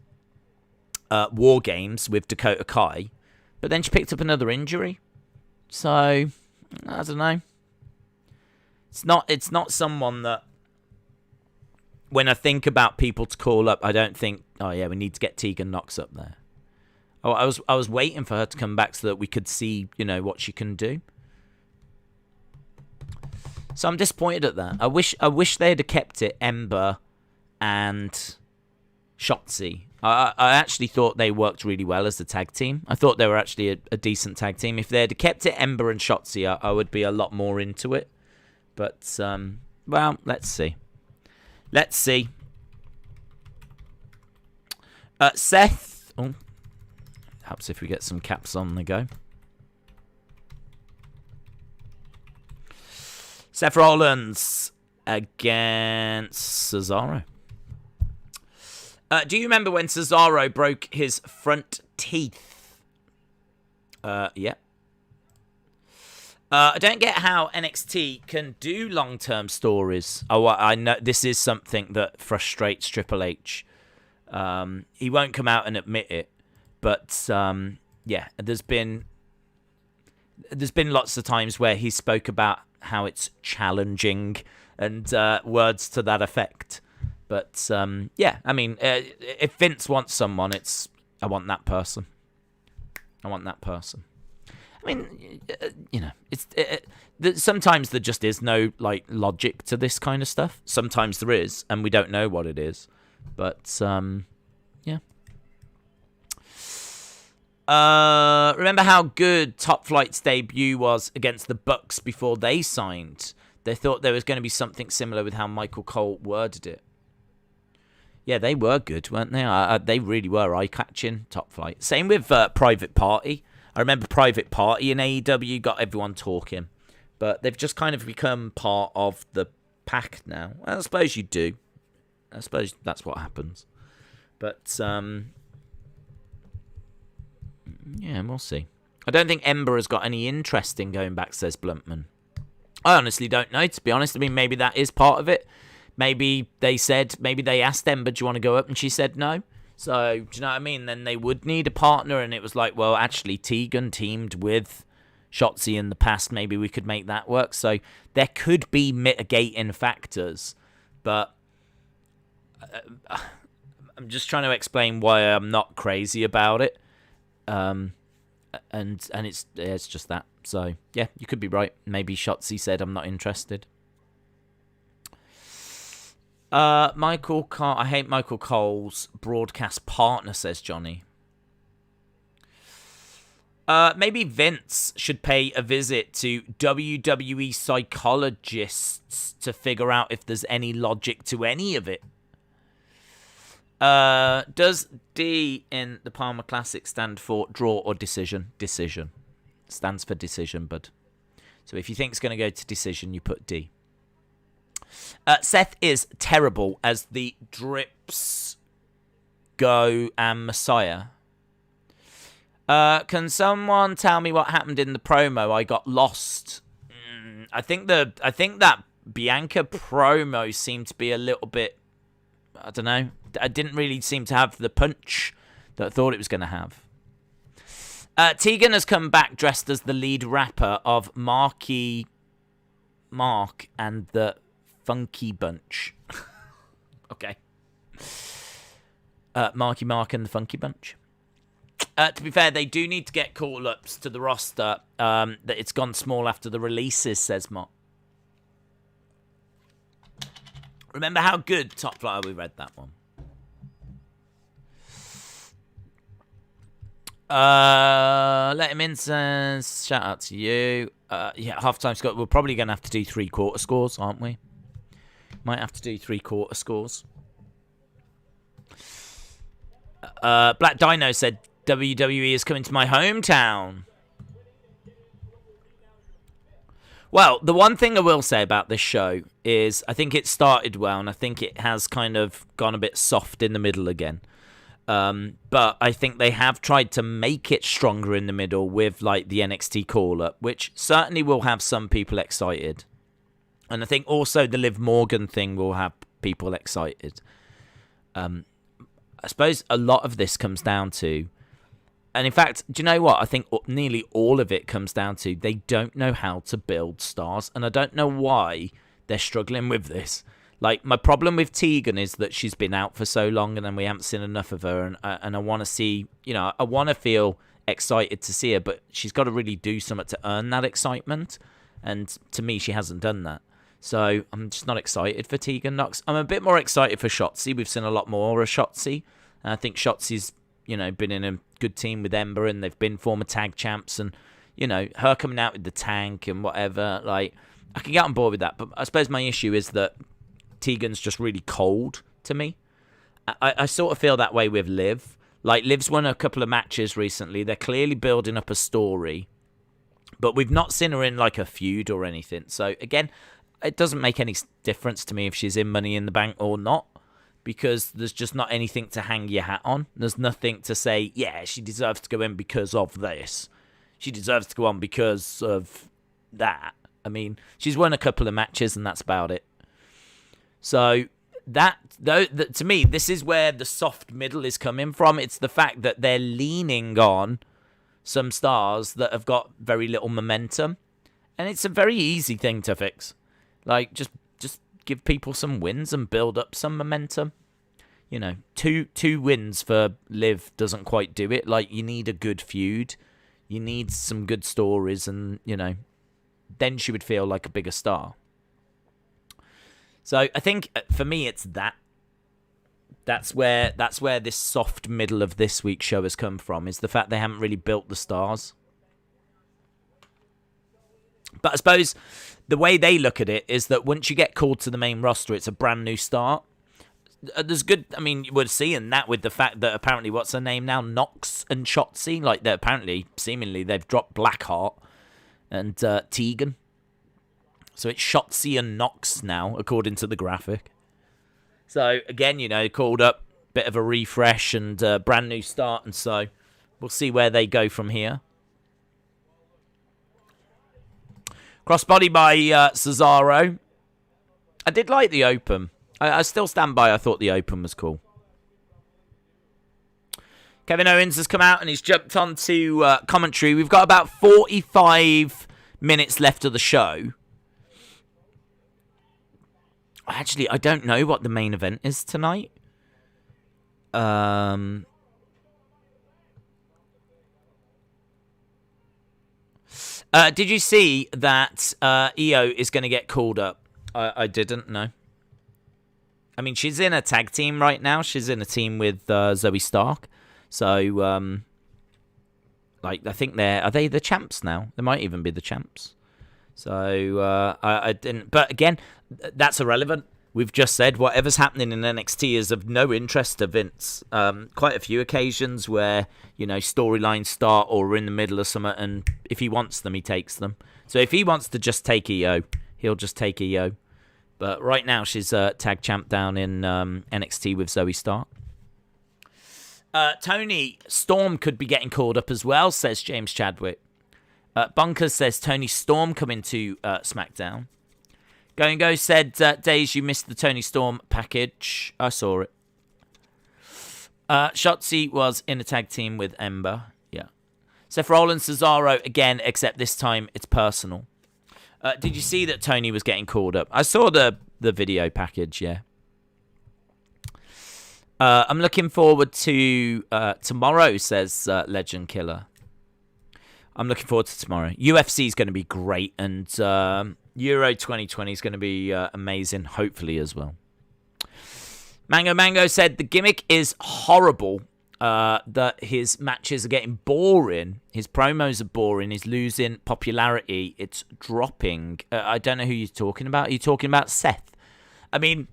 War Games with Dakota Kai. But then she picked up another injury. So, I don't know. It's not someone that, when I think about people to call up, I don't think, oh yeah, we need to get Tegan Nox up there. Oh, I was waiting for her to come back so that we could see, you know, what she can do. So I'm disappointed at that. I wish they'd have kept it Ember and Shotzi. I actually thought they worked really well as a tag team. I thought they were actually a decent tag team. If they had kept it Ember and Shotzi, I would be a lot more into it. But, well, let's see. Let's see. Seth. Oh, helps if we get some caps on the go. Seth Rollins against Cesaro. Do you remember when Cesaro broke his front teeth? Yeah. I don't get how NXT can do long-term stories. Oh, I know this is something that frustrates Triple H. He won't come out and admit it, but yeah, there's been lots of times where he spoke about how it's challenging and words to that effect. But, yeah, I mean, if Vince wants someone, I want that person. I want that person. I mean, you know, sometimes there just is no, like, logic to this kind of stuff. Sometimes there is, and we don't know what it is. But, yeah. Remember how good Top Flight's debut was against the Bucks before they signed? They thought there was going to be something similar with how Michael Cole worded it. Yeah, they were good, weren't they? They really were eye-catching, Top Flight. Same with Private Party. I remember Private Party in AEW got everyone talking. But they've just kind of become part of the pack now. I suppose you do. I suppose that's what happens. But, yeah, we'll see. I don't think Ember has got any interest in going back, says Bluntman. I honestly don't know, to be honest. I mean, maybe that is part of it. Maybe they asked Ember, do you want to go up? And she said no. So, do you know what I mean? Then they would need a partner. And it was like, well, actually, Tegan teamed with Shotzi in the past, maybe we could make that work. So there could be mitigating factors, but I'm just trying to explain why I'm not crazy about it. And it's just that. So yeah, you could be right. Maybe Shotzi said I'm not interested. I hate Michael Cole's broadcast partner, says Johnny. Maybe Vince should pay a visit to WWE psychologists to figure out if there's any logic to any of it. Does D in the Palmer Classic stand for draw or decision? Decision. Stands for decision, bud. So if you think it's going to go to decision, you put D. Seth is terrible as the Drips Go and Messiah. Can someone tell me what happened in the promo? I got lost. I think that Bianca promo seemed to be a little bit, I don't know. I didn't really seem to have the punch that I thought it was going to have. Tegan has come back dressed as the lead rapper of Marky Mark and the Funky Bunch. Okay. Marky Mark and the Funky Bunch. To be fair, they do need to get call-ups to the roster. That it's gone small after the releases, says Mott. Remember how good Top Flyer, we read that one. Let him in, says, shout out to you. Yeah, half-time score. We're probably going to have to do three-quarter scores, aren't we? Might have to do three-quarter scores. Black Dino said, WWE is coming to my hometown. Well, the one thing I will say about this show is I think it started well, and I think it has kind of gone a bit soft in the middle again. But I think they have tried to make it stronger in the middle with like the NXT call-up, which certainly will have some people excited. And I think also the Liv Morgan thing will have people excited. I suppose a lot of this comes down to, and in fact, do you know what? I think nearly all of it comes down to they don't know how to build stars. And I don't know why they're struggling with this. Like, my problem with Tegan is that she's been out for so long and then we haven't seen enough of her. And I want to see, I want to feel excited to see her, but she's got to really do something to earn that excitement. And to me, she hasn't done that. So I'm just not excited for Tegan Nox. I'm a bit more excited for Shotzi. We've seen a lot more of Shotzi. And I think Shotzi's, been in a good team with Ember and they've been former tag champs. And, her coming out with the tank and whatever, like, I can get on board with that. But I suppose my issue is that Tegan's just really cold to me. I sort of feel that way with Liv. Like, Liv's won a couple of matches recently. They're clearly building up a story. But we've not seen her in, like, a feud or anything. So, again, it doesn't make any difference to me if she's in Money in the Bank or not. Because there's just not anything to hang your hat on. There's nothing to say, yeah, she deserves to go in because of this. She deserves to go on because of that. I mean, she's won a couple of matches and that's about it. So, to me, this is where the soft middle is coming from. It's the fact that they're leaning on some stars that have got very little momentum. And it's a very easy thing to fix. Like, just give people some wins and build up some momentum. Two wins for Liv doesn't quite do it. Like, you need a good feud. You need some good stories and, then she would feel like a bigger star. So I think for me it's that. That's where this soft middle of this week's show has come from, is the fact they haven't really built the stars. But I suppose the way they look at it is that once you get called to the main roster, it's a brand new start. There's good, we're seeing that with the fact that apparently, what's her name now? Nox and Shotzi. Like, they're apparently, seemingly, they've dropped Blackheart and Tegan. So it's Shotzi and Nox now, according to the graphic. So, again, called up, bit of a refresh and brand new start. And so we'll see where they go from here. Crossbody by Cesaro. I did like the open. I still stand by. I thought the open was cool. Kevin Owens has come out and he's jumped onto commentary. We've got about 45 minutes left of the show. Actually, I don't know what the main event is tonight. Did you see that Io is going to get called up? I didn't know. I mean, she's in a tag team right now. She's in a team with Zoe Stark. So, I think are they the champs now? They might even be the champs. So, I didn't. But again, that's irrelevant. We've just said whatever's happening in NXT is of no interest to Vince. Quite a few occasions where, storylines start or are in the middle of something, and if he wants them, he takes them. So if he wants to just take Io, he'll just take Io. But right now, she's tag champ down in NXT with Zoe Stark. Tony Storm could be getting called up as well, says James Chadwick. Bunkers says Tony Storm coming to SmackDown. Go said, Days, you missed the Tony Storm package. I saw it. Shotzi was in a tag team with Ember. Yeah. Seth Rollins, Cesaro, again, except this time it's personal. Did you see that Tony was getting called up? I saw the video package, yeah. I'm looking forward to tomorrow, says Legend Killer. I'm looking forward to tomorrow. UFC is going to be great, and Euro 2020 is going to be amazing, hopefully, as well. Mango said the gimmick is horrible, that his matches are getting boring, his promos are boring, he's losing popularity, it's dropping. I don't know who you're talking about. Are you talking about Seth? I mean,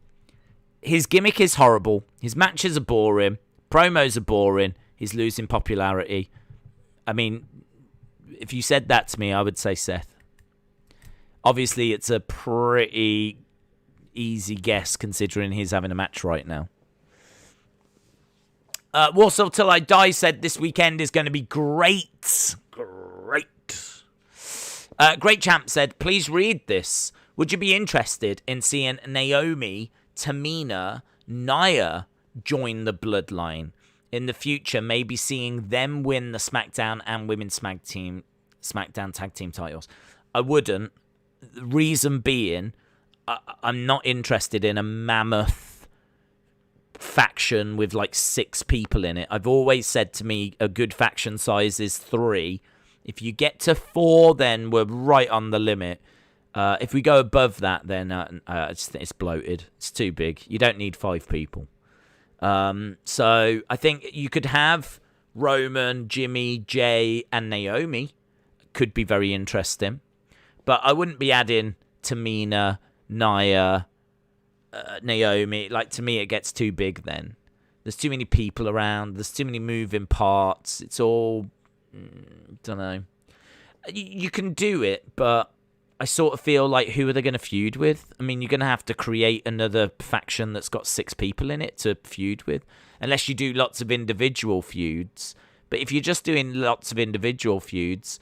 his gimmick is horrible, his matches are boring, promos are boring, he's losing popularity. I mean, if you said that to me, I would say Seth. Obviously, it's a pretty easy guess considering he's having a match right now. Warsaw Till I Die said this weekend is going to be great. Great. Great Champ said, please read this. Would you be interested in seeing Naomi, Tamina, Nia join the Bloodline? In the future, maybe seeing them win the SmackDown and Women's SmackDown tag team titles. I wouldn't. The reason being, I'm not interested in a mammoth faction with like 6 people in it. I've always said to me, a good faction size is 3. If you get to 4, then we're right on the limit. If we go above that, then it's bloated. It's too big. You don't need 5 people. So I think you could have Roman, Jimmy, Jay, and Naomi. Could be very interesting. But I wouldn't be adding Tamina, Nia, Naomi. Like, to me, it gets too big then. There's too many people around. There's too many moving parts. It's all, don't know. You can do it, but I sort of feel like, who are they going to feud with? I mean, you're going to have to create another faction that's got 6 people in it to feud with. Unless you do lots of individual feuds. But if you're just doing lots of individual feuds,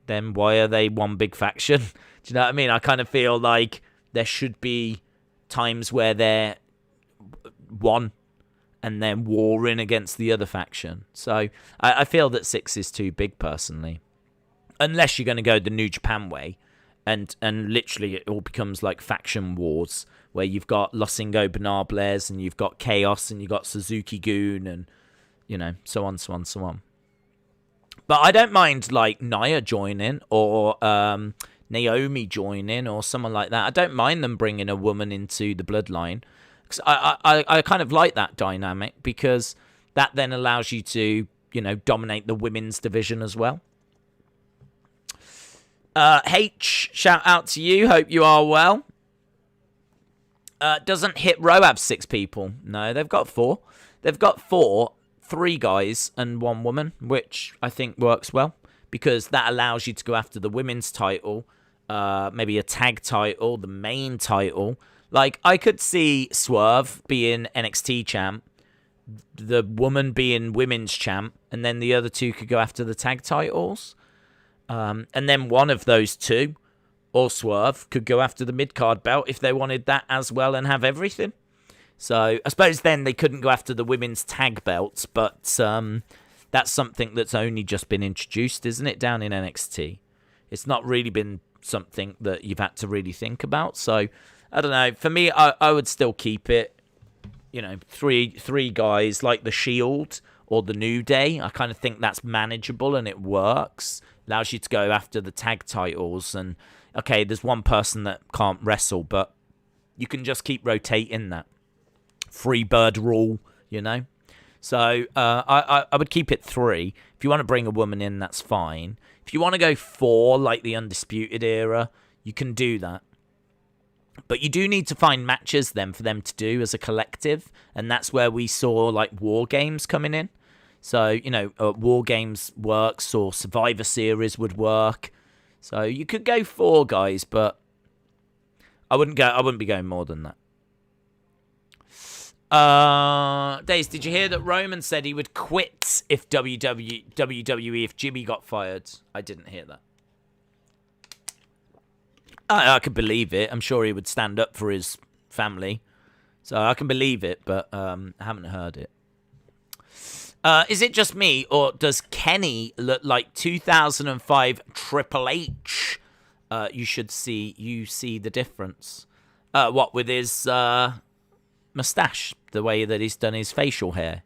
then why are they one big faction? Do you know what I mean? I kind of feel like there should be times where they're one and then warring against the other faction. So I feel that 6 is too big, personally. Unless you're going to go the New Japan way. And literally it all becomes like faction wars, where you've got Los Ingo Benables and you've got Chaos and you've got Suzuki Goon and, so on. But I don't mind, like, Nia joining or Naomi joining or someone like that. I don't mind them bringing a woman into the Bloodline. Because I kind of like that dynamic, because that then allows you to, dominate the women's division as well. H, shout out to you. Hope you are well. Doesn't Hit Row have 6 people? No, they've got 4. They've got 4. 3 guys and 1 woman, which I think works well, because that allows you to go after the women's title, maybe a tag title, the main title. Like, I could see Swerve being NXT champ, the woman being women's champ, and then the other 2 could go after the tag titles. And then one of those 2, or Swerve, could go after the mid-card belt if they wanted that as well and have everything. So I suppose then they couldn't go after the women's tag belts, but that's something that's only just been introduced, isn't it, down in NXT? It's not really been something that you've had to really think about. So, I don't know. For me, I would still keep it, you know, three guys like the Shield or the New Day. I kind of think that's manageable and it works. Allows you to go after the tag titles. And, okay, there's one person that can't wrestle, but you can just keep rotating that. Free bird rule, you know? So I would keep it 3. If you want to bring a woman in, that's fine. If you want to go 4, like the Undisputed Era, you can do that. But you do need to find matches then for them to do as a collective. And that's where we saw like War Games coming in. So, you know, War Games works or Survivor Series would work. So you could go 4 guys, but I wouldn't be going more than that. Days, did you hear that Roman said he would quit if WWE if Jimmy got fired? I didn't hear that. I could believe it. I'm sure he would stand up for his family. So I can believe it, but I haven't heard it. Is it just me, or does Kenny look like 2005 Triple H? You see the difference. What, with his mustache, the way that he's done his facial hair?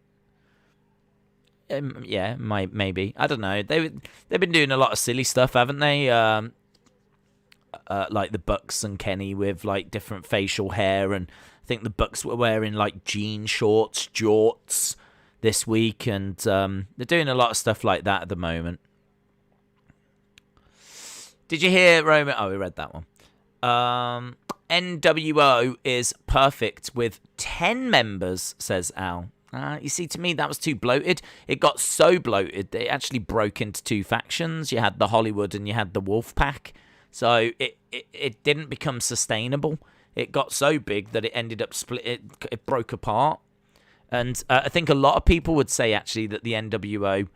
Yeah, maybe. I don't know. They've been doing a lot of silly stuff, haven't they? Like the Bucks and Kenny with like different facial hair, and I think the Bucks were wearing like jean shorts, jorts this week, and they're doing a lot of stuff like that at the moment. Did you hear Roman? Oh, we read that one. NWO is perfect with 10 members, says Al. You see, to me, that was too bloated. It got so bloated that it actually broke into 2 factions. You had the Hollywood and you had the Wolfpack. So it didn't become sustainable. It got so big that it ended up split. It broke apart. And I think a lot of people would say, actually, that the NWO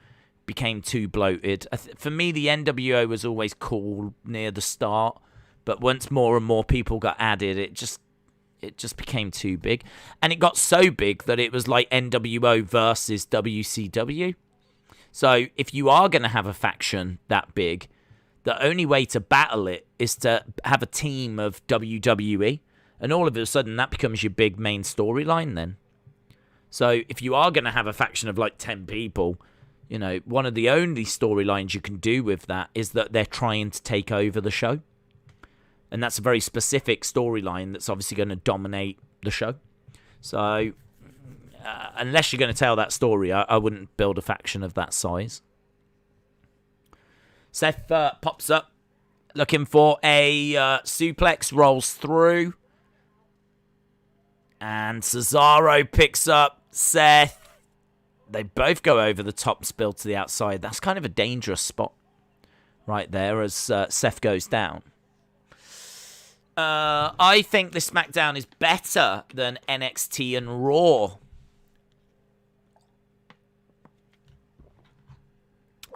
became too bloated. For me, the NWO was always cool near the start. But once more and more people got added, it just became too big. And it got so big that it was like NWO versus WCW. So if you are going to have a faction that big, the only way to battle it is to have a team of WWE. And all of a sudden, that becomes your big main storyline then. So if you are going to have a faction of like 10 people, you know, one of the only storylines you can do with that is that they're trying to take over the show. And that's a very specific storyline that's obviously going to dominate the show. So, unless you're going to tell that story, I wouldn't build a faction of that size. Seth pops up, looking for a suplex, rolls through. And Cesaro picks up Seth. They both go over the top, spill to the outside. That's kind of a dangerous spot right there as Seth goes down. I think this SmackDown is better than NXT and Raw.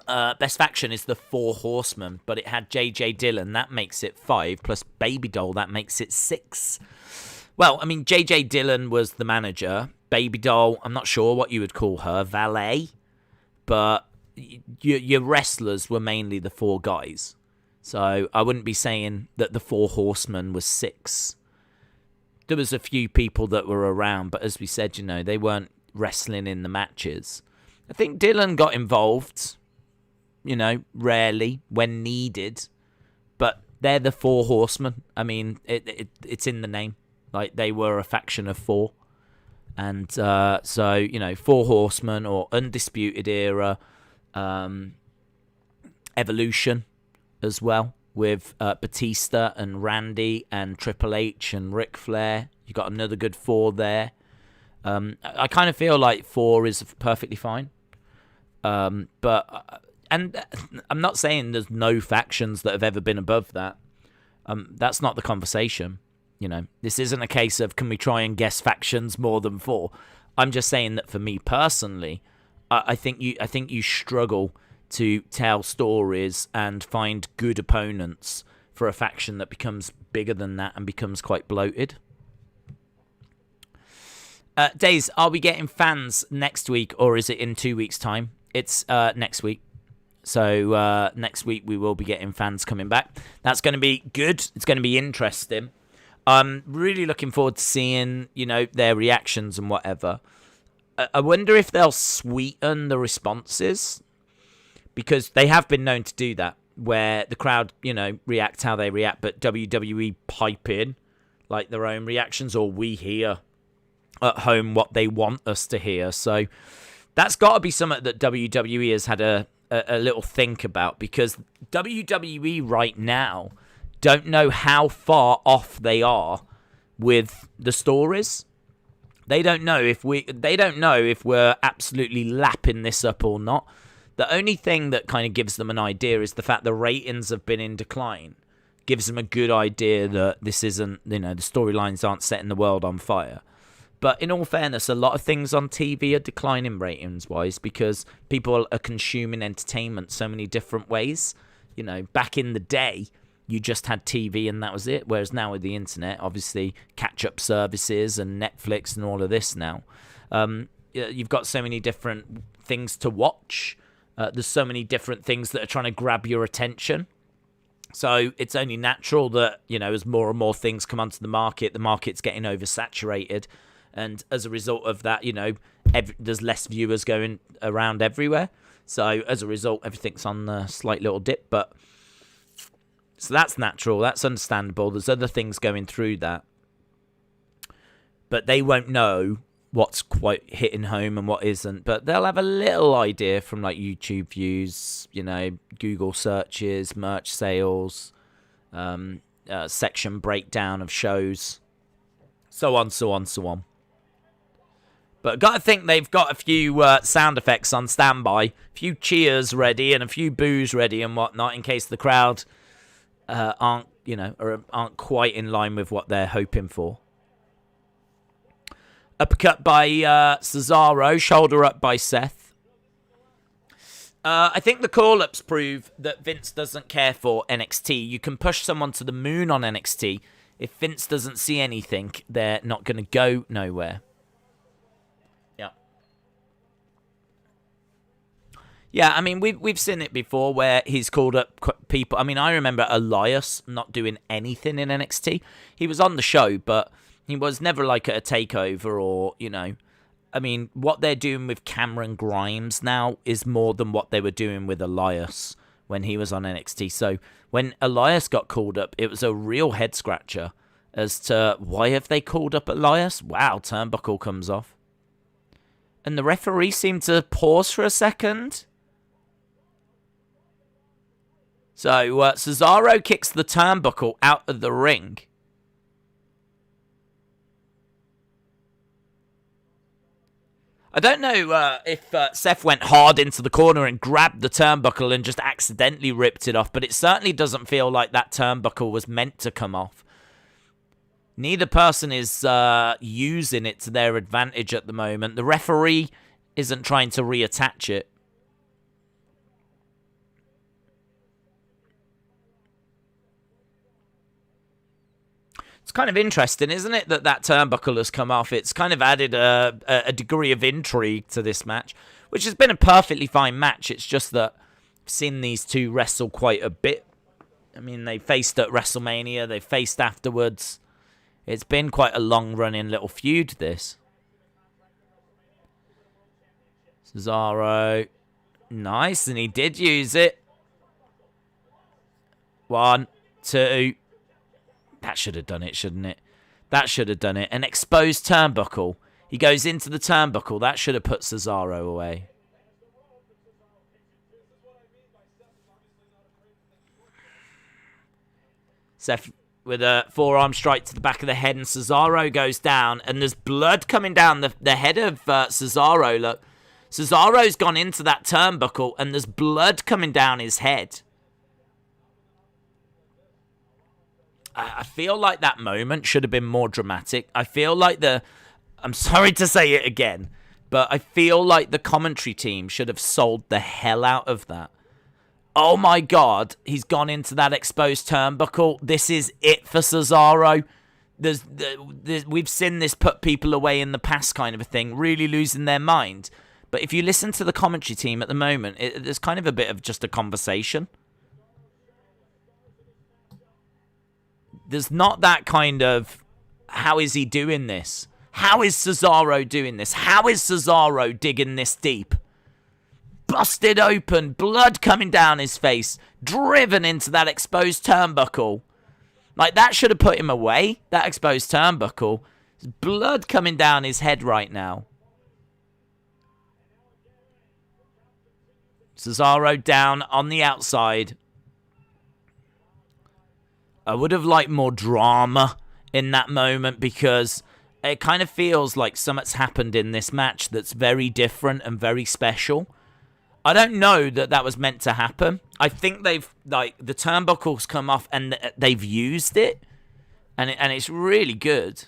Best faction is the 4 Horsemen, but it had JJ Dillon. That makes it 5, plus Baby Doll. That makes it 6. Well, I mean, JJ Dillon was the manager. Baby Doll, I'm not sure what you would call her, valet. But your wrestlers were mainly the 4 guys. So I wouldn't be saying that the 4 Horsemen was 6. There was a few people that were around, but as we said, you know, they weren't wrestling in the matches. I think Dillon got involved, you know, rarely, when needed. But they're the 4 Horsemen. I mean, it's in the name. Like, they were a faction of 4. And so, you know, 4 Horsemen or Undisputed Era, Evolution as well, with Batista and Randy and Triple H and Ric Flair. You got another good 4 there. I kind of feel like 4 is perfectly fine. But I'm not saying there's no factions that have ever been above that. That's not the conversation. You know, this isn't a case of can we try and guess factions more than 4. I'm just saying that for me personally, I think you struggle to tell stories and find good opponents for a faction that becomes bigger than that and becomes quite bloated. Days, are we getting fans next week or is it in 2 weeks' time? it's next week. So next week we will be getting fans coming back. That's going to be good. It's going to be interesting. I'm really looking forward to seeing, their reactions and whatever. I wonder if they'll sweeten the responses, because they have been known to do that, where the crowd, react how they react, but WWE pipe in like their own reactions, or we hear at home what they want us to hear. So that's got to be something that WWE has had a little think about, because WWE right now don't know how far off they are with the stories. They don't know if we're absolutely lapping this up or not. The only thing that kind of gives them an idea is the fact the ratings have been in decline. Gives them a good idea that this isn't, the storylines aren't setting the world on fire. But in all fairness, a lot of things on TV are declining ratings-wise, because people are consuming entertainment so many different ways. Back in the day, you just had TV and that was it. Whereas now with the internet, obviously, catch-up services and Netflix and all of this now, you've got so many different things to watch. There's so many different things that are trying to grab your attention. So it's only natural that, as more and more things come onto the market's getting oversaturated. And as a result of that, there's less viewers going around everywhere. So as a result, everything's on a slight little dip. So that's natural. That's understandable. There's other things going through that. But they won't know what's quite hitting home and what isn't. But they'll have a little idea from like YouTube views, Google searches, merch sales, section breakdown of shows, so on, so on, so on. But got to think they've got a few sound effects on standby, a few cheers ready and a few boos ready and whatnot in case the crowd aren't quite in line with what they're hoping for. Uppercut by Cesaro, shoulder up by Seth. I think the call-ups prove that Vince doesn't care for NXT. You can push someone to the moon on NXT. If Vince doesn't see anything, they're not going to go nowhere. Yeah, I mean, we've seen it before where he's called up people. I mean, I remember Elias not doing anything in NXT. He was on the show, but he was never like at a takeover or, I mean, what they're doing with Cameron Grimes now is more than what they were doing with Elias when he was on NXT. So when Elias got called up, it was a real head scratcher as to why have they called up Elias? Wow, turnbuckle comes off. And the referee seemed to pause for a second. So, Cesaro kicks the turnbuckle out of the ring. I don't know if Seth went hard into the corner and grabbed the turnbuckle and just accidentally ripped it off, but it certainly doesn't feel like that turnbuckle was meant to come off. Neither person is using it to their advantage at the moment. The referee isn't trying to reattach it. It's kind of interesting, isn't it, that turnbuckle has come off? It's kind of added a degree of intrigue to this match, which has been a perfectly fine match. It's just that I've seen these two wrestle quite a bit. I mean, they faced at WrestleMania. They faced afterwards. It's been quite a long-running little feud, this. Cesaro. Nice, and he did use it. 1, 2... That should have done it, shouldn't it? That should have done it. An exposed turnbuckle. He goes into the turnbuckle. That should have put Cesaro away. Seth with a forearm strike to the back of the head, and Cesaro goes down. And there's blood coming down the head of Cesaro. Look, Cesaro's gone into that turnbuckle, and there's blood coming down his head. I feel like that moment should have been more dramatic. I feel like I'm sorry to say it again, but I feel like the commentary team should have sold the hell out of that. Oh my God, he's gone into that exposed turnbuckle. This is it for Cesaro. We've seen this put people away in the past kind of a thing, really losing their mind. But if you listen to the commentary team at the moment, there's kind of a bit of just a conversation. There's not that kind of, how is he doing this? How is Cesaro doing this? How is Cesaro digging this deep? Busted open, blood coming down his face, driven into that exposed turnbuckle. Like, that should have put him away, that exposed turnbuckle. There's blood coming down his head right now. Cesaro down on the outside. I would have liked more drama in that moment, because it kind of feels like something's happened in this match that's very different and very special. I don't know that was meant to happen. I think they've, like, the turnbuckles come off and they've used it. And it's really good.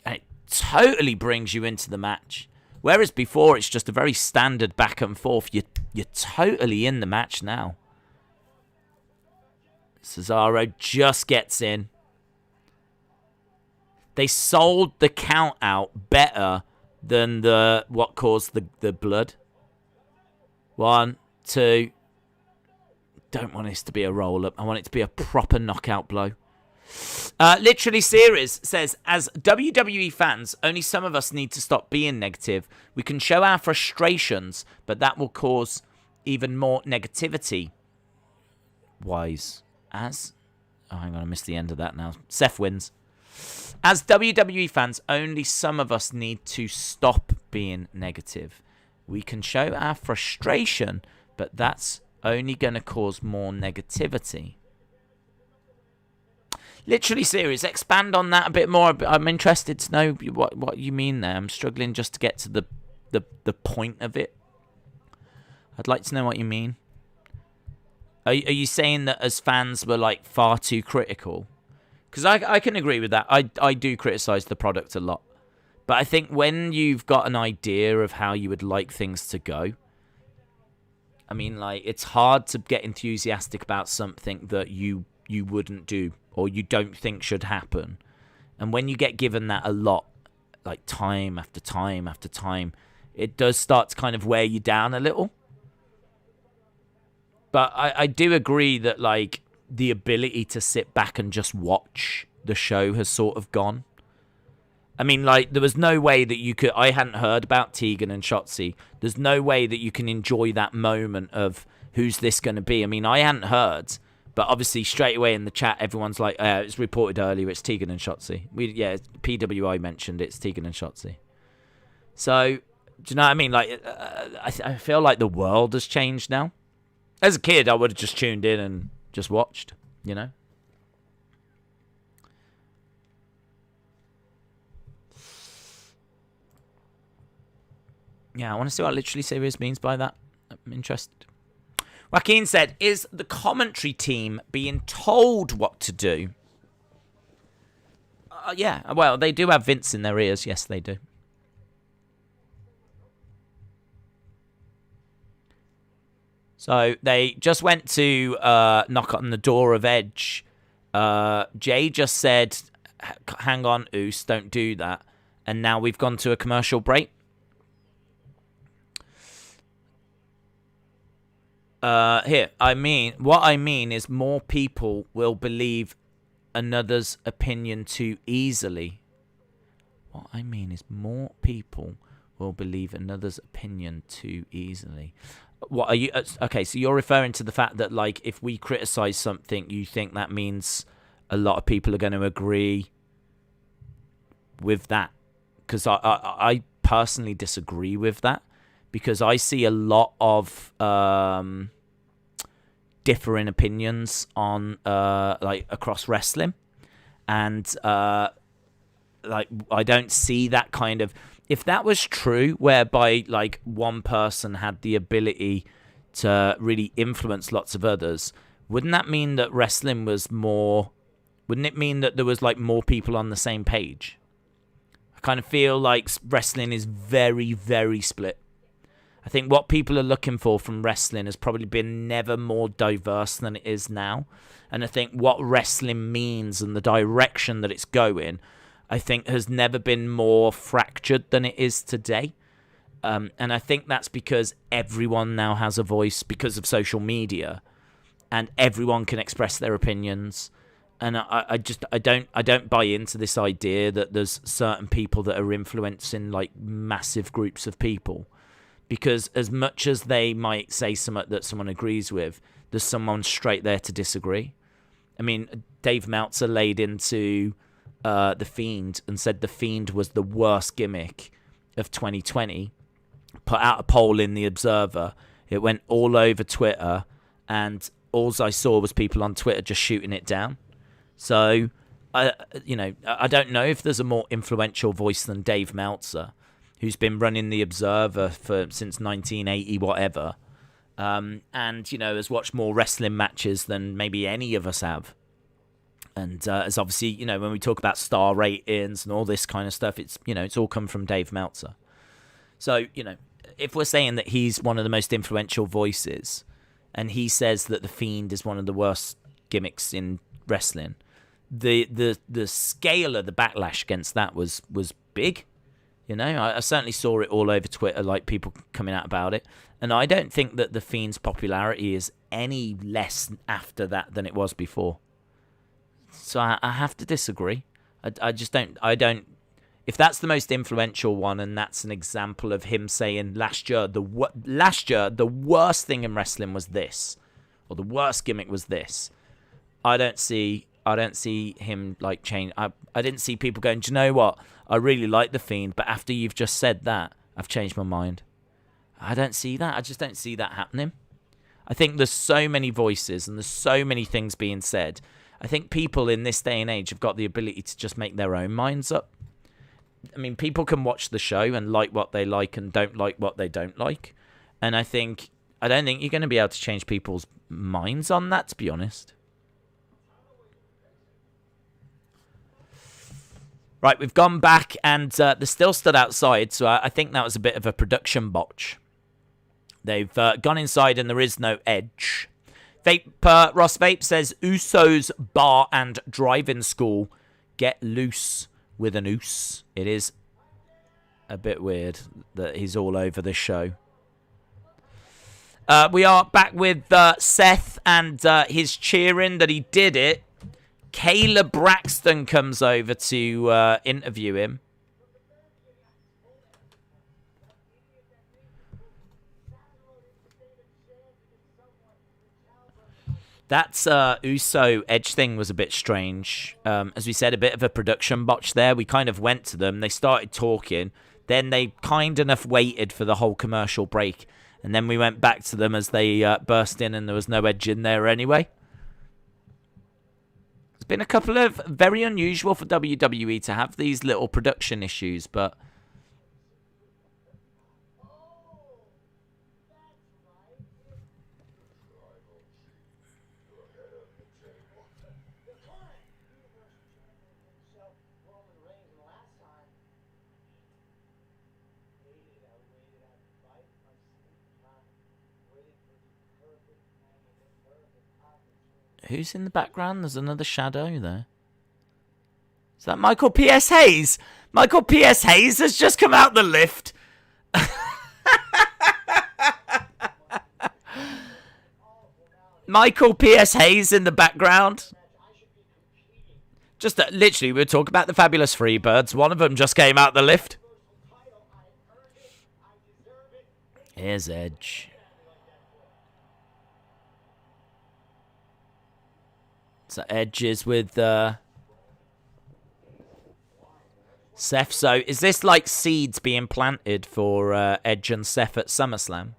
And it totally brings you into the match. Whereas before, it's just a very standard back and forth. You're totally in the match now. Cesaro just gets in. They sold the count out better than what caused the blood. 1, 2. Don't want this to be a roll-up. I want it to be a proper knockout blow. Literally Series says, as WWE fans, only some of us need to stop being negative. We can show our frustrations, but that will cause even more negativity. Wise. As? Oh, hang on, I missed the end of that now. Seth wins. As WWE fans, only some of us need to stop being negative. We can show our frustration, but that's only going to cause more negativity. Literally Series, expand on that a bit more. I'm interested to know what you mean there. I'm struggling just to get to the point of it. I'd like to know what you mean. Are you saying that as fans we're like far too critical? Because I can agree with that. I do criticize the product a lot. But I think when you've got an idea of how you would like things to go, I mean, like, it's hard to get enthusiastic about something that you wouldn't do or you don't think should happen. And when you get given that a lot, like time after time after time, it does start to kind of wear you down a little. But I do agree that, like, the ability to sit back and just watch the show has sort of gone. I mean, like, there was no way that you could... I hadn't heard about Tegan and Shotzi. There's no way that you can enjoy that moment of who's this going to be. I mean, I hadn't heard, but obviously straight away in the chat, everyone's like, it's reported earlier, it's Tegan and Shotzi. PWI mentioned it's Tegan and Shotzi. So, do you know what I mean? Like, I feel like the world has changed now. As a kid, I would have just tuned in and just watched, you know? Yeah, I want to see what Literally Serious means by that. I'm interested. Joaquin said, is the commentary team being told what to do? Yeah, well, they do have Vince in their ears. Yes, they do. So they just went to knock on the door of Edge. Jay just said, hang on, Oos, don't do that. And now we've gone to a commercial break. What I mean is more people will believe another's opinion too easily. What I mean is more people will believe another's opinion too easily. What are you? Okay, so you're referring to the fact that, like, if we criticize something, you think that means a lot of people are going to agree with that? Because I personally disagree with that, because I see a lot of differing opinions on like across wrestling, and like, I don't see that kind of... If that was true, whereby, like, one person had the ability to really influence lots of others, wouldn't that mean that wrestling was more... Wouldn't it mean that there was, like, more people on the same page? I kind of feel like wrestling is very, very split. I think what people are looking for from wrestling has probably been never more diverse than it is now. And I think what wrestling means and the direction that it's going, I think, has never been more fractured than it is today. And I think that's because everyone now has a voice because of social media, and everyone can express their opinions. And I don't buy into this idea that there's certain people that are influencing like massive groups of people, because as much as they might say something that someone agrees with, there's someone straight there to disagree. I mean, Dave Meltzer laid into The Fiend and said The Fiend was the worst gimmick of 2020. Put out a poll in The Observer. It went all over Twitter, and all I saw was people on Twitter just shooting it down. So, I don't know if there's a more influential voice than Dave Meltzer, who's been running The Observer since 1980, whatever. And, has watched more wrestling matches than maybe any of us have. And as obviously, when we talk about star ratings and all this kind of stuff, it's all come from Dave Meltzer. So, if we're saying that he's one of the most influential voices, and he says that The Fiend is one of the worst gimmicks in wrestling, the scale of the backlash against that was big. I certainly saw it all over Twitter, like people coming out about it. And I don't think that The Fiend's popularity is any less after that than it was before. So I have to disagree. I just don't. If that's the most influential one, and that's an example of him saying last year the worst thing in wrestling was this, or the worst gimmick was this, I don't see him like change. I didn't see people going, do you know what? I really like The Fiend, but after you've just said that, I've changed my mind. I don't see that. I just don't see that happening. I think there's so many voices and there's so many things being said. I think people in this day and age have got the ability to just make their own minds up. I mean, people can watch the show and like what they like and don't like what they don't like. And I don't think you're going to be able to change people's minds on that, to be honest. Right, we've gone back and they're still stood outside, so I think that was a bit of a production botch. They've gone inside and there is no Edge. Ross Vape says, Usos bar and driving school. Get loose with an oos. It is a bit weird that he's all over the show. We are back with Seth and his cheering that he did it. Kayla Braxton comes over to interview him. That's Uso Edge thing was a bit strange. As we said, a bit of a production botch there. We kind of went to them. They started talking. Then they kind enough waited for the whole commercial break. And then we went back to them as they burst in and there was no Edge in there anyway. It's been a couple of very unusual for WWE to have these little production issues, but... Who's in the background? There's another shadow there. Is that Michael P.S. Hayes? Michael P.S. Hayes has just come out the lift. Michael P.S. Hayes in the background. Just literally, we were talking about the Fabulous Freebirds. One of them just came out the lift. Here's Edge. So Edge is with Seth. So is this like seeds being planted for Edge and Seth at SummerSlam?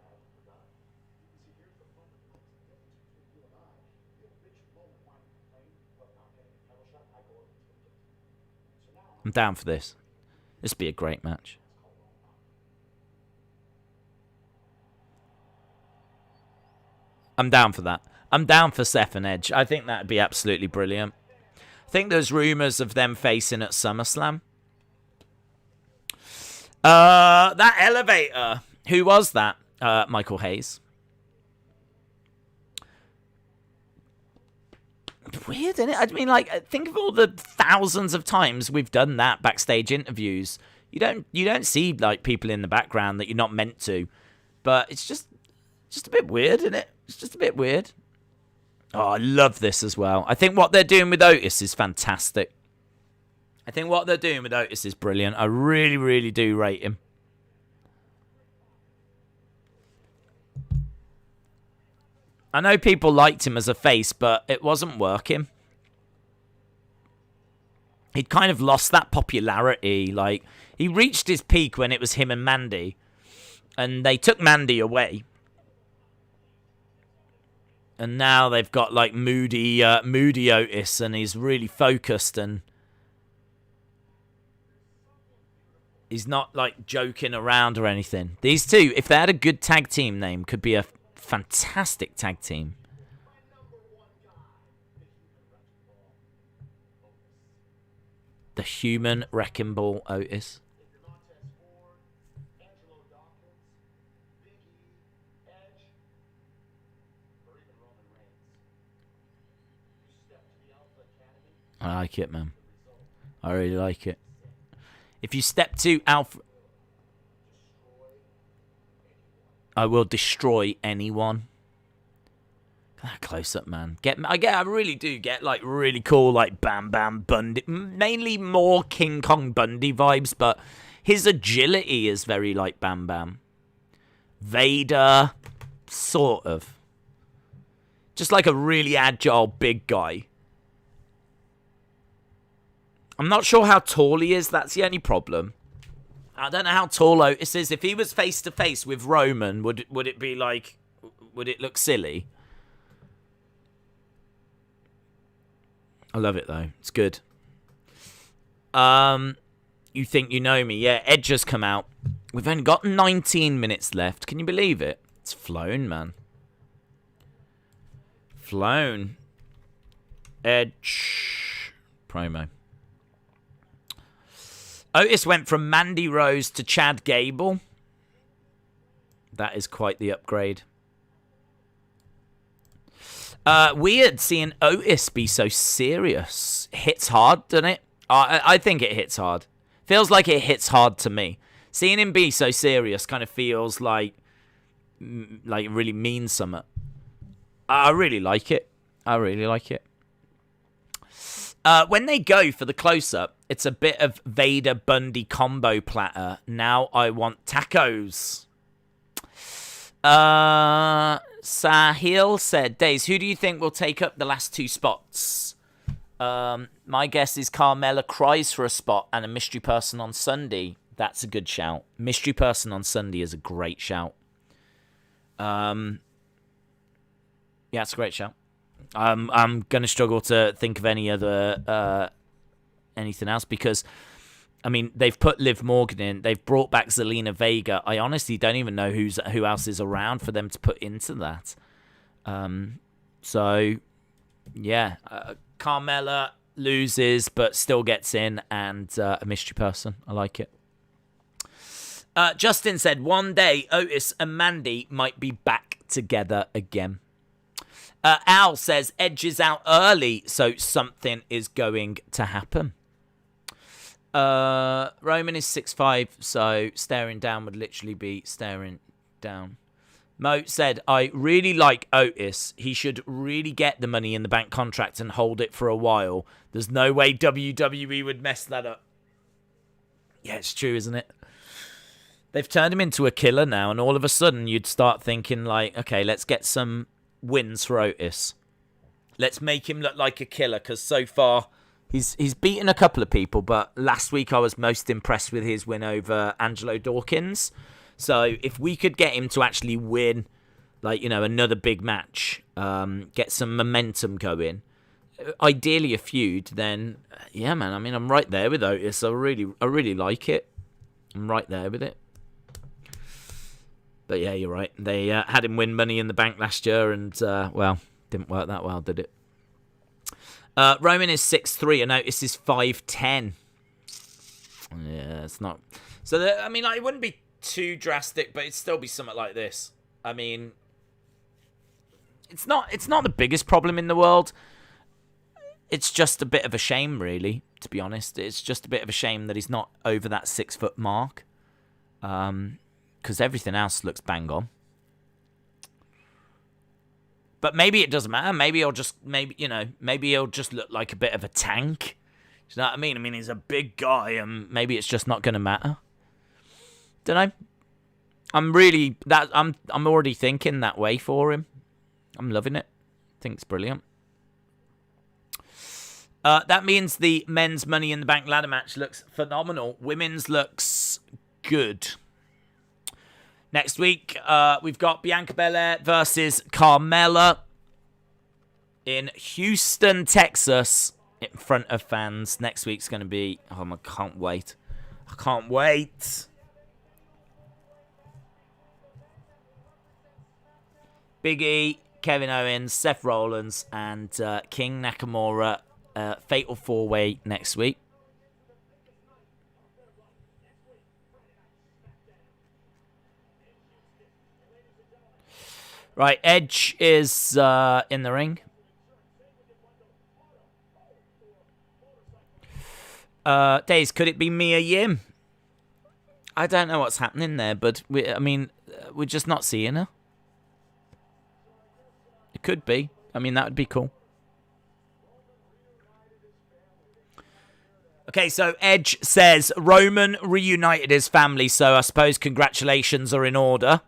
I'm down for this. This would be a great match. I'm down for that. I'm down for Seth and Edge. I think that'd be absolutely brilliant. I think there's rumours of them facing at SummerSlam. That elevator. Who was that? Michael Hayes. Weird, isn't it? I mean, like, think of all the thousands of times we've done that backstage interviews. you don't see like people in the background that you're not meant to. But it's just a bit weird, isn't it? It's just a bit weird. Oh, I love this as well. I think what they're doing with Otis is fantastic. I think what they're doing with Otis is brilliant. I really, really do rate him. I know people liked him as a face, but it wasn't working. He'd kind of lost that popularity. Like, he reached his peak when it was him and Mandy. And they took Mandy away. And now they've got, like, moody Otis, and he's really focused, and he's not, like, joking around or anything. These two, if they had a good tag team name, could be a fantastic tag team. The Human Wrecking Ball Otis. I like it, man. I really like it. If you step to Alpha, I will destroy anyone. That close up, man. I really do get like really cool, like Bam Bam Bundy, mainly more King Kong Bundy vibes, but his agility is very like Bam Bam. Vader, sort of. Just like a really agile big guy. I'm not sure how tall he is. That's the only problem. I don't know how tall Otis is. If he was face to face with Roman, would it be like? Would it look silly? I love it though. It's good. You think you know me? Yeah, Edge has come out. We've only got 19 minutes left. Can you believe it? It's flown, man. Flown. Edge promo. Otis went from Mandy Rose to Chad Gable. That is quite the upgrade. Weird seeing Otis be so serious. Hits hard, doesn't it? I think it hits hard. Feels like it hits hard to me. Seeing him be so serious kind of feels like it really means something. I really like it. I really like it. When they go for the close-up, it's a bit of Vader Bundy combo platter. Now I want tacos. Sahil said, Days, who do you think will take up the last two spots? My guess is Carmella cries for a spot and a mystery person on Sunday. That's a good shout. Mystery person on Sunday is a great shout. Yeah, it's a great shout. I'm going to struggle to think of any other anything else because, I mean, they've put Liv Morgan in. They've brought back Zelina Vega. I honestly don't even know who else is around for them to put into that. So, yeah, Carmella loses but still gets in, and a mystery person. I like it. Justin said, one day Otis and Mandy might be back together again. Al says, Edge is out early, so something is going to happen. Roman is 6'5", so staring down would literally be staring down. Mo said, I really like Otis. He should really get the Money in the Bank contract and hold it for a while. There's no way WWE would mess that up. Yeah, it's true, isn't it? They've turned him into a killer now, and all of a sudden you'd start thinking like, okay, let's get some wins for Otis. Let's make him look like a killer, because so far he's beaten a couple of people, but last week I was most impressed with his win over Angelo Dawkins. So if we could get him to actually win, like, you know, another big match, get some momentum going, ideally a feud, then yeah, man, I mean, I'm right there with Otis. I really like it. I'm right there with it. But yeah, you're right. They had him win Money in the Bank last year, and, well, didn't work that well, did it? Roman is 6'3", and Otis is 5'10". Yeah, it's not... So, I mean, like, it wouldn't be too drastic, but it'd still be something like this. I mean, it's not the biggest problem in the world. It's just a bit of a shame, really. to be honest. It's just a bit of a shame that he's not over that 6 foot mark. Because everything else looks bang on. But maybe it doesn't matter. Maybe he'll just look like a bit of a tank. You know what I mean? I mean, he's a big guy, and maybe it's just not going to matter. Don't know. I'm already thinking that way for him. I'm loving it. I think it's brilliant. That means the men's Money in the Bank ladder match looks phenomenal. Women's looks good. Next week, we've got Bianca Belair versus Carmella in Houston, Texas, in front of fans. Next week's going to be... Oh, I can't wait. I can't wait. Big E, Kevin Owens, Seth Rollins, and King Nakamura. Fatal 4-way next week. Right, Edge is in the ring. Days, could it be Mia Yim? I don't know what's happening there, but we're just not seeing her. It could be. I mean, that would be cool. Okay, so Edge says Roman reunited his family, so I suppose congratulations are in order.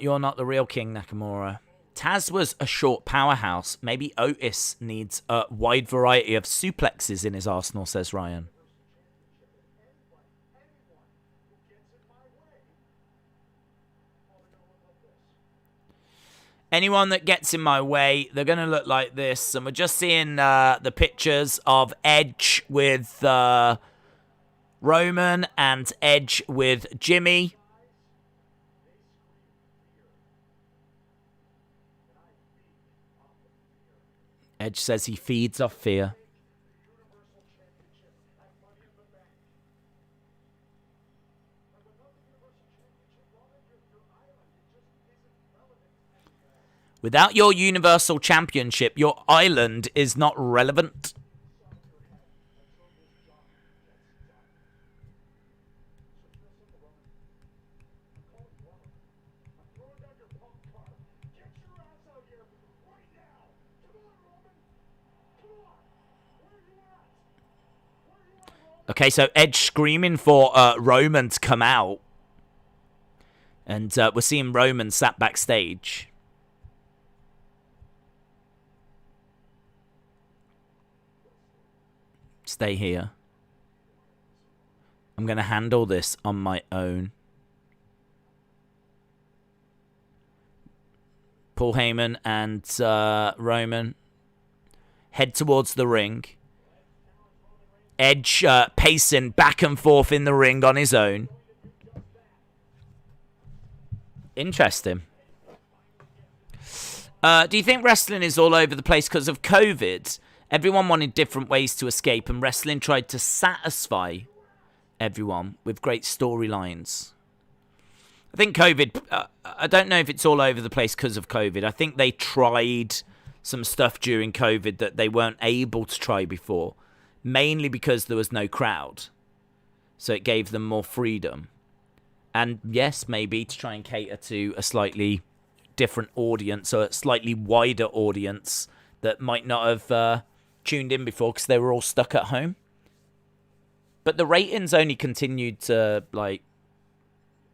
You're not the real King, Nakamura. Taz was a short powerhouse. Maybe Otis needs a wide variety of suplexes in his arsenal, says Ryan. Anyone that gets in my way, they're going to look like this. And we're just seeing the pictures of Edge with Roman and Edge with Jimmy. Edge says he feeds off fear. Without your Universal Championship, your island is not relevant. Okay, so Edge screaming for Roman to come out. And we're seeing Roman sat backstage. Stay here. I'm going to handle this on my own. Paul Heyman and Roman head towards the ring. Edge pacing back and forth in the ring on his own. Interesting. Do you think wrestling is all over the place because of COVID? Everyone wanted different ways to escape, and wrestling tried to satisfy everyone with great storylines. I think COVID... I don't know if it's all over the place because of COVID. I think they tried some stuff during COVID that they weren't able to try before. Mainly because there was no crowd. So it gave them more freedom. And yes, maybe to try and cater to a slightly different audience, or a slightly wider audience that might not have tuned in before because they were all stuck at home. But the ratings only continued to,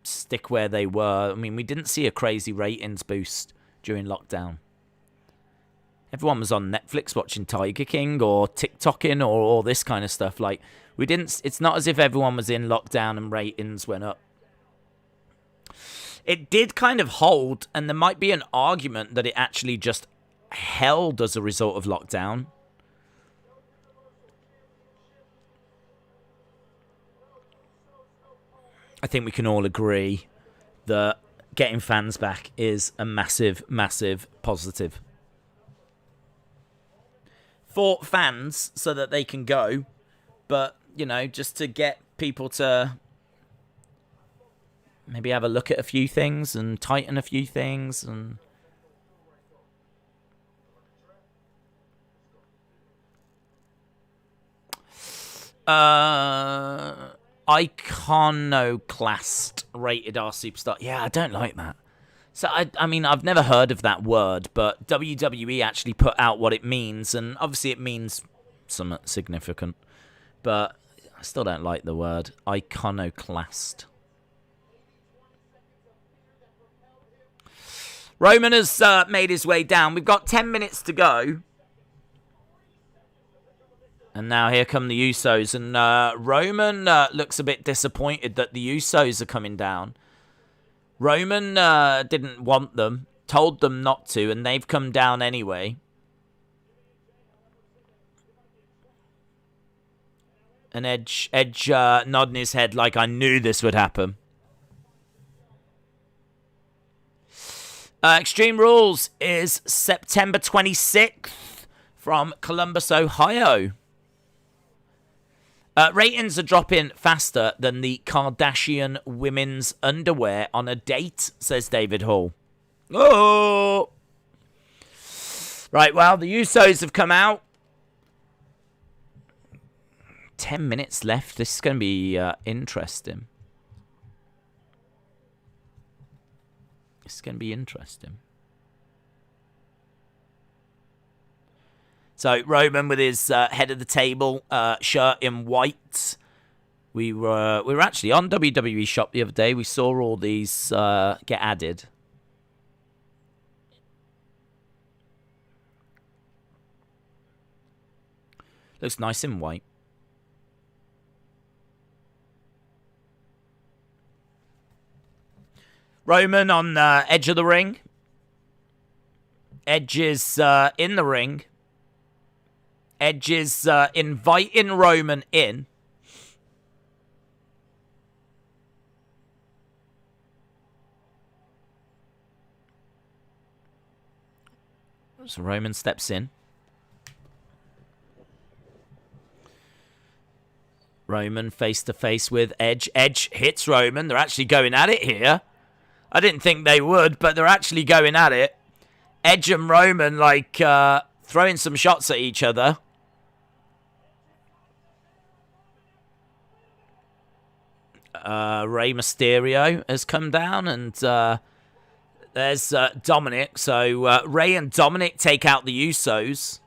stick where they were. I mean, we didn't see a crazy ratings boost during lockdown. Everyone was on Netflix watching Tiger King or TikToking or all this kind of stuff. It's not as if everyone was in lockdown and ratings went up. It did kind of hold, and there might be an argument that it actually just held as a result of lockdown. I think we can all agree that getting fans back is a massive, massive positive. For fans, so that they can go, but, just to get people to maybe have a look at a few things and tighten a few things and... Iconoclast rated R superstar. Yeah, I don't like that. So, I mean, I've never heard of that word, but WWE actually put out what it means, and obviously it means something significant. But I still don't like the word iconoclast. Roman has made his way down. We've got 10 minutes to go. And now here come the Usos. And Roman looks a bit disappointed that the Usos are coming down. Roman didn't want them, told them not to, and they've come down anyway. And Edge nodding his head like I knew this would happen. Extreme Rules is September 26th from Columbus, Ohio. Ratings are dropping faster than the Kardashian women's underwear on a date, says David Hall. Oh! Right, well, the Usos have come out. 10 minutes left. This is going to be interesting. It's going to be interesting. So, Roman with his head of the table shirt in white. We were actually on WWE Shop the other day. We saw all these get added. Looks nice in white. Roman on edge of the ring. Edge is in the ring. Edge is inviting Roman in. So Roman steps in. Roman face to face with Edge. Edge hits Roman. They're actually going at it here. I didn't think they would, but they're actually going at it. Edge and Roman, like, throwing some shots at each other. Rey Mysterio has come down, and there's Dominic. So Rey and Dominic take out the Usos.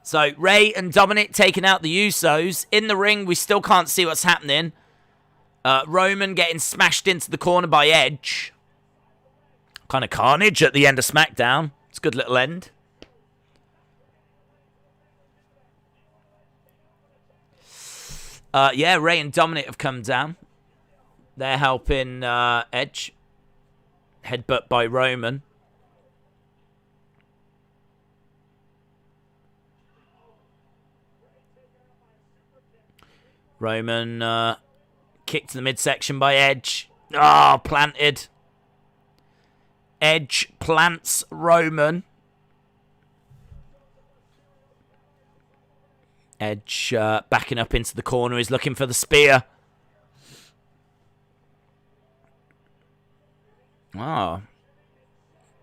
So Rey and Dominic taking out the Usos. In the ring, we still can't see what's happening. Roman getting smashed into the corner by Edge. Kind of carnage at the end of SmackDown. It's a good little end. Yeah, Rey and Dominic have come down. They're helping Edge. Headbutt by Roman. Roman kicked to the midsection by Edge. Ah, planted. Edge plants Roman. Edge backing up into the corner. He's looking for the spear. Oh.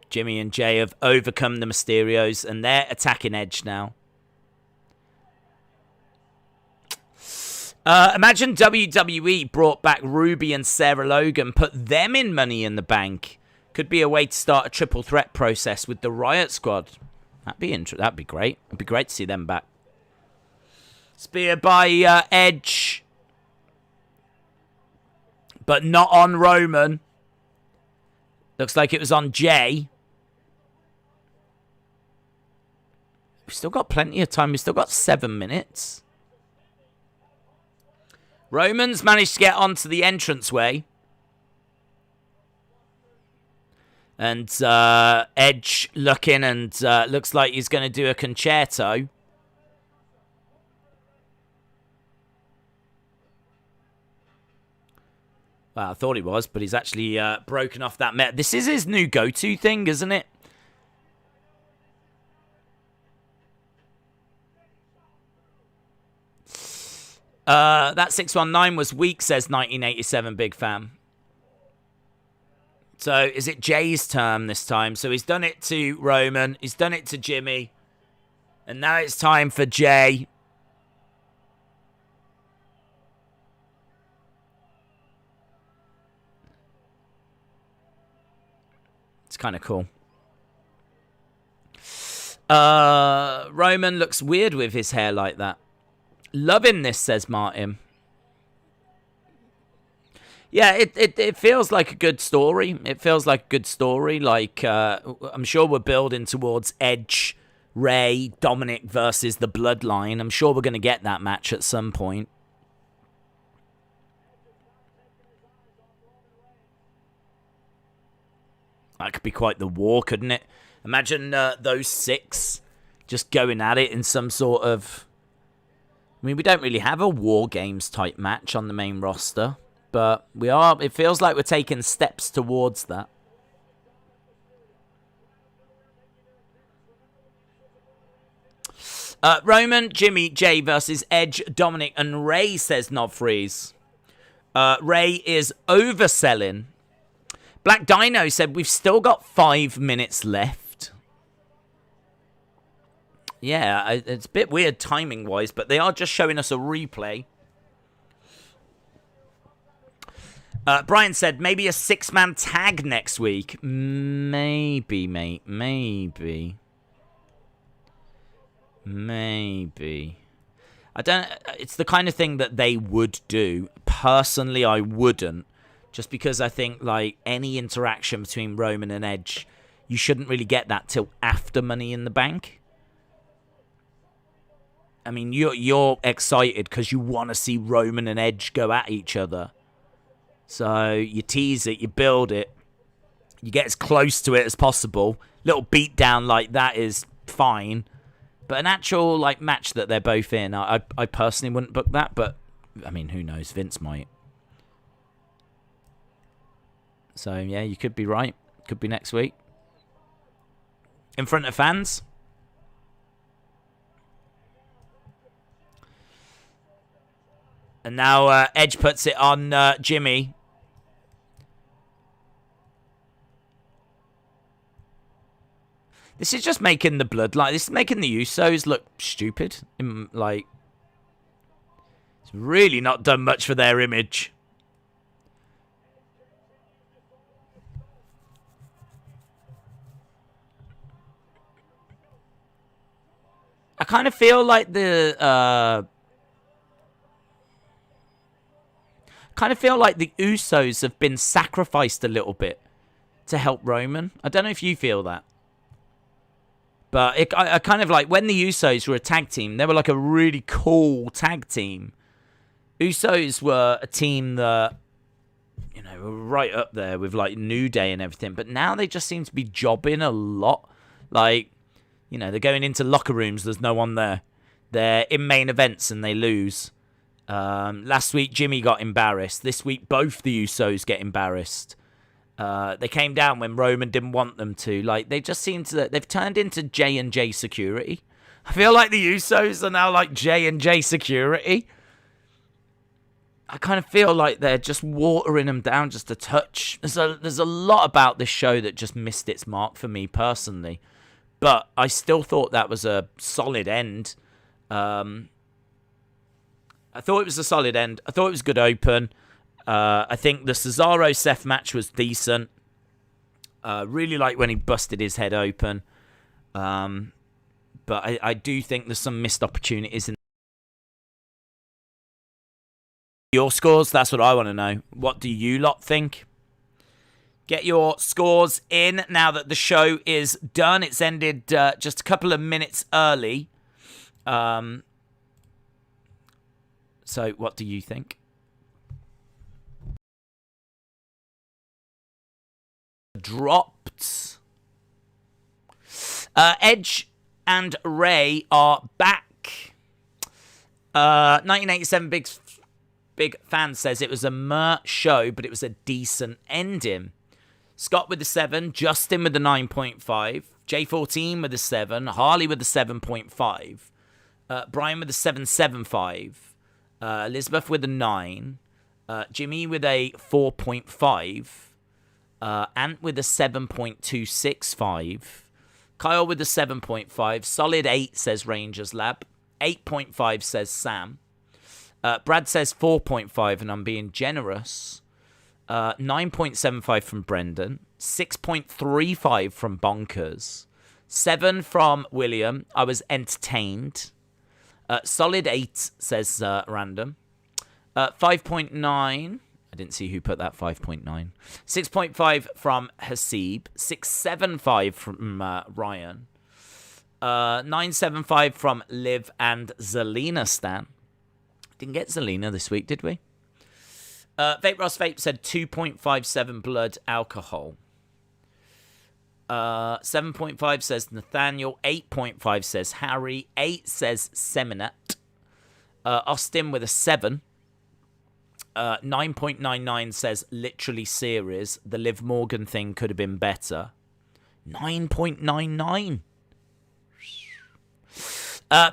Jimmy and Jay have overcome the Mysterios, and they're attacking Edge now. Imagine WWE brought back Ruby and Sarah Logan, put them in Money in the Bank. Could be a way to start a triple threat process with the Riot Squad. That'd be great. It'd be great to see them back. Spear by Edge. But not on Roman. Looks like it was on Jay. We've still got plenty of time. We've still got 7 minutes. Roman's managed to get onto the entranceway. And Edge looking, and looks like he's going to do a concerto. Well, I thought he was, but he's actually broken off that met. This is his new go-to thing, isn't it? That 619 was weak, says 1987 Big Fan. So is it Jay's turn this time? So he's done it to Roman. He's done it to Jimmy. And now it's time for Jay. It's kind of cool. Roman looks weird with his hair like that. Loving this, says Martin. Yeah, it feels like a good story. It feels like a good story. Like, I'm sure we're building towards Edge, Ray, Dominic versus the Bloodline. I'm sure we're going to get that match at some point. That could be quite the war, couldn't it? Imagine those 6 just going at it in some sort of... I mean, we don't really have a War Games type match on the main roster, but we are. It feels like we're taking steps towards that. Roman, Jimmy, Jay versus Edge, Dominic, and Ray, says Nobfreeze. Ray is overselling. Black Dino said we've still got 5 minutes left. Yeah, it's a bit weird timing-wise, but they are just showing us a replay. Brian said maybe a 6-man tag next week. Maybe, mate. Maybe. I don't... It's the kind of thing that they would do. Personally, I wouldn't. Just because I think, like, any interaction between Roman and Edge, you shouldn't really get that till after Money in the Bank. I mean, you're excited because you want to see Roman and Edge go at each other. So you tease it, you build it, you get as close to it as possible. Little beatdown like that is fine. But an actual like match that they're both in, I personally wouldn't book that. But, I mean, who knows? Vince might. So, yeah, you could be right. Could be next week. In front of fans. And now Edge puts it on Jimmy. This is just making the Bloodline. This is making the Usos look stupid. Like, it's really not done much for their image. I kind of feel like the Usos have been sacrificed a little bit to help Roman. I don't know if you feel that. But I kind of like, when the Usos were a tag team, they were like a really cool tag team. Usos were a team that, you know, were right up there with like New Day and everything. But now they just seem to be jobbing a lot. Like, you know, they're going into locker rooms, there's no one there. They're in main events and they lose. Last week, Jimmy got embarrassed. This week, both the Usos get embarrassed. They came down when Roman didn't want them to. Like, they just seem to... They've turned into J&J security. I feel like the Usos are now like J&J security. I kind of feel like they're just watering them down just a touch. There's a lot about this show that just missed its mark for me personally. But I still thought that was a solid end. I thought it was a solid end. I thought it was a good open. I think the Cesaro-Seth match was decent. Really like when he busted his head open. But I do think there's some missed opportunities in your scores. That's what I want to know. What do you lot think? Get your scores in now that the show is done. It's ended just a couple of minutes early. So what do you think? Dropped. Edge and Ray are back. 1987 big fan says it was a mer show, but it was a decent ending. Scott with the 7, Justin with the 9.5, J14 with the 7, Harley with the 7.5, Brian with the 7.75. Elizabeth with a 9. Jimmy with a 4.5. Ant with a 7.265. Kyle with a 7.5. Solid 8, says Rangers Lab. 8.5, says Sam. Brad says 4.5, and I'm being generous. 9.75 from Brendan. 6.35 from Bonkers. 7 from William. I was entertained. Solid 8, says Random. 5.9. I didn't see who put that 5.9. 6.5 from Hasib. 6.75 from Ryan. 9.75 from Liv and Zelina Stan. Didn't get Zelina this week, did we? Vape Ross Vape said 2.57 blood alcohol. 7.5 says Nathaniel. 8.5 says Harry. 8 says Seminat. Austin with a 7. 9.99 says literally series. The Liv Morgan thing could have been better. 9.99.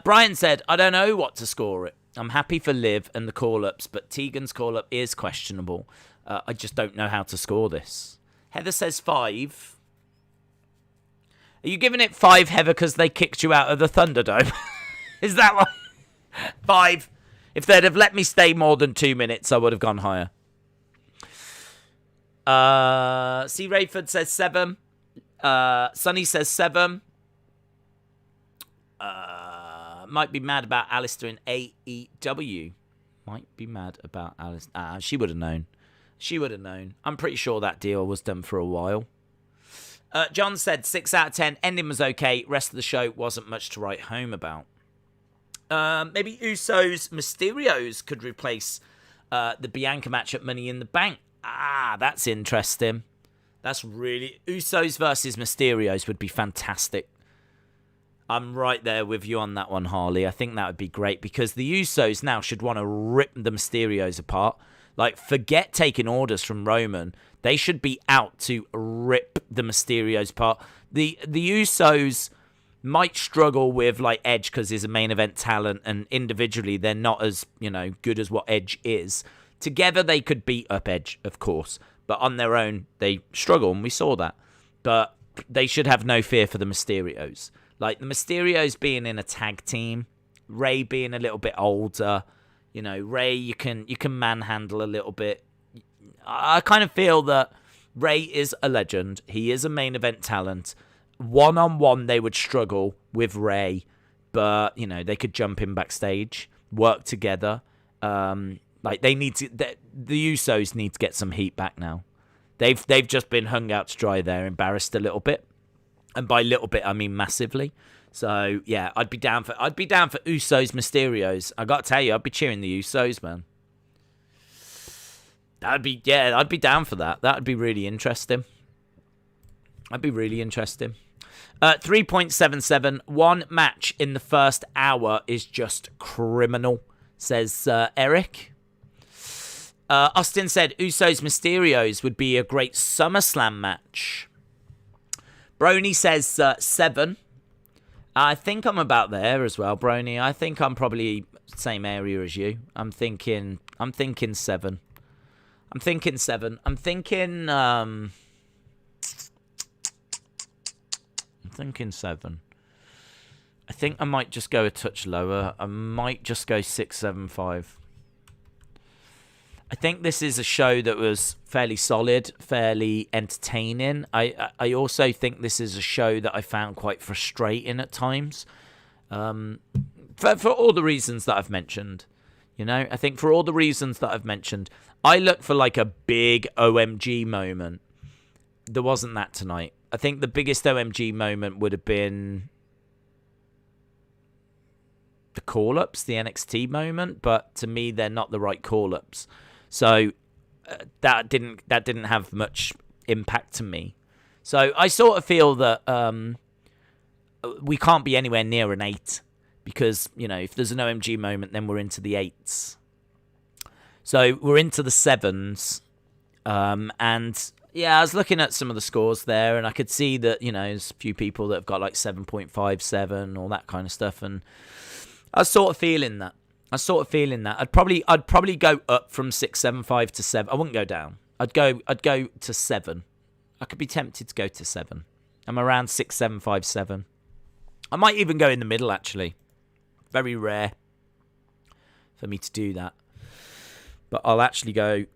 Brian said, I don't know what to score it. I'm happy for Liv and the call-ups, but Tegan's call-up is questionable. I just don't know how to score this. Heather says 5. Are you giving it 5, Heather, because they kicked you out of the Thunderdome? Is that why? 5. If they'd have let me stay more than 2 minutes, I would have gone higher. C. Rayford says 7. Sonny says 7. Might be mad about Alistair in AEW. Might be mad about Alistair. She would have known. She would have known. I'm pretty sure that deal was done for a while. John said 6 out of 10. Ending was okay. Rest of the show wasn't much to write home about. Maybe Usos Mysterios could replace the Bianca match at Money in the Bank. That's interesting. That's really... Usos versus Mysterios would be fantastic. I'm right there with you on that one, Harley. I think that would be great because the Usos now should want to rip the Mysterios apart. Like, forget taking orders from Roman. They should be out to rip the Mysterios apart. The Usos might struggle with, like, Edge because he's a main event talent, and individually they're not as, good as what Edge is. Together they could beat up Edge, of course, but on their own they struggle, and we saw that. But they should have no fear for the Mysterios. Like, the Mysterios being in a tag team, Ray being a little bit older, Ray you can manhandle a little bit. I kind of feel that Ray is a legend. He is a main event talent. One-on-one, they would struggle with Ray, but, they could jump in backstage, work together. They need to... The Usos need to get some heat back now. They've just been hung out to dry there, embarrassed a little bit. And by little bit, I mean massively. So, yeah, I'd be down for Usos Mysterios. I got to tell you, I'd be cheering the Usos, man. I'd be down for that. That'd be really interesting. 3.77. One match in the first hour is just criminal, says Eric. Austin said Usos Mysterios would be a great SummerSlam match. Brony says 7. I think I'm about there as well, Brony. I think I'm probably same area as you. I'm thinking 7. I'm thinking 7. I think I might just go a touch lower. I might just go 6.75. I think this is a show that was fairly solid, fairly entertaining. I also think this is a show that I found quite frustrating at times. For all the reasons that I've mentioned. I think for all the reasons that I've mentioned, I look for like a big OMG moment. There wasn't that tonight. I think the biggest OMG moment would have been the call-ups, the NXT moment, but to me, they're not the right call-ups. So that didn't have much impact to me. So I sort of feel that we can't be anywhere near an 8 because, if there's an OMG moment, then we're into the 8s. So we're into the 7s. And yeah, I was looking at some of the scores there and I could see that, there's a few people that have got like 7.57, all that kind of stuff. And I was sort of feeling that. I'm sort of feeling that. I'd probably go up from 6.75 to 7. I wouldn't go down. I'd go to 7. I could be tempted to go to 7. I'm around 6.75, 7. I might even go in the middle, actually. Very rare for me to do that. But I'll actually go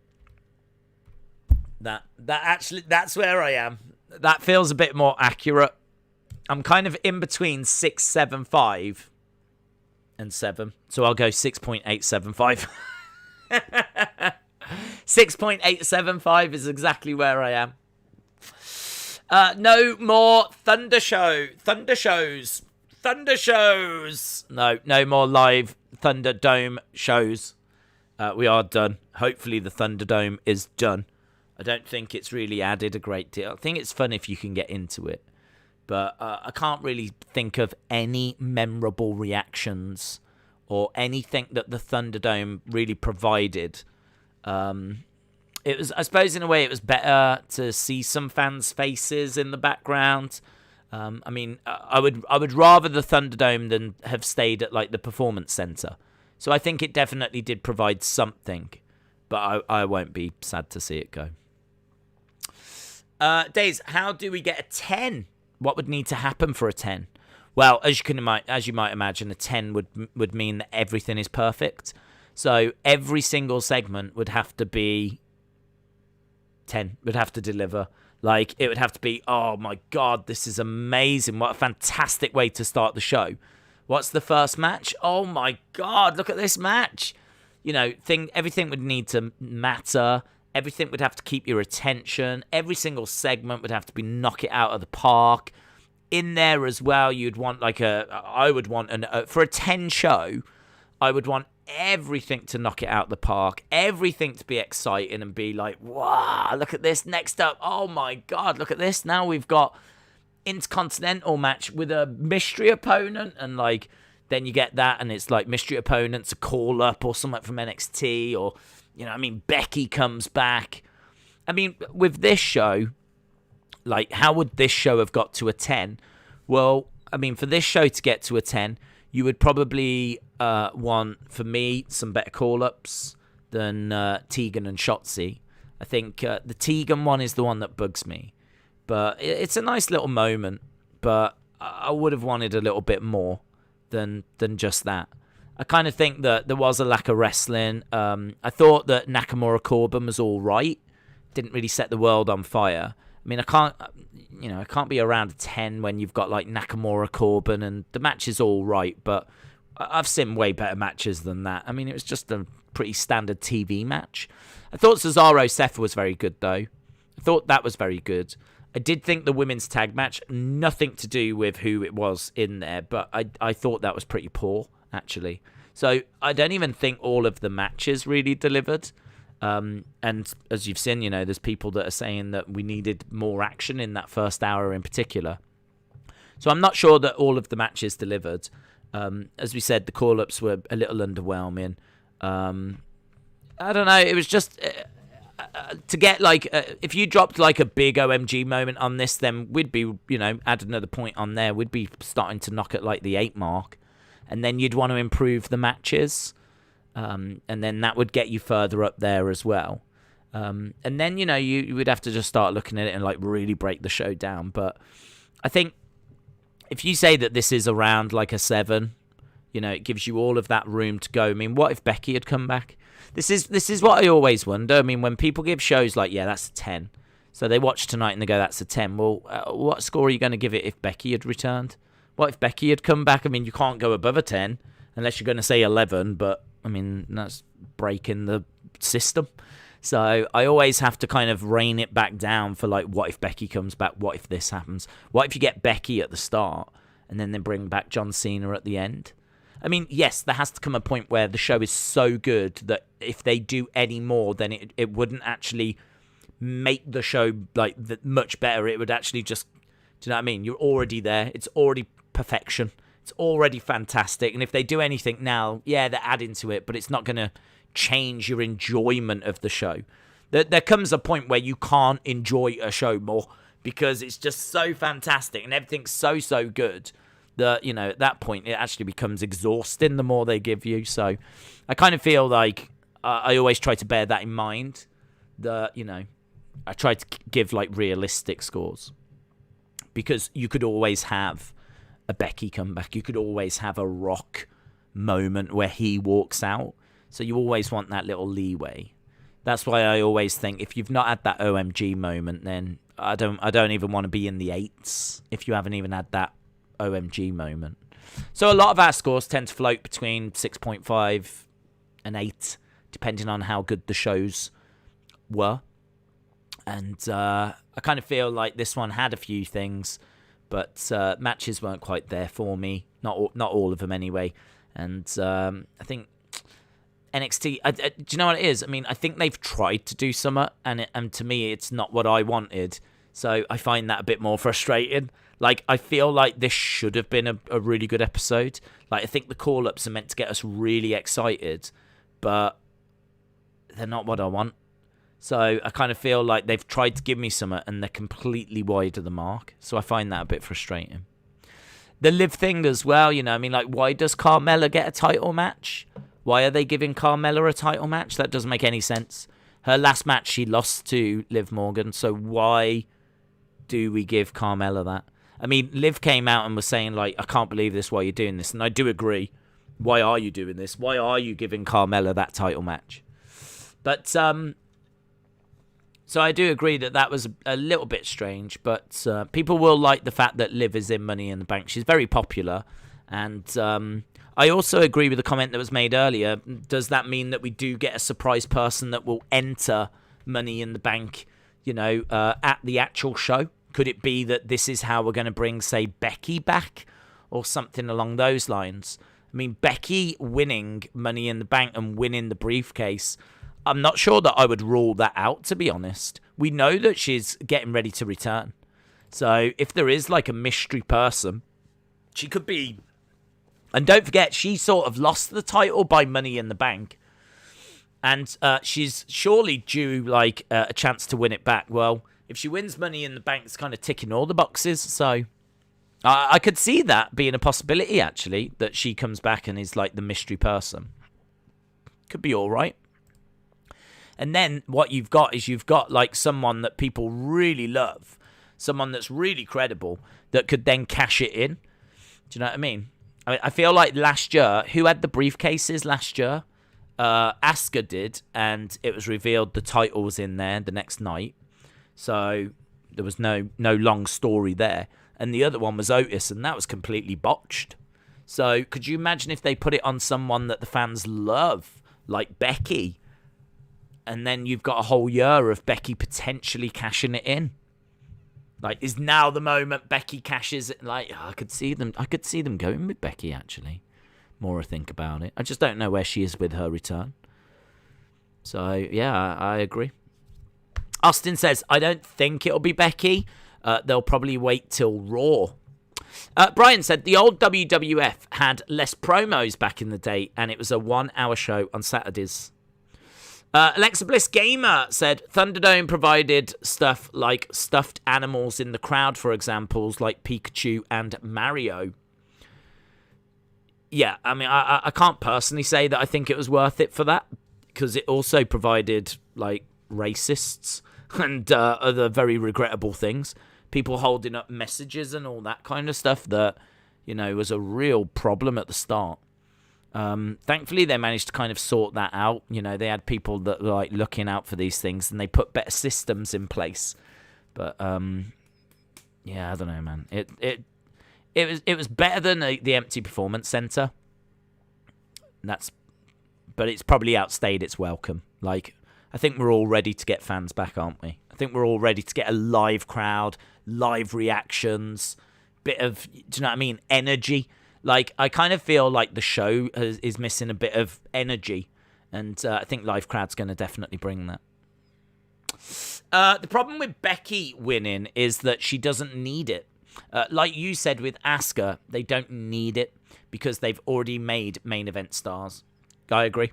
that's where I am. That feels a bit more accurate. I'm kind of in between 6.75 and 7. So I'll go 6.875. 6.875 is exactly where I am. No more Thunder shows. No more live Thunderdome shows. We are done. Hopefully the Thunderdome is done. I don't think it's really added a great deal. I think it's fun if you can get into it. But I can't really think of any memorable reactions or anything that the Thunderdome really provided. It was, I suppose, in a way, it was better to see some fans' faces in the background. I mean, I would rather the Thunderdome than have stayed at like the Performance Center. So I think it definitely did provide something, but I won't be sad to see it go. Days, how do we get a 10? What would need to happen for a 10? Well, as you might imagine, a 10 would mean that everything is perfect. So every single segment would have to be 10, would have to deliver. Like, it would have to be, oh my God, this is amazing. What a fantastic way to start the show. What's the first match? Oh my God, look at this match. You know, everything would need to matter. Everything would have to keep your attention. Every single segment would have to be knock it out of the park. In there as well, you'd want for a 10 show, I would want everything to knock it out of the park. Everything to be exciting and be like, wow, look at this. Next up, oh my God, look at this. Now we've got Intercontinental match with a mystery opponent, and like then you get that and it's like mystery opponents, a call up or something from NXT, or you know, I mean, Becky comes back. I mean, with this show, like, how would this show have got to a 10? Well, I mean, for this show to get to a 10, you would probably want, for me, some better call-ups than Tegan and Shotzi. I think the Tegan one is the one that bugs me. But it's a nice little moment, but I would have wanted a little bit more than just that. I kind of think that there was a lack of wrestling. I thought that Nakamura Corbin was all right. Didn't really set the world on fire. I mean, I can't be around a 10 when you've got like Nakamura Corbin, and the match is all right, but I've seen way better matches than that. I mean, it was just a pretty standard TV match. I thought Cesaro Seth was very good, though. I thought that was very good. I did think the women's tag match, nothing to do with who it was in there, but I thought that was pretty poor, actually. So I don't even think all of the matches really delivered. And as you've seen, you know, there's people that are saying that we needed more action in that first hour in particular. So I'm not sure that all of the matches delivered. As we said, the call-ups were a little underwhelming. I don't know. It was just to get like if you dropped like a big OMG moment on this, then we'd be, you know, add another point on there. We'd be starting to knock at like the 8 mark, and then you'd want to improve the matches. And then that would get you further up there as well. And then, you know, you would have to just start looking at it and like really break the show down. But I think if you say that this is around like a 7, you know, it gives you all of that room to go. I mean, what if Becky had come back? This is what I always wonder. I mean, when people give shows like, yeah, that's a 10. So they watch tonight and they go, that's a 10. Well, what score are you going to give it if Becky had returned? What if Becky had come back? I mean, you can't go above a 10 unless you're going to say 11, but I mean, that's breaking the system. So I always have to kind of rein it back down for like, what if Becky comes back? What if this happens? What if you get Becky at the start and then they bring back John Cena at the end? I mean, yes, there has to come a point where the show is so good that if they do any more, then it wouldn't actually make the show like much better. It would actually just, do you know what I mean? You're already there. It's already perfection. It's already fantastic. And if they do anything now, yeah, they're adding to it, but it's not going to change your enjoyment of the show. There comes a point where you can't enjoy a show more because it's just so fantastic and everything's so good At that point, it actually becomes exhausting the more they give you. So I kind of feel like I always try to bear that in mind. I try to give like realistic scores, because you could always have a Becky comeback. You could always have a Rock moment where he walks out. So you always want that little leeway. That's why I always think if you've not had that OMG moment, then I don't even want to be in the 8s if you haven't even had that OMG moment. So a lot of our scores tend to float between 6.5 and 8, depending on how good the shows were. And I kind of feel like this one had a few things, but matches weren't quite there for me. Not all of them anyway. And I think NXT, do you know what it is? I mean, I think they've tried to do something, and to me, it's not what I wanted. So I find that a bit more frustrating. Like, I feel like this should have been a really good episode. Like, I think the call-ups are meant to get us really excited, but they're not what I want. So I kind of feel like they've tried to give me something, and they're completely wide of the mark. So I find that a bit frustrating. The Liv thing as well, I mean, like, why does Carmella get a title match? Why are they giving Carmella a title match? That doesn't make any sense. Her last match, she lost to Liv Morgan, so why do we give Carmella that? I mean, Liv came out and was saying, like, I can't believe this, why you're doing this, and I do agree. Why are you doing this? Why are you giving Carmella that title match? But, so I do agree that was a little bit strange, but people will like the fact that Liv is in Money in the Bank. She's very popular, and I also agree with the comment that was made earlier. Does that mean that we do get a surprise person that will enter Money in the Bank, at the actual show? Could it be that this is how we're going to bring, say, Becky back or something along those lines? I mean, Becky winning Money in the Bank and winning the briefcase, I'm not sure that I would rule that out, to be honest. We know that she's getting ready to return. So if there is like a mystery person, she could be. And don't forget, she sort of lost the title by Money in the Bank. And she's surely due like a chance to win it back. Well, if she wins Money in the Bank, it's kind of ticking all the boxes. So I could see that being a possibility, actually, that she comes back and is like the mystery person. Could be all right. And then what you've got is like someone that people really love, someone that's really credible, that could then cash it in. Do you know what I mean? I feel like last year, who had the briefcases last year? Asuka did, and it was revealed the title was in there the next night. So there was no long story there. And the other one was Otis, and that was completely botched. So could you imagine if they put it on someone that the fans love, like Becky? And then you've got a whole year of Becky potentially cashing it in. Like, is now the moment Becky cashes it? Like, I could see them going with Becky, actually. More I think about it. I just don't know where she is with her return. So, yeah, I agree. Austin says, I don't think it'll be Becky. They'll probably wait till Raw. Brian said, the old WWF had less promos back in the day, and it was a 1-hour show on Saturdays. Alexa Bliss Gamer said Thunderdome provided stuff like stuffed animals in the crowd, for examples like Pikachu and Mario. Yeah, I mean, I can't personally say that I think it was worth it for that, because it also provided like racists and other very regrettable things. People holding up messages and all that kind of stuff that, was a real problem at the start. Thankfully, they managed to kind of sort that out. They had people that were like looking out for these things, and they put better systems in place. But yeah, I don't know, man. It was better than the empty performance center. But it's probably outstayed its welcome. Like, I think we're all ready to get fans back, aren't we? I think we're all ready to get a live crowd, live reactions, bit of, do you know what I mean, energy. Like, I kind of feel like the show is missing a bit of energy, and I think live crowd's going to definitely bring that. The problem with Becky winning is that she doesn't need it. Like you said with Asuka, they don't need it because they've already made main event stars. I agree.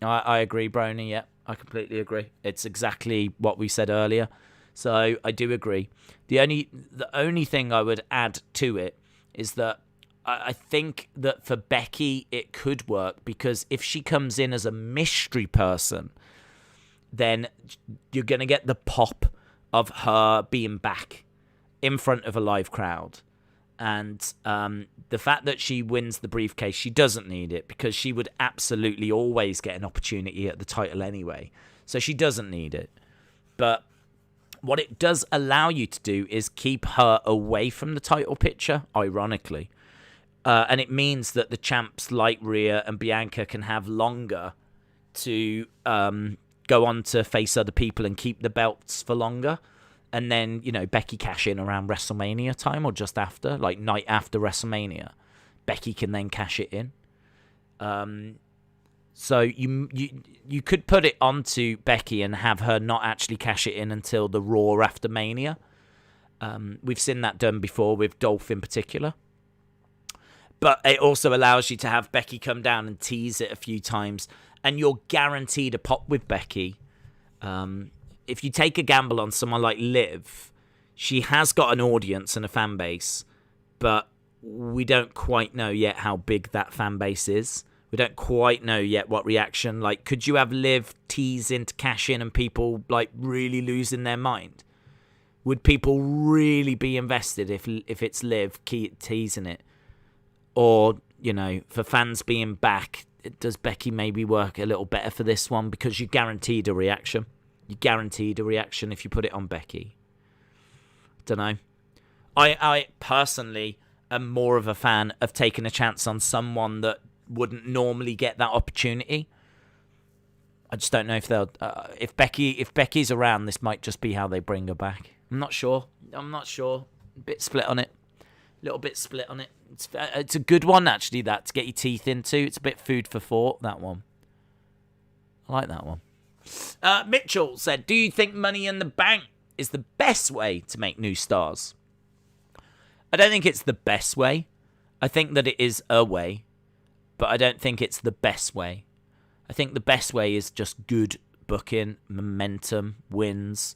I agree, Brony. Yeah, I completely agree. It's exactly what we said earlier. So I do agree. The only thing I would add to it is that I think that for Becky, it could work because if she comes in as a mystery person, then you're going to get the pop of her being back in front of a live crowd. And the fact that she wins the briefcase, she doesn't need it because she would absolutely always get an opportunity at the title anyway. So she doesn't need it. But what it does allow you to do is keep her away from the title picture, ironically. And it means that the champs like Rhea and Bianca can have longer to go on to face other people and keep the belts for longer. And then, Becky cash in around WrestleMania time or just after, like night after WrestleMania. Becky can then cash it in. So you could put it onto Becky and have her not actually cash it in until the Raw after Mania. We've seen that done before with Dolph in particular. But it also allows you to have Becky come down and tease it a few times. And you're guaranteed a pop with Becky. If you take a gamble on someone like Liv, she has got an audience and a fan base, but we don't quite know yet how big that fan base is. We don't quite know yet what reaction. Like, could you have Liv tease into cash in and people like really losing their mind? Would people really be invested if it's Liv teasing it? Or, for fans being back, does Becky maybe work a little better for this one because you guaranteed a reaction? You guaranteed a reaction if you put it on Becky. Don't know. I personally am more of a fan of taking a chance on someone that wouldn't normally get that opportunity. I just don't know if they'll. If Becky's around, this might just be how they bring her back. I'm not sure. A bit split on it. A little bit split on it. It's a good one actually. That to get your teeth into. It's a bit food for thought. That one. I like that one. Mitchell said, do you think Money in the Bank is the best way to make new stars? I don't think it's the best way. I think that it is a way, but I don't think it's the best way. I think the best way is just good booking, momentum, wins,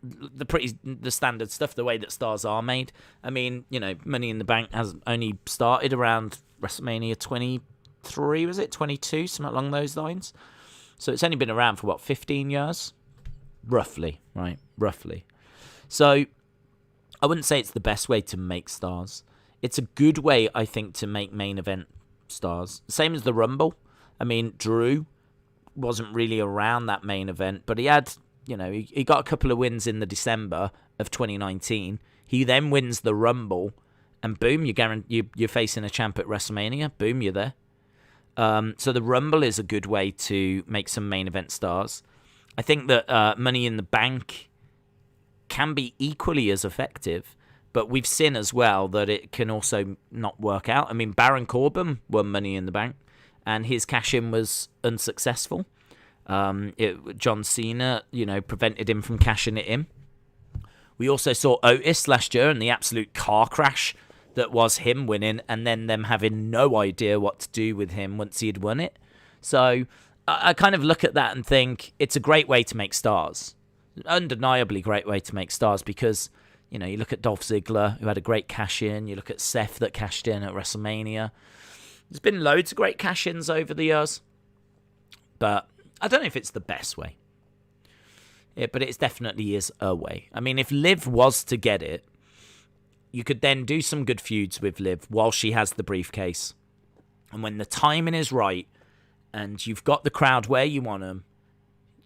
the standard stuff, the way that stars are made. I mean, Money in the Bank has only started around WrestleMania 23, was it? 22, something along those lines. So it's only been around for, 15 years? Roughly, right? Roughly. So I wouldn't say it's the best way to make stars. It's a good way, I think, to make main event stars. Same as the Rumble. I mean, Drew wasn't really around that main event, but he had, he got a couple of wins in the December of 2019. He then wins the Rumble, and boom, you're facing a champ at WrestleMania. Boom, you're there. So the Rumble is a good way to make some main event stars. I think that Money in the Bank can be equally as effective, but we've seen as well that it can also not work out. I mean, Baron Corbin won Money in the Bank, and his cash-in was unsuccessful. John Cena, prevented him from cashing it in. We also saw Otis last year and the absolute car crash that was him winning, and then them having no idea what to do with him once he had won it. So I kind of look at that and think it's a great way to make stars. Undeniably great way to make stars because, you look at Dolph Ziggler, who had a great cash-in. You look at Seth that cashed in at WrestleMania. There's been loads of great cash-ins over the years. But I don't know if it's the best way. Yeah, but it definitely is a way. I mean, if Liv was to get it, you could then do some good feuds with Liv while she has the briefcase. And when the timing is right and you've got the crowd where you want them,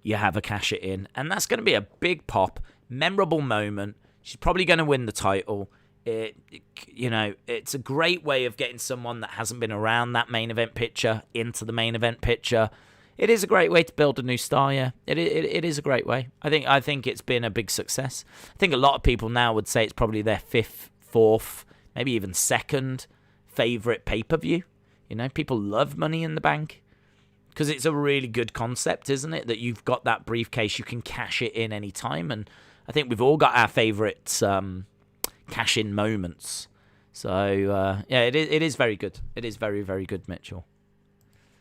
you have a cash it in. And that's going to be a big pop, memorable moment. She's probably going to win the title. It's a great way of getting someone that hasn't been around that main event picture into the main event picture. It is a great way to build a new star, yeah. It is a great way. I think it's been a big success. I think a lot of people now would say it's probably their fifth, fourth, maybe even second favourite pay-per-view. People love Money in the Bank because it's a really good concept, isn't it? That you've got that briefcase, you can cash it in any time. And I think we've all got our favourite cash-in moments. So, it is very good. It is very, very good, Mitchell.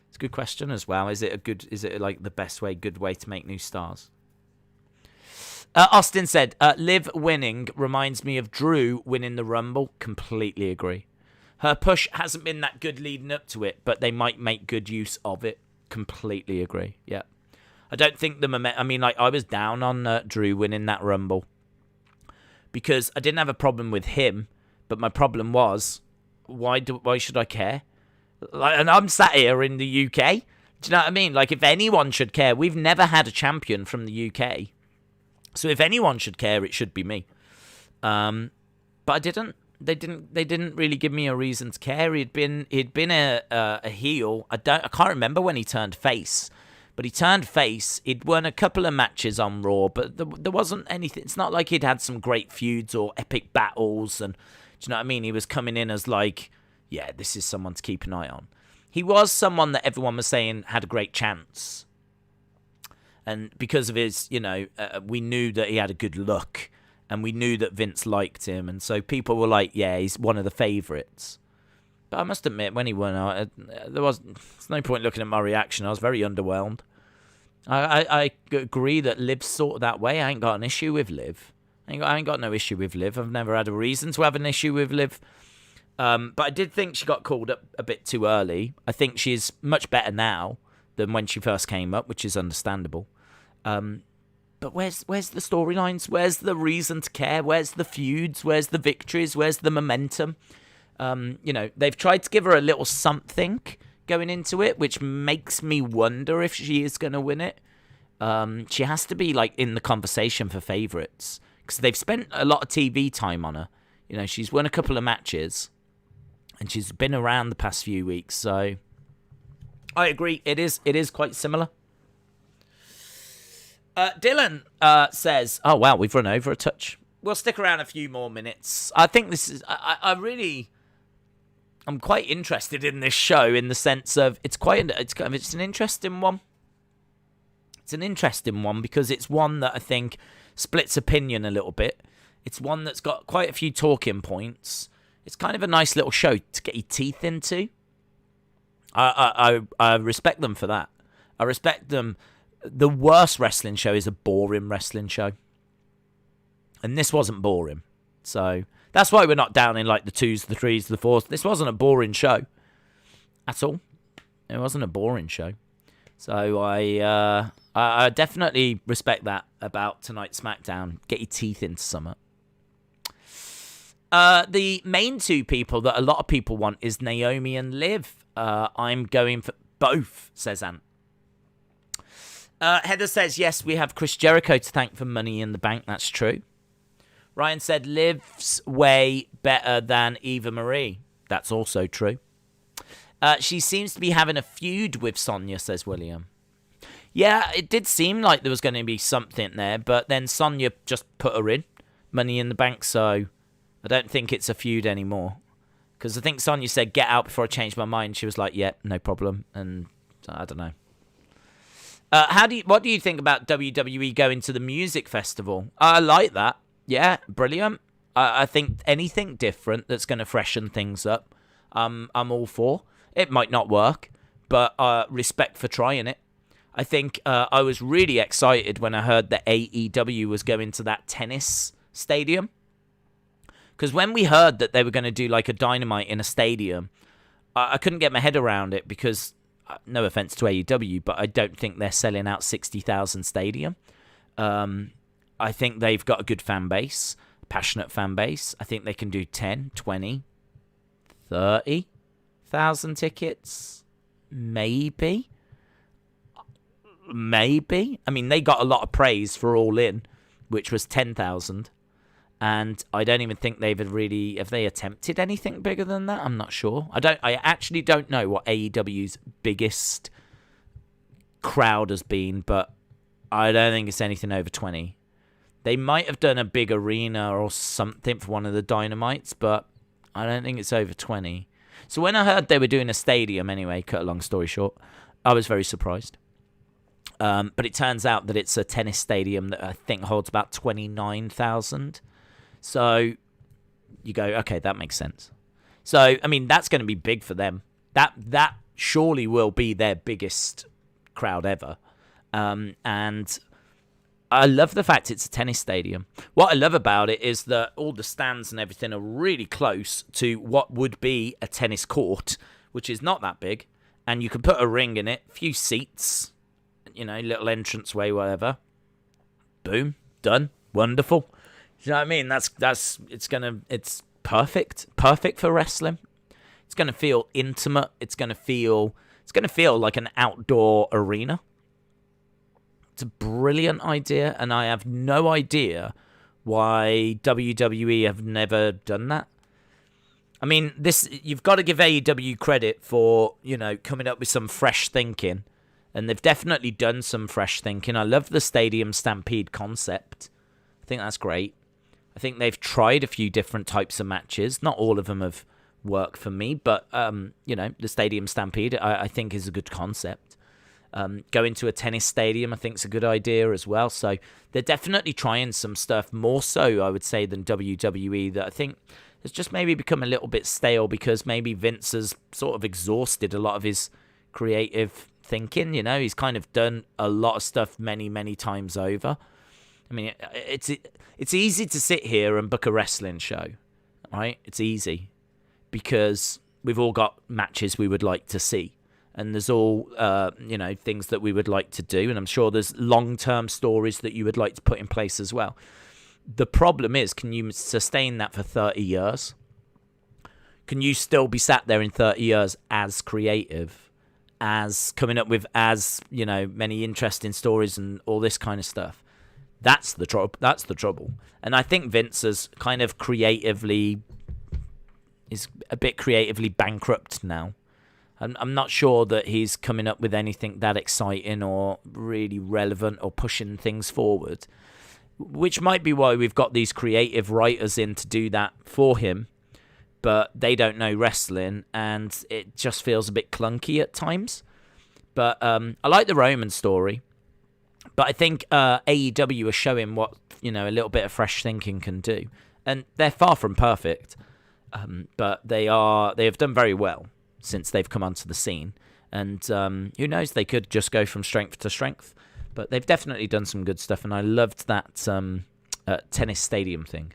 It's a good question as well. Is it like the best way, good way to make new stars? Austin said, Liv winning reminds me of Drew winning the Rumble. Completely agree. Her push hasn't been that good leading up to it, but they might make good use of it. Completely agree. Yeah. I don't think the momentum... I mean, like, I was down on Drew winning that Rumble because I didn't have a problem with him, but my problem was, why should I care? Like, and I'm sat here in the UK. Do you know what I mean? Like, if anyone should care, we've never had a champion from the UK. So if anyone should care, it should be me. But I didn't. They didn't really give me a reason to care. He'd been a heel. I can't remember when he turned face, but he turned face. He'd won a couple of matches on Raw, but there wasn't anything. It's not like he'd had some great feuds or epic battles. And do you know what I mean? He was coming in as like, yeah, this is someone to keep an eye on. He was someone that everyone was saying had a great chance, and because of his, we knew that he had a good look. And we knew that Vince liked him. And so people were like, yeah, he's one of the favourites. But I must admit, when he won, there's no point looking at my reaction. I was very underwhelmed. I agree that Liv's sort of that way. I ain't got an issue with Liv. I ain't got no issue with Liv. I've never had a reason to have an issue with Liv. But I did think she got called up a bit too early. I think she's much better now than when she first came up, which is understandable. But where's the storylines? Where's the reason to care? Where's the feuds? Where's the victories? Where's the momentum? They've tried to give her a little something going into it, which makes me wonder if she is going to win it. She has to be like in the conversation for favourites because they've spent a lot of TV time on her. She's won a couple of matches and she's been around the past few weeks. So I agree. It is quite similar. Dylan says, oh, wow, we've run over a touch. We'll stick around a few more minutes. I think this is... I'm quite interested in this show in the sense of it's an interesting one. It's an interesting one because it's one that I think splits opinion a little bit. It's one that's got quite a few talking points. It's kind of a nice little show to get your teeth into. I respect them for that. I respect them. The worst wrestling show is a boring wrestling show. And this wasn't boring. So that's why we're not down in like the 2s, the 3s, the 4s. This wasn't a boring show at all. It wasn't a boring show. So I definitely respect that about tonight's SmackDown. Get your teeth into summer. The main two people that a lot of people want is Naomi and Liv. I'm going for both, says Ant. Heather says, yes, we have Chris Jericho to thank for Money in the Bank. That's true. Ryan said, Liv's way better than Eva Marie. That's also true. She seems to be having a feud with Sonya, says William. Yeah, it did seem like there was going to be something there, but then Sonya just put her in Money in the Bank, so I don't think it's a feud anymore. Because I think Sonya said, get out before I change my mind. She was like, yeah, no problem. And I don't know. What do you think about WWE going to the music festival? I like that. Yeah, brilliant. I think anything different that's going to freshen things up, I'm all for. It might not work, but respect for trying it. I think I was really excited when I heard that AEW was going to that tennis stadium. Because when we heard that they were going to do like a Dynamite in a stadium, I couldn't get my head around it because... no offense to AEW, but I don't think they're selling out 60,000 stadium. I think they've got a good fan base, passionate fan base. I think they can do 10, 20, 30,000 tickets. Maybe. I mean, they got a lot of praise for All In, which was 10,000. And I don't even think have they attempted anything bigger than that? I'm not sure. I actually don't know what AEW's biggest crowd has been, but I don't think it's anything over 20. They might have done a big arena or something for one of the Dynamites, but I don't think it's over 20. So when I heard they were doing a stadium anyway, cut a long story short, I was very surprised. But it turns out that it's a tennis stadium that I think holds about 29,000. So you go, okay, that makes sense. So, I mean, that's going to be big for them. That surely will be their biggest crowd ever. And I love the fact it's a tennis stadium. What I love about it is that all the stands and everything are really close to what would be a tennis court, which is not that big. And you can put a ring in it, a few seats, little entranceway, whatever. Boom, done, wonderful. Do you know what I mean? It's perfect for wrestling. It's gonna feel intimate. It's gonna feel like an outdoor arena. It's a brilliant idea, and I have no idea why WWE have never done that. I mean, you've got to give AEW credit for, coming up with some fresh thinking, and they've definitely done some fresh thinking. I love the Stadium Stampede concept. I think that's great. I think they've tried a few different types of matches. Not all of them have worked for me, but, the Stadium Stampede, I think, is a good concept. Going to a tennis stadium, I think, is a good idea as well. So they're definitely trying some stuff more so, I would say, than WWE, that I think has just maybe become a little bit stale because maybe Vince has sort of exhausted a lot of his creative thinking. He's kind of done a lot of stuff many, many times over. I mean, it's easy to sit here and book a wrestling show, right? It's easy because we've all got matches we would like to see. And there's all, things that we would like to do. And I'm sure there's long-term stories that you would like to put in place as well. The problem is, can you sustain that for 30 years? Can you still be sat there in 30 years as creative, as coming up with many interesting stories and all this kind of stuff? That's the trouble. And I think Vince is kind of is a bit creatively bankrupt now. I'm not sure that he's coming up with anything that exciting or really relevant or pushing things forward, which might be why we've got these creative writers in to do that for him, but they don't know wrestling, and it just feels a bit clunky at times. But I like the Roman story, but I think AEW are showing what, a little bit of fresh thinking can do, and they're far from perfect, but they have done very well since they've come onto the scene. And who knows, they could just go from strength to strength. But they've definitely done some good stuff, and I loved that tennis stadium thing.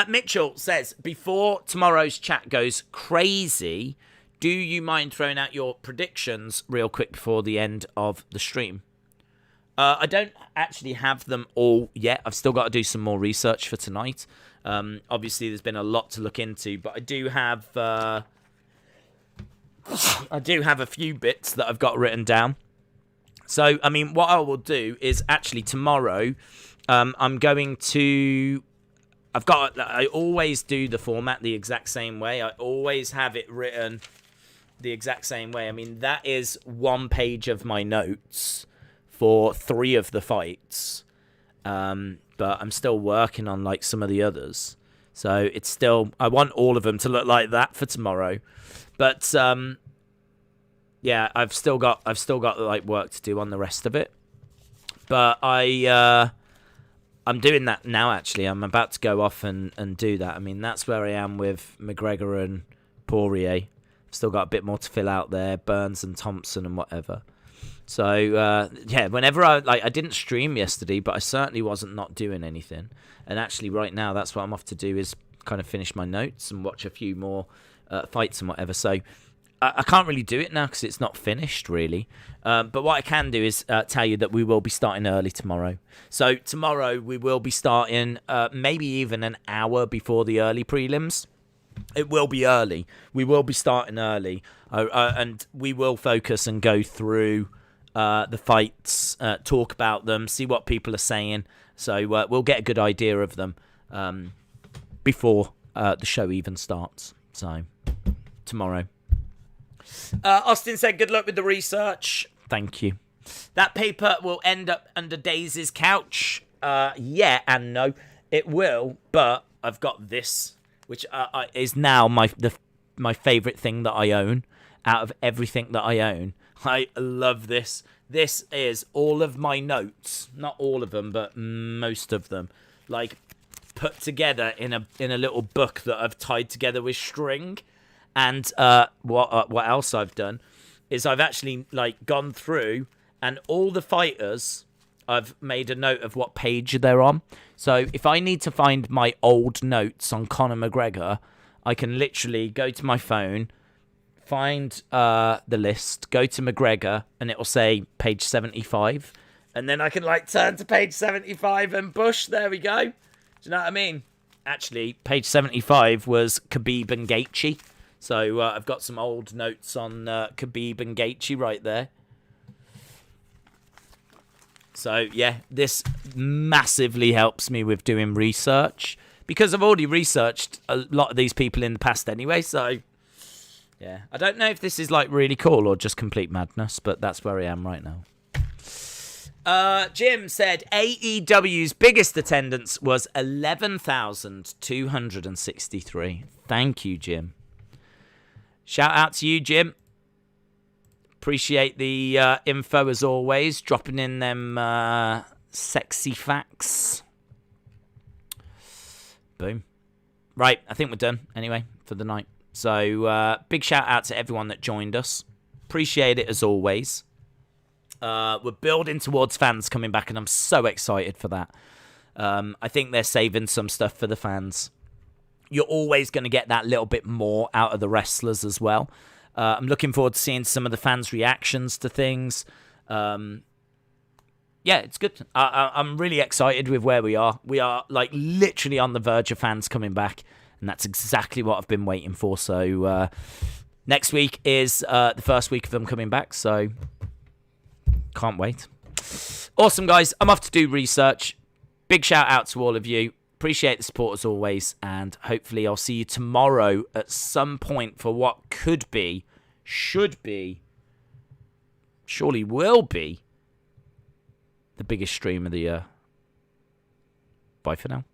Mitchell says, before tomorrow's chat goes crazy, do you mind throwing out your predictions real quick before the end of the stream? I don't actually have them all yet. I've still got to do some more research for tonight. Obviously, there's been a lot to look into, but I do have a few bits that I've got written down. So, I mean, what I will do is actually tomorrow, I'm going to... I always do the format the exact same way. I always have it written the exact same way. I mean, that is one page of my notes for 3 of the fights. But I'm still working on, some of the others. So it's still... I want all of them to look like that for tomorrow. But yeah, I've still got work to do on the rest of it. But I'm doing that now. Actually, I'm about to go off and do that. I mean, that's where I am with McGregor and Poirier. I've still got a bit more to fill out there, Burns and Thompson and whatever. So yeah, whenever I didn't stream yesterday, but I certainly wasn't not doing anything. And actually, right now, that's what I'm off to do, is kind of finish my notes and watch a few more fights and whatever. So I can't really do it now because it's not finished, really. But what I can do is tell you that we will be starting early tomorrow. So tomorrow we will be starting maybe even an hour before the early prelims. It will be early. We will be starting early. And we will focus and go through the fights, talk about them, see what people are saying. So we'll get a good idea of them before the show even starts. So tomorrow. Austin said, good luck with the research. Thank you. That paper will end up under Daisy's couch. Yeah and no. It will, but I've got this, which is now my favourite thing that I own out of everything that I own. I love this. This is all of my notes. Not all of them, but most of them. Put together in a little book that I've tied together with string. And what else I've done is I've actually gone through, and all the fighters I've made a note of what page they're on. So if I need to find my old notes on Conor McGregor, I can literally go to my phone, find the list, go to McGregor, and it will say page 75. And then I can, like, turn to page 75 and Bush. There we go. Do you know what I mean? Actually, page 75 was Khabib and Gaethje. So I've got some old notes on Khabib and Gaethje right there. So, yeah, this massively helps me with doing research. Because I've already researched a lot of these people in the past anyway. So, yeah. I don't know if this is, like, really cool or just complete madness. But that's where I am right now. Jim said AEW's biggest attendance was 11,263. Thank you, Jim. Shout out to you, Jim. Appreciate the info as always. Dropping in them sexy facts. Boom. Right, I think we're done anyway for the night. So big shout out to everyone that joined us. Appreciate it as always. We're building towards fans coming back, and I'm so excited for that. I think they're saving some stuff for the fans. You're always going to get that little bit more out of the wrestlers as well. I'm looking forward to seeing some of the fans' reactions to things. Yeah, it's good. I'm really excited with where we are. We are, like, literally on the verge of fans coming back, and that's exactly what I've been waiting for. So next week is the first week of them coming back, so... Can't wait. Awesome, guys. I'm off to do research. Big shout out to all of you. Appreciate the support as always. And hopefully I'll see you tomorrow at some point for what could be, should be, surely will be the biggest stream of the year. Bye for now.